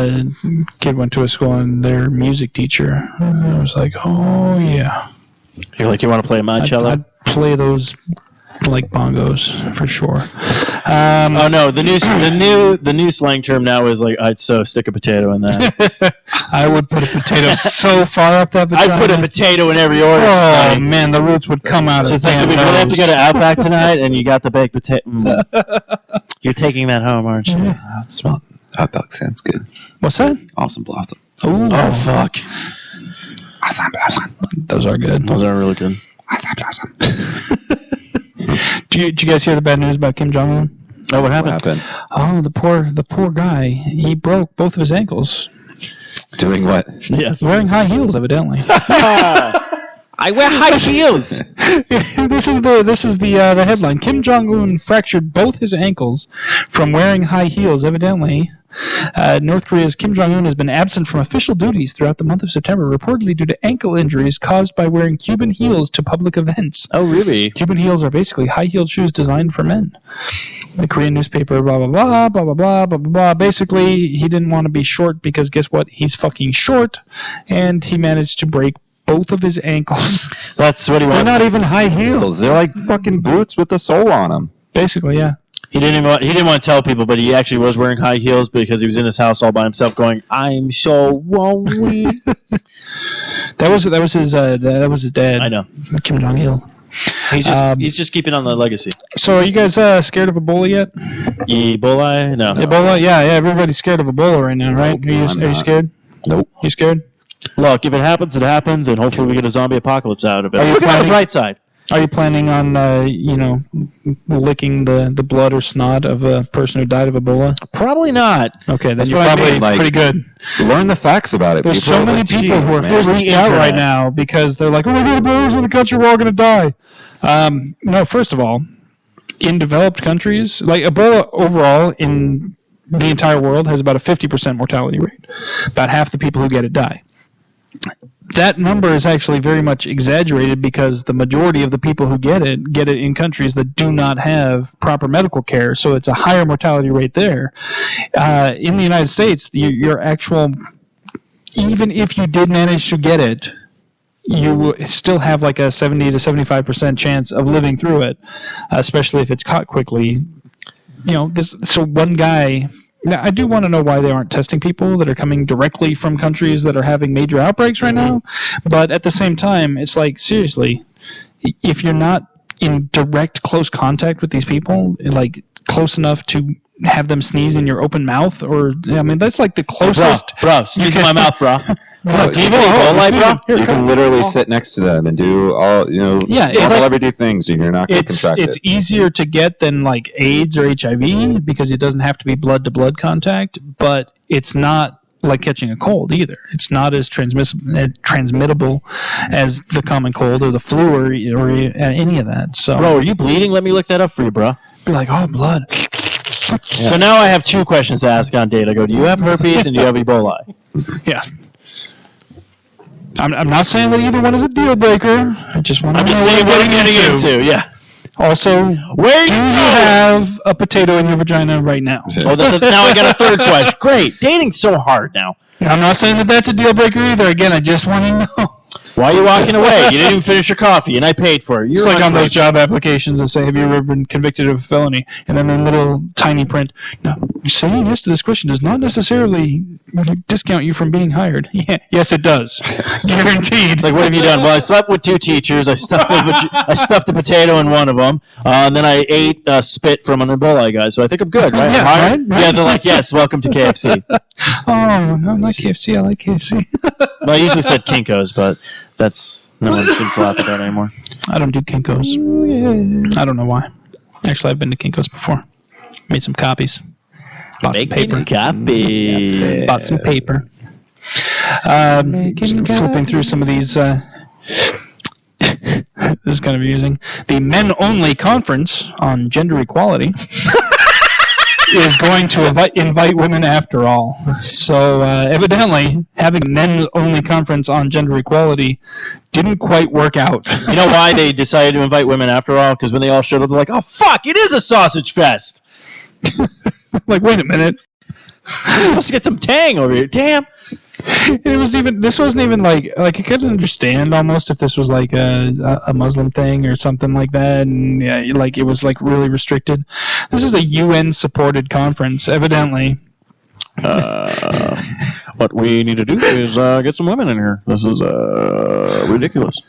Speaker 3: kid went to a school, and their music teacher, I was like, oh yeah.
Speaker 4: You're like, you want to play my cello?
Speaker 3: I'd play those bongos for sure.
Speaker 4: Oh no, the new slang term now is I'd stick a potato in that.
Speaker 3: I would put a potato so far up that vagina.
Speaker 4: I'd put a potato in every order.
Speaker 3: Oh man, the roots would come out.
Speaker 4: So
Speaker 3: of
Speaker 4: we really have to go to Outback tonight, and you got the baked potato. You're taking that home, aren't you?
Speaker 5: Yeah. Smell Outback sounds good.
Speaker 3: What's that?
Speaker 5: Awesome Blossom.
Speaker 3: Ooh.
Speaker 4: Oh fuck.
Speaker 5: Awesome Blossom.
Speaker 3: Those are good.
Speaker 4: Those are really good.
Speaker 5: Awesome Blossom.
Speaker 3: Did you guys hear the bad news about Kim Jong-un?
Speaker 4: Oh, what happened?
Speaker 3: Oh, the poor guy. He broke both of his ankles.
Speaker 5: Doing what?
Speaker 4: Yes.
Speaker 3: Wearing high heels, evidently.
Speaker 4: I wear high heels.
Speaker 3: This is the headline. Kim Jong-un fractured both his ankles from wearing high heels, evidently. North Korea's Kim Jong-un has been absent from official duties throughout the month of September, reportedly due to ankle injuries caused by wearing Cuban heels to public events.
Speaker 4: Oh, really?
Speaker 3: Cuban heels are basically high-heeled shoes designed for men. The Korean newspaper, blah, blah, blah, blah, blah, blah, blah, blah. Basically, he didn't want to be short because guess what? He's fucking short, and he managed to break both of his ankles.
Speaker 4: That's what he
Speaker 5: They're
Speaker 4: wants.
Speaker 5: not even high heels. They're like fucking boots with a sole on them.
Speaker 3: Basically, yeah.
Speaker 4: He didn't want to tell people, but he actually was wearing high heels because he was in his house all by himself, going, "I'm so lonely."
Speaker 3: That was his dad.
Speaker 4: I know.
Speaker 3: Kim Jong Il.
Speaker 4: He's just keeping on the legacy.
Speaker 3: So, are you guys scared of Ebola yet?
Speaker 4: Ebola? No.
Speaker 3: Ebola? Yeah. Everybody's scared of Ebola right now, right?
Speaker 5: Nope,
Speaker 3: Are you scared?
Speaker 5: Nope.
Speaker 3: You scared?
Speaker 4: Look, if it happens, it happens, and hopefully we get a zombie apocalypse out of it.
Speaker 3: Are you
Speaker 4: Look at
Speaker 3: planning-
Speaker 4: the bright side.
Speaker 3: Are you planning on, licking the blood or snot of a person who died of Ebola?
Speaker 4: Probably not.
Speaker 3: Okay, then
Speaker 5: That's
Speaker 3: you're
Speaker 5: what I
Speaker 3: probably
Speaker 5: mean, like-
Speaker 3: pretty good.
Speaker 5: Learn the facts about it.
Speaker 3: There's
Speaker 5: People
Speaker 3: so
Speaker 5: are
Speaker 3: many
Speaker 5: like,
Speaker 3: people who are
Speaker 5: "Jeez, man."
Speaker 3: freaking out right now because they're like, "Oh my God, Ebola's in the country, we're all going to die." No, first of all, in developed countries, like Ebola overall in the entire world has about a 50% mortality rate. About half the people who get it die. That number is actually very much exaggerated because the majority of the people who get it in countries that do not have proper medical care, so it's a higher mortality rate there. In the United States, your actual, even if you did manage to get it, you will still have like a 70 to 75% chance of living through it, especially if it's caught quickly. So one guy. Now, I do want to know why they aren't testing people that are coming directly from countries that are having major outbreaks right now. But at the same time, it's like, seriously, if you're not in direct, close contact with these people, like close enough to have them sneeze in your open mouth, that's like the closest.
Speaker 4: Bro, sneeze in my mouth, bro.
Speaker 5: You can literally sit next to them and do all, everyday things, and you're not going to contract it.
Speaker 3: It's easier to get than like AIDS or HIV because it doesn't have to be blood-to-blood contact, but it's not like catching a cold either. It's not as transmittable as the common cold or the flu or any of that. So,
Speaker 4: bro, are you bleeding? Let me look that up for you, bro.
Speaker 3: Be like, oh, blood.
Speaker 4: Yeah. So now I have two questions to ask on date. I go, do you have herpes and do you have Ebola?
Speaker 3: Yeah. I'm not saying that either one is a deal breaker. I just want to know what I'm getting into.
Speaker 4: Yeah.
Speaker 3: Also, where do you have a potato in your vagina right now?
Speaker 4: Oh, now I got a third question. Great. Dating's so hard now.
Speaker 3: I'm not saying that that's a deal breaker either. Again, I just want to know.
Speaker 4: Why are you walking away? You didn't even finish your coffee, and I paid for it.
Speaker 3: It's like on those job applications that say, have you ever been convicted of a felony? And then in little tiny print, no, saying yes to this question does not necessarily discount you from being hired. Yeah, yes, it does. Guaranteed.
Speaker 4: It's like, what have you done? Well, I slept with two teachers. I stuffed a potato in one of them, and then I ate spit from an Ebola guy. So I think I'm good, right?
Speaker 3: Yeah, right?
Speaker 4: Yeah, they're like, yes, welcome to KFC.
Speaker 3: Oh, no, not KFC. I like KFC.
Speaker 4: Well, I usually said Kinko's, but that's no one should slap at that anymore.
Speaker 3: I don't do Kinko's. I don't know why. Actually, I've been to Kinko's before. Made some copies. Bought some paper.
Speaker 4: Copy.
Speaker 3: Bought some paper. Flipping through some of these. This is kind of amusing. The men-only conference on gender equality is going to invite women after all. So evidently, having a men-only conference on gender equality didn't quite work out.
Speaker 4: You know why they decided to invite women after all? Because when they all showed up, they're like, oh, fuck, it is a sausage fest.
Speaker 3: Like, wait a minute.
Speaker 4: We're supposed to get some tang over here. Damn.
Speaker 3: This wasn't even like I could understand almost if this was like a Muslim thing or something like that, and yeah, like it was like really restricted. This is a UN supported conference, evidently.
Speaker 4: What we need to do is get some women in here. This is ridiculous.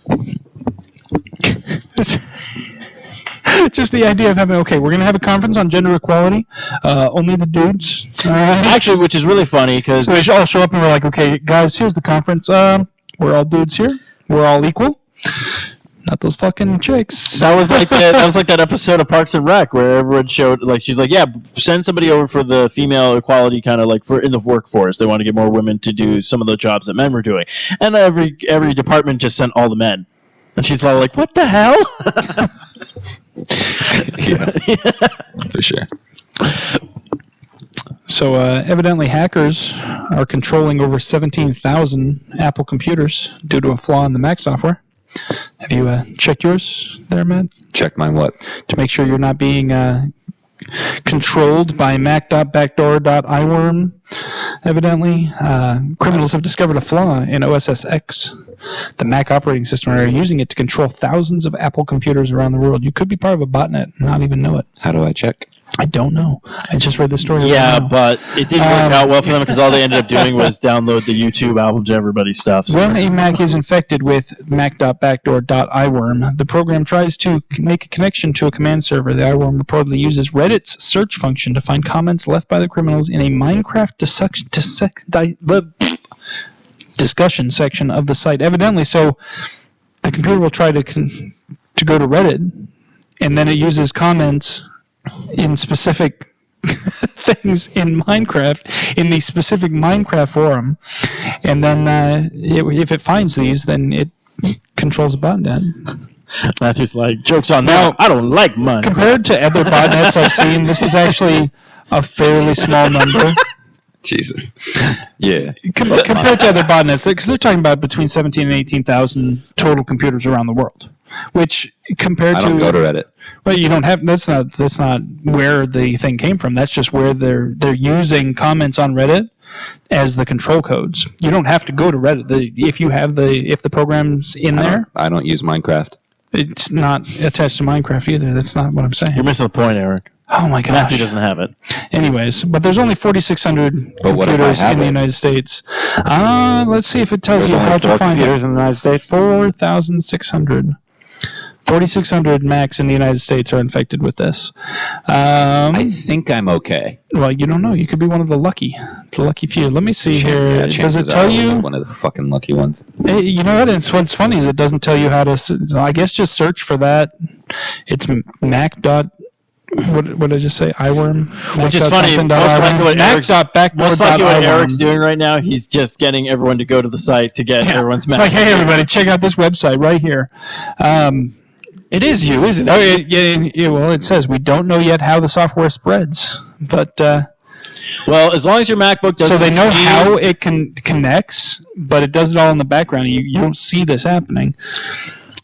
Speaker 3: Just the idea of having, we're going to have a conference on gender equality, only the dudes.
Speaker 4: Actually, which is really funny because
Speaker 3: they all show up and we're like, okay, guys, here's the conference. We're all dudes here. We're all equal. Not those fucking chicks.
Speaker 4: That was like that episode of Parks and Rec where everyone showed, like, she's like, yeah, send somebody over for the female equality kind of like for in the workforce. They want to get more women to do some of the jobs that men were doing, and every department just sent all the men. And she's all like, what the hell?
Speaker 5: Yeah, for sure.
Speaker 3: So evidently hackers are controlling over 17,000 Apple computers due to a flaw in the Mac software. Have you checked yours there, Matt?
Speaker 5: Check mine what?
Speaker 3: To make sure you're not being controlled by mac.backdoor.iworm, evidently. Criminals have discovered a flaw in OS X, the Mac operating system, and are using it to control thousands of Apple computers around the world. You could be part of a botnet and not even know it.
Speaker 5: How do I check?
Speaker 3: I don't know. I just read the story.
Speaker 4: Yeah, but it didn't work out well for them because all they ended up doing was download the YouTube album to everybody's stuff. So.
Speaker 3: When a Mac is infected with mac.backdoor.iworm, the program tries to make a connection to a command server. The iWorm reportedly uses Reddit's search function to find comments left by the criminals in a Minecraft discussion section of the site. Evidently, so the computer will try to go to Reddit, and then it uses comments in specific things in Minecraft, in the specific Minecraft forum, and then if it finds these, then it controls a botnet.
Speaker 4: Matthew's like, joke's on them. I don't like money.
Speaker 3: Compared to other botnets I've seen, this is actually a fairly small number.
Speaker 5: Jesus. Yeah.
Speaker 3: Compared to other botnets, because they're talking about between 17 and 18,000 total computers around the world, which compared to...
Speaker 5: I don't go to Reddit.
Speaker 3: Well, you don't have... That's not where the thing came from. That's just where they're using comments on Reddit as the control codes. You don't have to go to Reddit. If the program's in there...
Speaker 5: I don't use Minecraft.
Speaker 3: It's not attached to Minecraft either. That's not what I'm saying.
Speaker 4: You're missing the point, Eric.
Speaker 3: Oh my gosh.
Speaker 4: Matthew doesn't have it.
Speaker 3: Anyways, but there's only 4,600 computers in the United States. Let's see if it tells you how to find
Speaker 5: computers in the United States.
Speaker 3: 4,600. 4,600 Macs in the United States are infected with this.
Speaker 5: I think I'm okay.
Speaker 3: Well, you don't know. You could be one of the lucky few. Let me see here.
Speaker 5: Yeah,
Speaker 3: does it tell you?
Speaker 5: One of the fucking lucky ones.
Speaker 3: You know what? What's funny is it doesn't tell you how to. I guess just search for that. It's Mac. What did I just say? iWorm?
Speaker 4: Which is funny. Most likely what Eric's doing right now, he's just getting everyone to go to the site to get everyone's Mac.
Speaker 3: Like, hey, everybody, check out this website right here. It is you, isn't it? Oh, yeah, well, it says we don't know yet how the software spreads, but...
Speaker 4: well, as long as your MacBook doesn't...
Speaker 3: So they know how it connects, but it does it all in the background. You don't see this happening.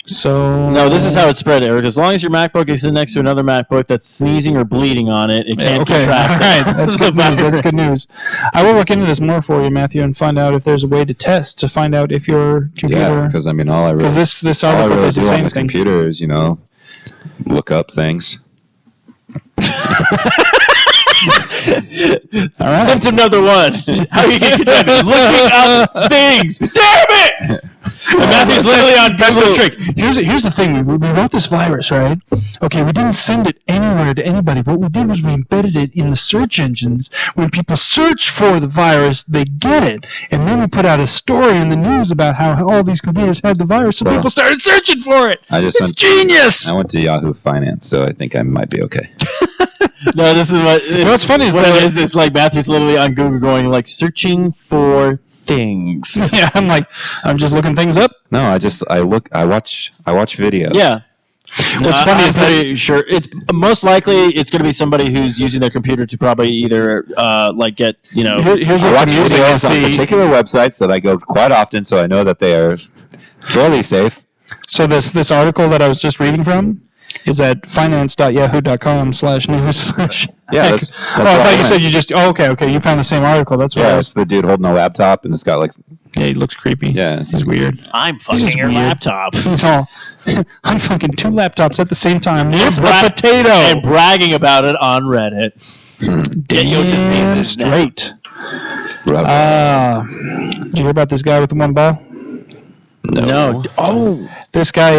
Speaker 3: So
Speaker 4: no, this is how it's spread, Eric. As long as your MacBook is next to another MacBook that's sneezing or bleeding on it, it can't keep track.
Speaker 3: All right, that's good news. That's good news. I will look into this more for you, Matthew, and find out if there's a way to test to find out if your computer.
Speaker 5: Yeah, because I mean, all I really do on the computer is look up things.
Speaker 3: All right.
Speaker 4: Symptom number 1. How are you getting looking up things? Damn it! Matthew's literally on Google.
Speaker 3: Trick. Here's the thing. We wrote this virus, right? Okay, we didn't send it anywhere to anybody. What we did was we embedded it in the search engines. When people search for the virus, they get it. And then we put out a story in the news about how all these computers had the virus, so people started searching for it. It's genius!
Speaker 5: I went to Yahoo Finance, so I think I might be okay.
Speaker 4: No, this is what...
Speaker 3: what's funny is
Speaker 4: what it is. It's like Matthew's literally on Google going, like, searching for things.
Speaker 3: Yeah, I'm just looking things up.
Speaker 5: No, I watch videos.
Speaker 4: Yeah.
Speaker 3: What's funny is
Speaker 4: pretty sure it's most likely it's going to be somebody who's using their computer to probably either get
Speaker 3: Here's
Speaker 5: I watch videos on particular websites that I go quite often, so I know that they are fairly safe.
Speaker 3: So this article that I was just reading from is at finance.yahoo.com/news.
Speaker 5: Yeah, that's
Speaker 3: I thought you said you just... Oh, okay. You found the same article. That's why.
Speaker 5: Yeah, it's the dude holding a laptop, and it's got like...
Speaker 3: Yeah, he looks creepy.
Speaker 5: Yeah.
Speaker 3: He's weird.
Speaker 4: I'm fucking your laptop.
Speaker 3: I'm fucking 2 laptops at the same time. Near potato.
Speaker 4: And bragging about it on Reddit.
Speaker 3: Damn straight. Did you hear about this guy with the one ball?
Speaker 5: No.
Speaker 3: Oh, this guy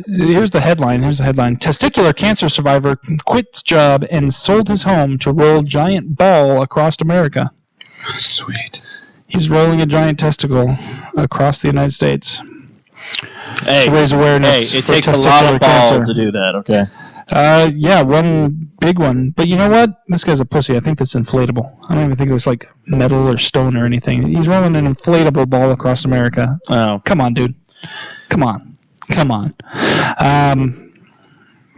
Speaker 3: here's the headline. Testicular cancer survivor quits job and sold his home to roll giant ball across America.
Speaker 5: Sweet.
Speaker 3: He's rolling a giant testicle across the United States.
Speaker 4: Hey,
Speaker 3: to raise awareness.
Speaker 4: Hey, it takes a lot of balls to do that, okay?
Speaker 3: Yeah, one big one. But you know what? This guy's a pussy. I think that's inflatable. I don't even think it's like metal or stone or anything. He's rolling an inflatable ball across America. Oh, come on, dude. Come on.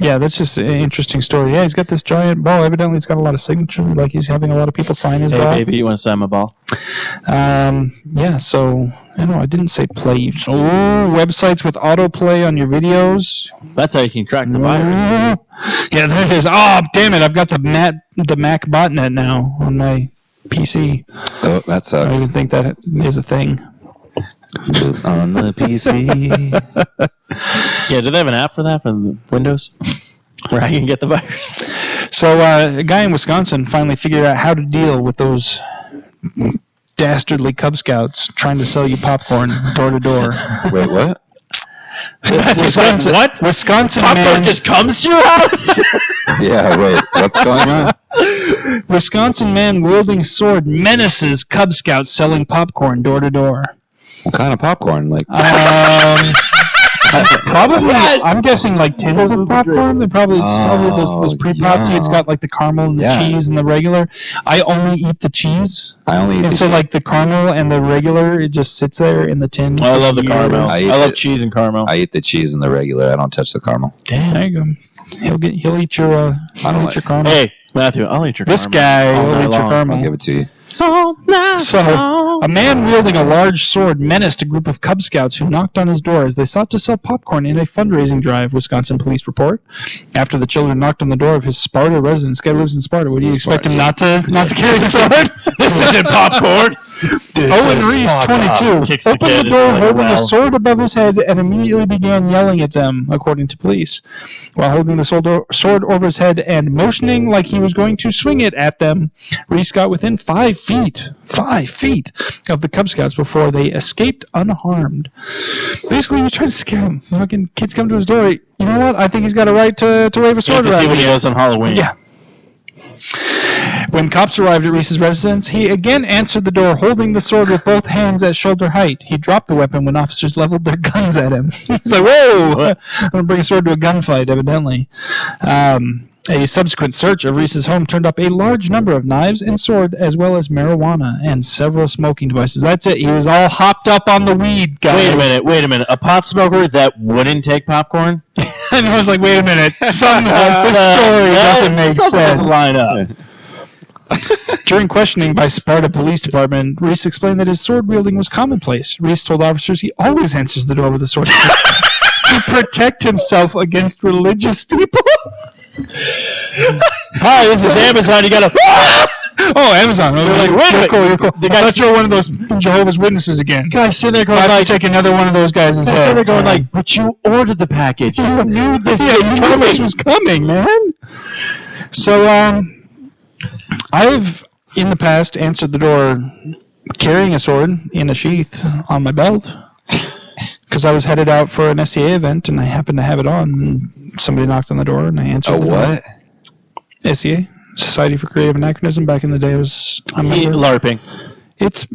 Speaker 3: Yeah, that's just an interesting story. Yeah, he's got this giant ball. Evidently, it's got a lot of signature. Like he's having a lot of people sign his ball.
Speaker 4: Hey, baby, you want to sign my ball?
Speaker 3: Yeah, so, I didn't say play. Oh, websites with autoplay on your videos.
Speaker 4: That's how you can track the virus.
Speaker 3: Yeah, there it is. Oh, damn it. I've got the Mac botnet now on my PC.
Speaker 5: Oh, that sucks.
Speaker 3: I don't even think that is a thing.
Speaker 5: On the PC.
Speaker 4: Yeah, do they have an app for that for Windows? Where I can get the virus?
Speaker 3: So, a guy in Wisconsin finally figured out how to deal with those dastardly Cub Scouts trying to sell you popcorn door to door.
Speaker 5: Wait, what?
Speaker 3: Wisconsin,
Speaker 4: what?
Speaker 3: Wisconsin
Speaker 4: popcorn
Speaker 3: man
Speaker 4: just comes to your house?
Speaker 5: Yeah, wait. What's going on?
Speaker 3: Wisconsin man wielding sword menaces Cub Scouts selling popcorn door to door.
Speaker 5: What kind of popcorn? Like,
Speaker 3: probably. I'm guessing like tins of popcorn. It's probably those pre-popped.
Speaker 5: Yeah.
Speaker 3: It's got like the caramel and the cheese and the regular. I only eat the cheese. Like the caramel and the regular, it just sits there in the tin.
Speaker 4: I love the caramel. I love cheese and caramel.
Speaker 5: I eat the cheese and the regular. I don't touch the caramel.
Speaker 3: Damn. There you go. He'll eat your. I don't eat your caramel.
Speaker 4: Hey, Matthew, I'll eat your caramel.
Speaker 3: This guy will eat your caramel.
Speaker 5: I'll give it to you.
Speaker 3: So, a man wielding a large sword menaced a group of Cub Scouts who knocked on his door as they sought to sell popcorn in a fundraising drive, Wisconsin police report. After the children knocked on the door of his Sparta residence, this guy lives in Sparta. What do you expect him not to carry the sword?
Speaker 4: This isn't popcorn.
Speaker 3: Owen Reese, 22, opened the door holding a sword above his head and immediately began yelling at them, according to police. While holding the sword over his head and motioning like he was going to swing it at them, Reese got within 5 feet of the Cub Scouts before they escaped unharmed. Basically, he was trying to scare them. Fucking kids come to his door. You know what? I think he's got a right to wave a sword around.
Speaker 4: To see what he does on Halloween.
Speaker 3: Yeah. When cops arrived at Reese's residence, he again answered the door, holding the sword with both hands at shoulder height. He dropped the weapon when officers leveled their guns at him. He's like, whoa! I'm going to bring a sword to a gunfight, evidently. A subsequent search of Reese's home turned up a large number of knives and sword, as well as marijuana and several smoking devices. That's it. He was all hopped up on the weed, guys.
Speaker 4: Wait a minute. A pot smoker that wouldn't take popcorn?
Speaker 3: And I was like, wait a minute. Somehow this story doesn't make sense.
Speaker 4: Line up.
Speaker 3: During questioning by Sparta Police Department, Reese explained that his sword wielding was commonplace. Reese told officers he always answers the door with a sword to protect himself against religious people.
Speaker 4: Hi, this is Amazon. You gotta.
Speaker 3: Oh, Amazon.
Speaker 4: They're like, wait,
Speaker 3: you're cool. The guy, you're one of those Jehovah's Witnesses again.
Speaker 4: Guys sitting there going
Speaker 3: I have
Speaker 4: like,
Speaker 3: to take another one of those guys' heads.
Speaker 4: sitting there going like, but you ordered the package.
Speaker 3: You knew this. Yeah, you knew this was coming, man. So, I've in the past answered the door carrying a sword in a sheath on my belt because I was headed out for an SCA event and I happened to have it on. And somebody knocked on the door and I answered. The
Speaker 5: what?
Speaker 3: Door. SCA, Society for Creative Anachronism. Back in the day, was
Speaker 4: LARPing.
Speaker 3: It's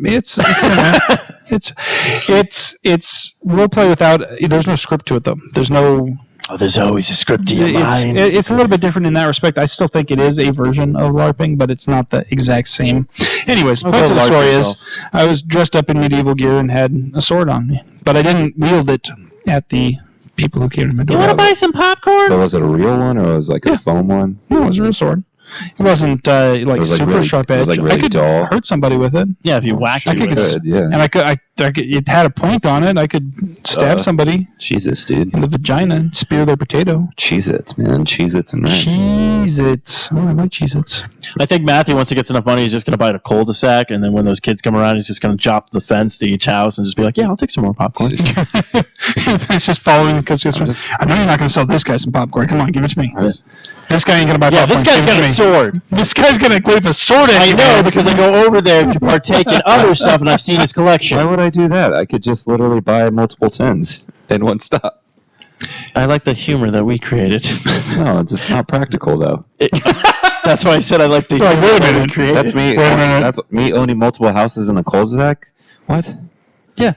Speaker 3: role play without. There's no script to it though. There's no.
Speaker 4: Oh, there's always a script in your mind.
Speaker 3: It's a little bit different in that respect. I still think it is a version of LARPing, but it's not the exact same. Anyways, point of the story is, I was dressed up in medieval gear and had a sword on me, but I didn't wield it at the people who came to my door.
Speaker 4: You want to buy some popcorn?
Speaker 5: But was it a real one or was it like a foam one?
Speaker 3: No, it was a real sword. It wasn't super
Speaker 5: really,
Speaker 3: sharp edge.
Speaker 5: It was like really
Speaker 3: I could
Speaker 5: dull.
Speaker 3: hurt somebody with it.
Speaker 4: Yeah, if you whacked it.
Speaker 3: And I could. It had a point on it. I could stab somebody.
Speaker 5: Cheez-Its, dude.
Speaker 3: In the vagina and spear their potato.
Speaker 5: Cheez-Its, man. Cheez-Its and Rinse.
Speaker 3: Cheez-Its. Oh, I like Cheez-Its.
Speaker 4: I think Matthew, once he gets enough money, he's just going to buy a cul-de-sac, and then when those kids come around, he's just going to chop the fence to each house and just be like, yeah, I'll take some more popcorn.
Speaker 3: It's just following the coach. I know you're not going to sell this guy some popcorn. Come on, give it to me. This guy ain't going to buy popcorn.
Speaker 4: Yeah, this guy's got a sword.
Speaker 3: This guy's going to clip a sword at you.
Speaker 4: I know, because I go over there to partake in other stuff, and I've seen his collection.
Speaker 5: Why would I do that? I could just literally buy multiple tins in one stop.
Speaker 4: I like the humor that we created.
Speaker 5: No, it's not practical, though.
Speaker 4: That's why I said I like the humor that we created.
Speaker 5: That's me. That's me owning multiple houses in a cul-de-sac? What?
Speaker 4: Yeah.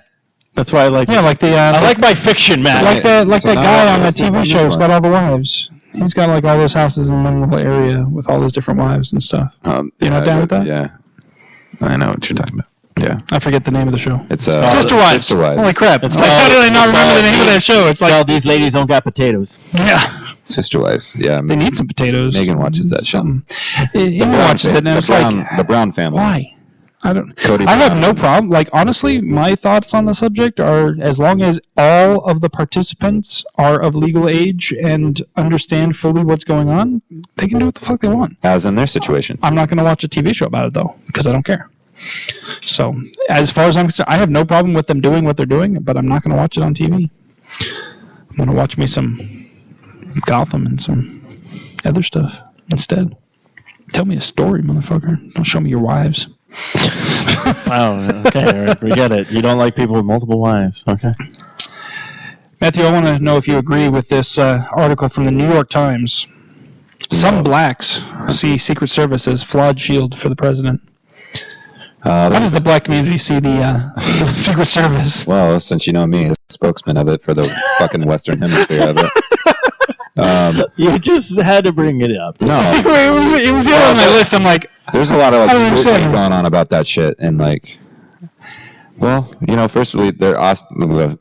Speaker 4: That's why I like.
Speaker 3: Yeah, like the.
Speaker 4: I like my fiction, man.
Speaker 3: Like that guy on that TV show who's got all the wives. He's got like all those houses in one little area with all those different wives and stuff. You're not down with that?
Speaker 5: Yeah. I know what you're talking about. Yeah.
Speaker 3: I forget the name of the show.
Speaker 5: It's
Speaker 3: Sister Wives.
Speaker 5: Sister Wives.
Speaker 3: Holy crap. How did I not remember the name of that show? It's like
Speaker 4: these ladies don't got potatoes.
Speaker 3: Yeah.
Speaker 5: Sister wives. Yeah.
Speaker 3: They need some potatoes.
Speaker 5: Megan watches that show.
Speaker 3: Emma watches it, and it's
Speaker 5: the Brown family.
Speaker 3: Why? I
Speaker 5: Cody
Speaker 3: have
Speaker 5: Brown.
Speaker 3: no problem. Like, honestly, my thoughts on the subject are, as long as all of the participants are of legal age and understand fully what's going on, they can do what the fuck they want.
Speaker 5: As in their situation.
Speaker 3: I'm not going to watch a TV show about it, though, because I don't care. So, as far as I'm concerned, I have no problem with them doing what they're doing, but I'm not going to watch it on TV. I'm going to watch me some Gotham and some other stuff instead. Tell me a story, motherfucker. Don't show me your wives.
Speaker 4: Wow, okay, Eric, we get it. You don't like people with multiple wives, okay?
Speaker 3: Matthew, I want to know if you agree with this article from the New York Times. Some blacks see Secret Service as flawed shield for the president. How does the black community see the Secret Service?
Speaker 5: Well, since you know me, as spokesman of it for the fucking Western Hemisphere of it.
Speaker 4: You just had to bring it up.
Speaker 5: No.
Speaker 3: it was on my list. I'm like,
Speaker 5: there's a lot of
Speaker 3: scrutiny
Speaker 5: going on about that shit, and like, well, firstly,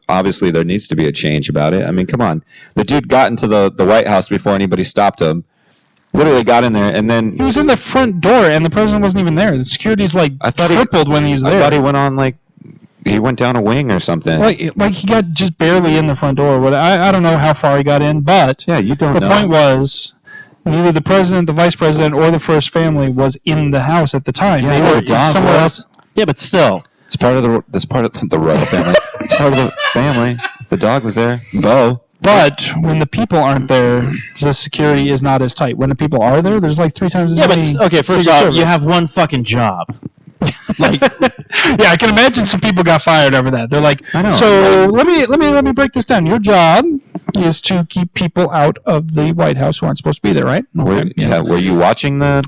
Speaker 5: obviously there needs to be a change about it. I mean, come on, the dude got into the White House before anybody stopped him. Literally got in there, and then
Speaker 3: he was in the front door, and the president wasn't even there. The security's tripled when he's there.
Speaker 5: I thought he went on he went down a wing or something.
Speaker 3: Like he got just barely in the front door. I don't know how far he got in, but
Speaker 5: yeah, you don't know.
Speaker 3: The point was, neither the president, the vice president, or the first family was in the house at the time.
Speaker 5: Yeah,
Speaker 3: they were somewhere else.
Speaker 4: Yeah, but still,
Speaker 5: it's part of the royal family. It's part of the family. The dog was there. Bo.
Speaker 3: But when the people aren't there, the security is not as tight. When the people are there, there's like 3 times as many.
Speaker 4: Yeah, but okay, first off, you have one fucking job.
Speaker 3: Yeah, I can imagine some people got fired over that. They're like,
Speaker 5: I know.
Speaker 3: So let me break this down. Your job is to keep people out of the White House who aren't supposed to be there, right?
Speaker 5: Okay. Were you watching
Speaker 3: this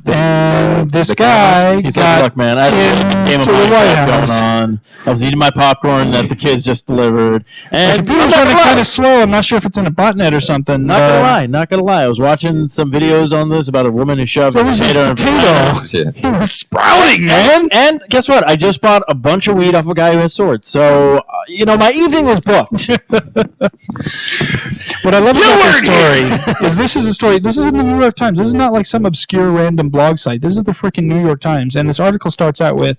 Speaker 3: guy
Speaker 4: He's
Speaker 3: got
Speaker 4: like, look, man, I had a game of Minecraft going on. I was eating my popcorn that the kids just delivered, and
Speaker 3: the computer's running kind of slow. I'm not sure if it's in a botnet or something.
Speaker 4: Not gonna lie. I was watching some videos on this about a woman who shoved a potato.
Speaker 3: He was sprouting, man.
Speaker 4: And guess what? I just bought a bunch of weed off a guy who has swords. So, my evening was booked.
Speaker 3: What I love about this story is this is a story. This is in the New York Times. This is not like some obscure random blog site. This is the freaking New York Times. And this article starts out with,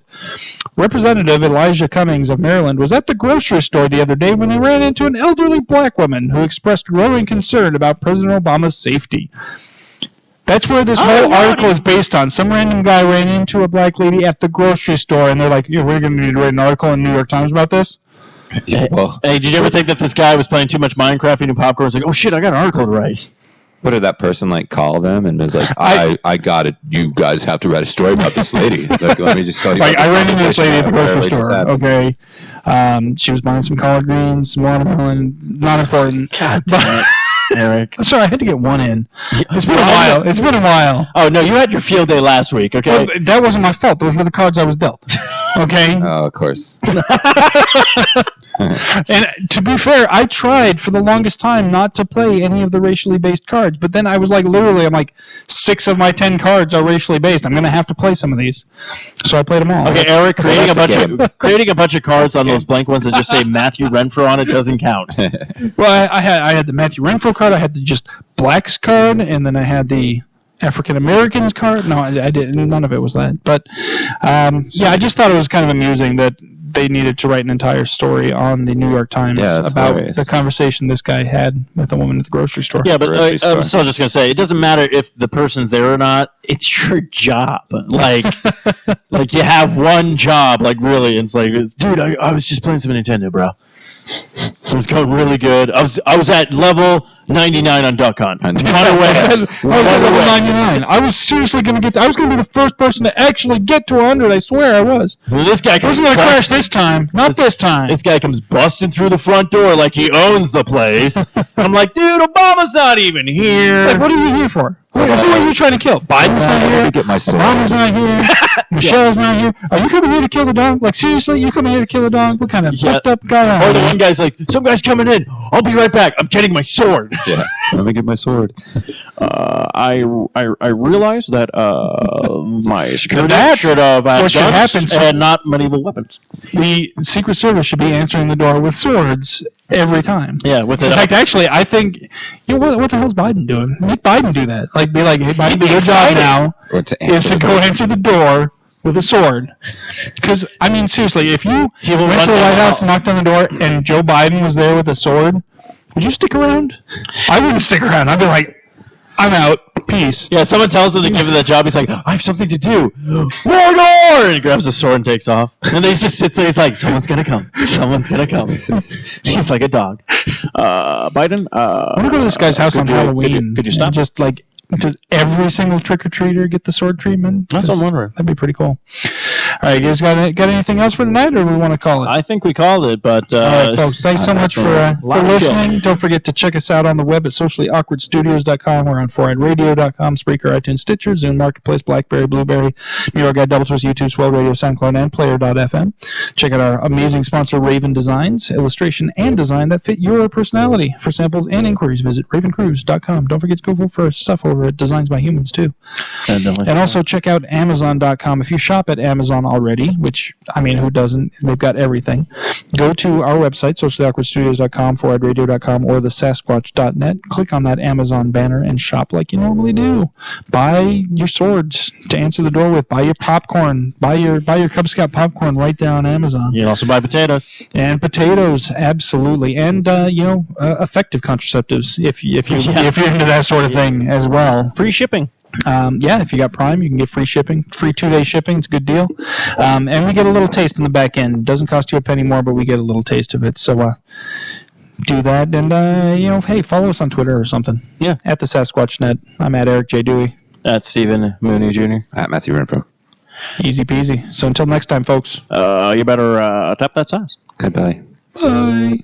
Speaker 3: Representative Elijah Cummings of Maryland was at the grocery store the other day when he ran into an elderly black woman who expressed growing concern about President Obama's safety. That's where this whole article is based on. Some random guy ran into a black lady at the grocery store, and they're like, we're going to need to write an article in the New York Times about this?
Speaker 4: Yeah, well, hey, did you ever think that this guy was playing too much Minecraft eating popcorn? It's like, oh shit, I got an article to write.
Speaker 5: What did that person call them and was like, I got it. You guys have to write a story about this lady. Let me just tell you.
Speaker 3: I ran into this lady at the grocery store. Okay, she was buying some collard greens, some watermelon. Not important.
Speaker 4: God damn it, Eric.
Speaker 3: I'm sorry, I had to get one in. It's been a while.
Speaker 4: Oh no, you had your field day last week. Okay,
Speaker 3: well, that wasn't my fault. Those were the cards I was dealt. Okay.
Speaker 5: Oh, of course.
Speaker 3: And to be fair, I tried for the longest time not to play any of the racially based cards, but then I was like, I'm like, 6 of my 10 cards are racially based. I'm going to have to play some of these. So I played them all.
Speaker 4: Okay, Eric, creating a bunch of cards on those blank ones that just say Matthew Renfro on it doesn't count.
Speaker 3: Well, I had the Matthew Renfro card, I had the just blacks card, and then I had the African Americans card. No, I didn't. None of it was that. But I just thought it was kind of amusing that they needed to write an entire story on the New York Times about the conversation this guy had with a woman at the grocery store.
Speaker 4: Yeah, but I'm still just gonna say it doesn't matter if the person's there or not. It's your job. Like you have one job. Like really, it's like, dude, I was just playing some Nintendo, bro. It was going really good. I was at level 99 on Duck Hunt.
Speaker 3: I was at level 99. I was seriously going to get. I was going to be the first person to actually get to 100. I swear I was.
Speaker 4: Well, this guy
Speaker 3: wasn't going to crash this time. Not this time.
Speaker 4: This guy comes busting through the front door like he owns the place. I'm like, dude, Obama's not even here.
Speaker 3: Like, what are you here for? Who are you trying to kill? Biden's not here.
Speaker 5: Let me get my sword.
Speaker 3: Obama's not here. Michelle's not here. Are you coming here to kill the dog? Like, seriously? You coming here to kill the dog? What kind of fucked up guy?
Speaker 4: Or the one guy's like, some guy's coming in. I'll be right back. I'm getting my sword.
Speaker 5: Yeah. Let me get my sword.
Speaker 4: I realized that my security should have guns and not medieval weapons.
Speaker 3: The Secret Service should be answering the door with swords every time.
Speaker 4: Yeah, with
Speaker 3: In fact, actually, I think, what the hell's Biden doing? Make Biden do that. Like, be like, hey, Biden, your job now is to go answer the door with a sword. Because, I mean, seriously, if you went to the White House and knocked on the door and Joe Biden was there with a sword, would you stick around? I wouldn't stick around. I'd be like, I'm out. Peace.
Speaker 4: Yeah, someone tells him to give him that job. He's like, I have something to do. Mordor! And he grabs a sword and takes off. And then he just sits there. He's like, someone's going to come. Someone's going to come. He's like a dog. Biden?
Speaker 3: I want to go to this guy's house on Halloween.
Speaker 4: Could you stop?
Speaker 3: Just like, does every single trick-or-treater get the sword treatment?
Speaker 4: That's what I'm wondering.
Speaker 3: That'd be pretty cool. All right, you guys got anything else for tonight, or do we want to call it?
Speaker 4: I think we called it, but...
Speaker 3: all right, folks, thanks so much for listening. Don't forget to check us out on the web at sociallyawkwardstudios.com. We're on 4iRadio.com, Spreaker, iTunes, Stitcher, Zoom, Marketplace, BlackBerry, Blueberry, New York Guide, Double Twist, YouTube, Swell Radio, SoundCloud, and Player.fm. Check out our amazing sponsor, Raven Designs, illustration and design that fit your personality. For samples and inquiries, visit ravencruise.com. Don't forget to go vote for our stuff over at Designs by Humans, too. And also check out Amazon.com. If you shop at Amazon already, which, I mean, who doesn't? They've got everything. Go to our website, sociallyawkwardstudios.com, 4iRadio.com, or thesasquatch.net. Click on that Amazon banner and shop like you normally do. Buy your swords to answer the door with. Buy your popcorn. Buy your Cub Scout popcorn right there on Amazon.
Speaker 4: You can also buy potatoes.
Speaker 3: And potatoes, absolutely. And, effective contraceptives, if you're into that sort of thing as well.
Speaker 4: Free shipping.
Speaker 3: If you got Prime, you can get free shipping. Free 2-day shipping. It's a good deal. And we get a little taste in the back end. It doesn't cost you a penny more, but we get a little taste of it. So do that. And, hey, follow us on Twitter or something.
Speaker 4: Yeah.
Speaker 3: At the SasquatchNet. I'm at Eric J. Dewey.
Speaker 4: At Stephen Mooney Jr.
Speaker 5: At Matthew Renfro.
Speaker 3: Easy peasy. So until next time, folks.
Speaker 4: You better tap that size.
Speaker 5: Goodbye.
Speaker 3: Bye.